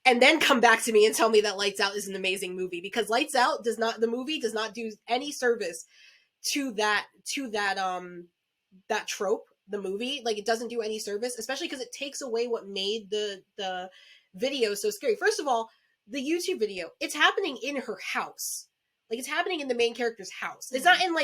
and then come back to me and tell me that Lights Out is an amazing movie, because Lights Out does not do any service to that trope. The movie, it doesn't do any service, especially because it takes away what made the video so scary. First of all, the YouTube video, it's happening in her house. It's happening in the main character's house. It's not in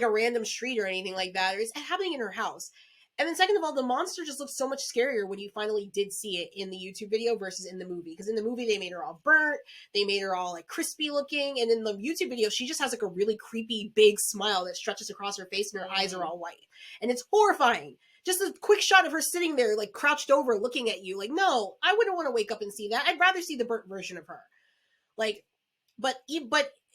a random street or anything like that. It's happening in her house. And then second of all, the monster just looks so much scarier when you finally did see it in the YouTube video versus in the movie. Because in the movie, they made her all burnt. They made her all crispy looking. And in the YouTube video, she just has a really creepy big smile that stretches across her face and her eyes are all white. And it's horrifying. Just a quick shot of her sitting there crouched over looking at you. No, I wouldn't want to wake up and see that. I'd rather see the burnt version of her. But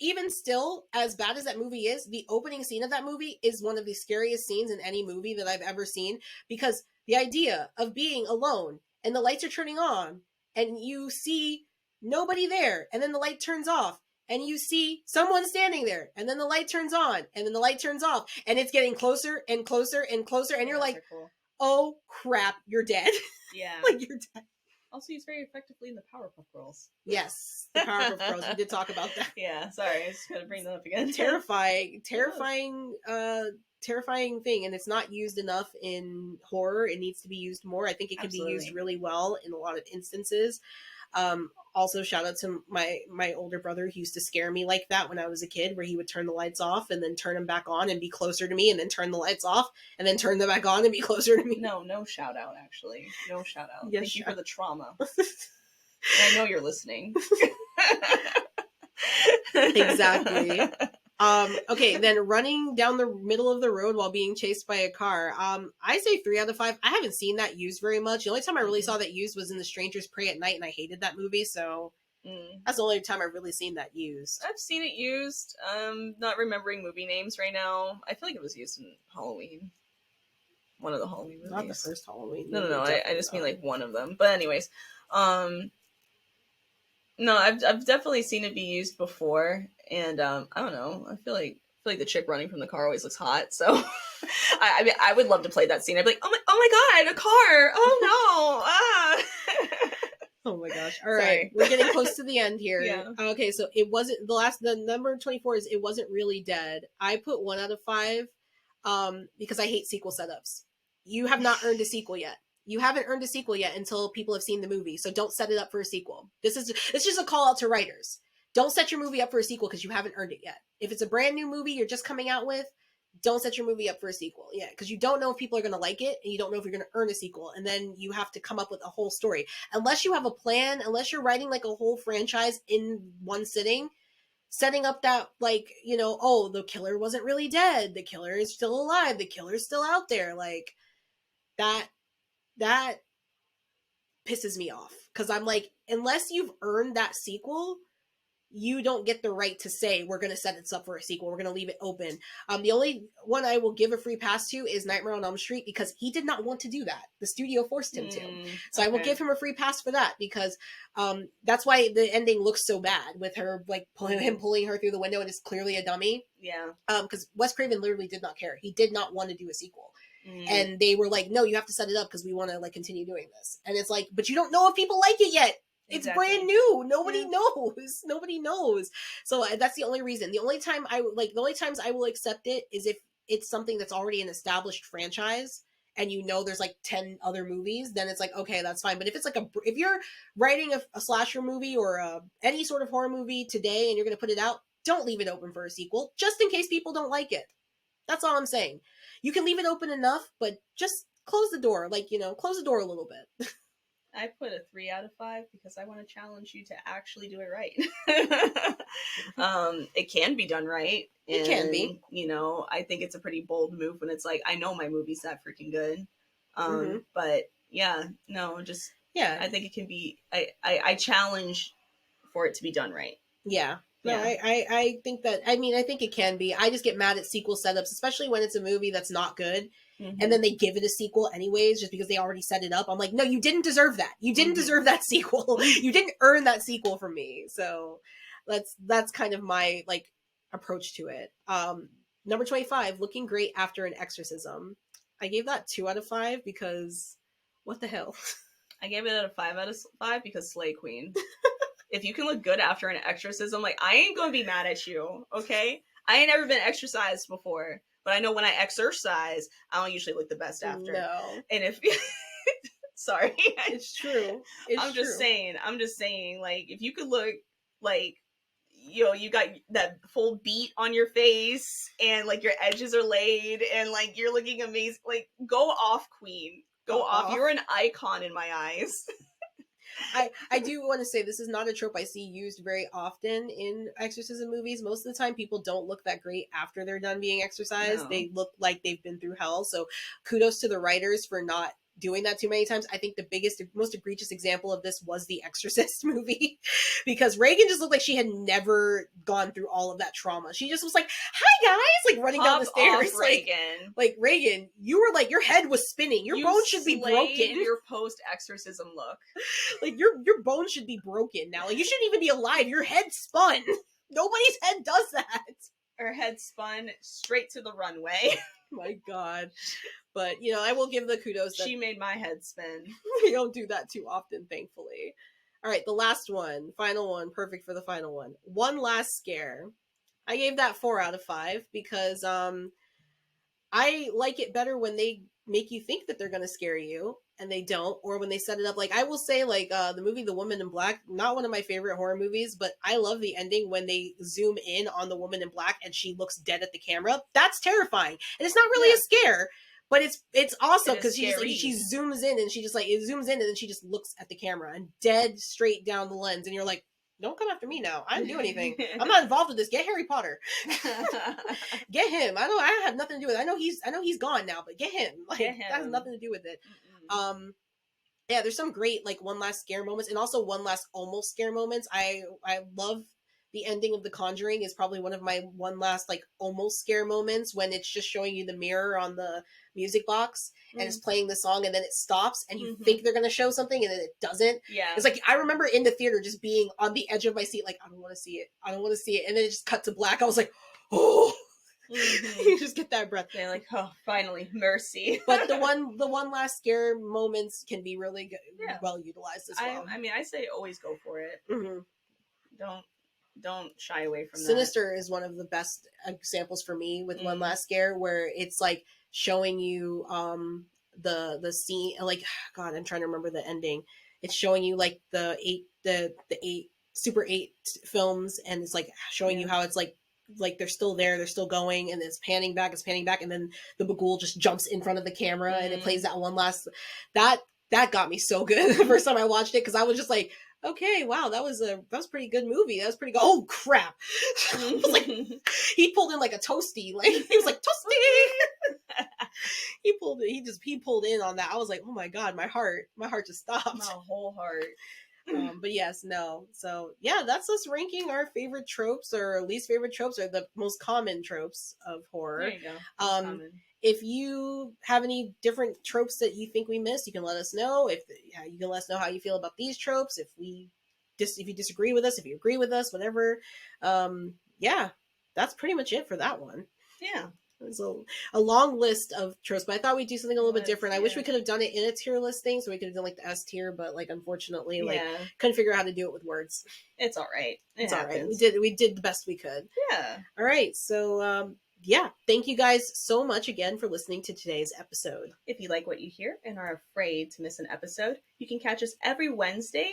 even still, as bad as that movie is, the opening scene of that movie is one of the scariest scenes in any movie that I've ever seen, because the idea of being alone and the lights are turning on and you see nobody there, and then the light turns off and you see someone standing there, and then the light turns on and then the light turns off, and it's getting closer and closer and closer, and you're cool. Oh crap, you're dead. Yeah. You're dead. Also used very effectively in the Powerpuff Girls. Yes, the Powerpuff Girls. We did talk about that. Yeah, sorry, I just gotta bring that up again. Terrifying thing, and it's not used enough in horror. It needs to be used more. I think it can be used really well in a lot of instances. Also, shout out to my older brother who used to scare me like that when I was a kid, where he would turn the lights off and then turn them back on and be closer to me, and then turn the lights off and then turn them back on and be closer to me. No shout out, actually. No shout out. Yes, Thank you for the trauma. I know you're listening. Exactly. Okay, then running down the middle of the road while being chased by a car. I say 3 out of 5. I haven't seen that used very much. The only time I really saw that used was in The Strangers Prey at Night, and I hated that movie, so that's the only time I've really seen that used. I've seen it used. Not remembering movie names right now. I feel like it was used in Halloween. One of the Halloween movies. Not the first Halloween. No. I just mean like one of them. But anyways, no, I've definitely seen it be used before, and I don't know. I feel like the chick running from the car always looks hot. So I mean, I would love to play that scene. I'd be like, oh my god, a car! Oh no! Oh my gosh. All right. We're getting close to the end here. Yeah. Okay, so it wasn't the number 24 is It Wasn't Really Dead. I put 1 out of 5 because I hate sequel setups. You have not earned a sequel yet. You haven't earned a sequel yet until people have seen the movie. So don't set it up for a sequel. It's just a call out to writers. Don't set your movie up for a sequel because you haven't earned it yet. If it's a brand new movie you're just coming out with, don't set your movie up for a sequel. Yeah, because you don't know if people are going to like it, and you don't know if you're going to earn a sequel. And then you have to come up with a whole story. Unless you have a plan, unless you're writing like a whole franchise in one sitting, setting up that, like, you know, oh, the killer wasn't really dead. The killer is still alive. The killer's still out there. Like, that pisses me off. Because I'm like, unless you've earned that sequel, you don't get the right to say, we're going to set this up for a sequel. We're going to leave it open. The only one I will give a free pass to is Nightmare on Elm Street, because he did not want to do that. The studio forced him to. So okay. I will give him a free pass for that, because that's why the ending looks so bad, with her, like, him pulling her through the window, and it's clearly a dummy. Yeah. Because Wes Craven literally did not care. He did not want to do a sequel. And they were like, no, you have to set it up because we want to, like, continue doing this. And it's like, but you don't know if people like it yet. It's brand new. Nobody knows. Nobody knows. So that's the only reason. The only times I will accept it is if it's something that's already an established franchise and you know there's like 10 other movies, then it's like, okay, that's fine. But if it's like if you're writing a slasher movie or any sort of horror movie today and you're going to put it out, don't leave it open for a sequel just in case people don't like it. That's all I'm saying. You can leave it open enough, but just close the door. Like, you know, close the door a little bit. I put a 3 out of 5 because I want to challenge you to actually do it right. It can be done right. It can be. You know, I think it's a pretty bold move when it's like, I know my movie's that freaking good. But yeah, no, just, yeah, I think it can be, I challenge for it to be done right. Yeah. No, yeah. I think that, I mean, I think it can be. I just get mad at sequel setups, especially when it's a movie that's not good. And then they give it a sequel anyways, just because they already set it up. I'm like, no, you didn't deserve that. You didn't deserve that sequel. You didn't earn that sequel from me. So that's kind of my, like, approach to it. Number 25, Looking Great After an Exorcism. I gave that 2 out of 5 because what the hell? I gave it a 5 out of 5 because Slay Queen. If you can look good after an exorcism, like, I ain't gonna be mad at you, okay? I ain't never been exorcised before. But I know when I exercise, I don't usually look the best after. No. And if sorry. It's true. I'm just saying, like, if you could look like, you know, you got that full beat on your face and like your edges are laid and like you're looking amazing, like, go off, queen. Go off. You're an icon in my eyes. I do want to say this is not a trope I see used very often in exorcism movies. Most of the time, people don't look that great after they're done being exorcised. No. They look like they've been through hell. So kudos to the writers for not doing that too many times. I think the biggest, most egregious example of this was the Exorcist movie, because Reagan just looked like she had never gone through all of that trauma. She just was like, "Hi guys," like running down the stairs. Off, Reagan. Like Reagan, you were like, your head was spinning. Your bones should be broken. Your post-exorcism look. Like your bones should be broken now. Like, you shouldn't even be alive. Your head spun. Nobody's head does that. Her head spun straight to the runway. My God. But, you know, I will give the kudos that she made my head spin. We don't do that too often, thankfully. All right, the last one, final one, perfect for the final one. One Last Scare. I gave that 4 out of 5 because I like it better when they make you think that they're going to scare you and they don't, or when they set it up. Like, I will say, like, the movie The Woman in Black, not one of my favorite horror movies, but I love the ending when they zoom in on the woman in black and she looks dead at the camera. That's terrifying. And it's not really a scare, But it's awesome It is because she just like scary. she zooms in and she just like it zooms in and then she just looks at the camera and dead straight down the lens and you're like, don't come after me now. I didn't do anything. I'm not involved with this. Get Harry Potter. Get him. I have nothing to do with it. I know he's gone now, but get him. Like Get him. that has nothing to do with it. Mm-mm. Yeah, there's some great like one last scare moments and also one last almost scare moments. I love the ending of The Conjuring is probably one of my one last like almost scare moments when it's just showing you the mirror on the music box and it's playing the song and then it stops and you think they're going to show something and then it doesn't. Yeah. It's like, I remember in the theater just being on the edge of my seat like, I don't want to see it. I don't want to see it. And then it just cut to black. I was like, oh. You just get that breath. They're like, oh, finally, mercy. But the one last scare moments can be really good, well utilized as well. I mean, I say always go for it. Don't shy away from Sinister is one of the best examples for me with one last scare where it's like showing you the scene like God, I'm trying to remember the ending. It's showing you like the eight Super 8 films and it's like showing you how it's like they're still there, they're still going, and it's panning back, and then the Bagul just jumps in front of the camera and it plays that one last that got me so good the first time I watched it because I was just like, okay, wow, that was a pretty good movie. That was pretty good. Oh crap! I was like, he pulled in like a toasty, like he was like toasty. He pulled in on that. I was like, oh my God, my heart just stopped. My whole heart. But yes, no. So yeah, that's us ranking our favorite tropes or least favorite tropes or the most common tropes of horror. There you go. If you have any different tropes that you think we missed, you can let us know. You can let us know how you feel about these tropes. If you disagree with us, if you agree with us, whatever. Yeah, that's pretty much it for that one. Yeah. It's a long list of tropes, but I thought we'd do something a little bit different. I wish we could have done it in a tier list thing, so we could have done like the S tier, but like unfortunately, like couldn't figure out how to do it with words. It's all right. It's all right. We did the best we could. Yeah. All right. So yeah, thank you guys so much again for listening to today's episode. If you like what you hear and are afraid to miss an episode, you can catch us every Wednesday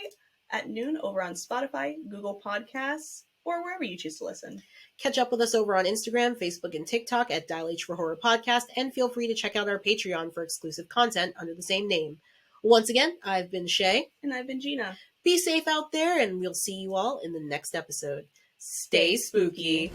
at noon over on Spotify, Google Podcasts, or wherever you choose to listen. Catch up with us over on Instagram, Facebook, and TikTok at Dial H for Horror Podcast, and feel free to check out our Patreon for exclusive content under the same name. Once again, I've been Shay. And I've been Gina. Be safe out there, and we'll see you all in the next episode. Stay spooky.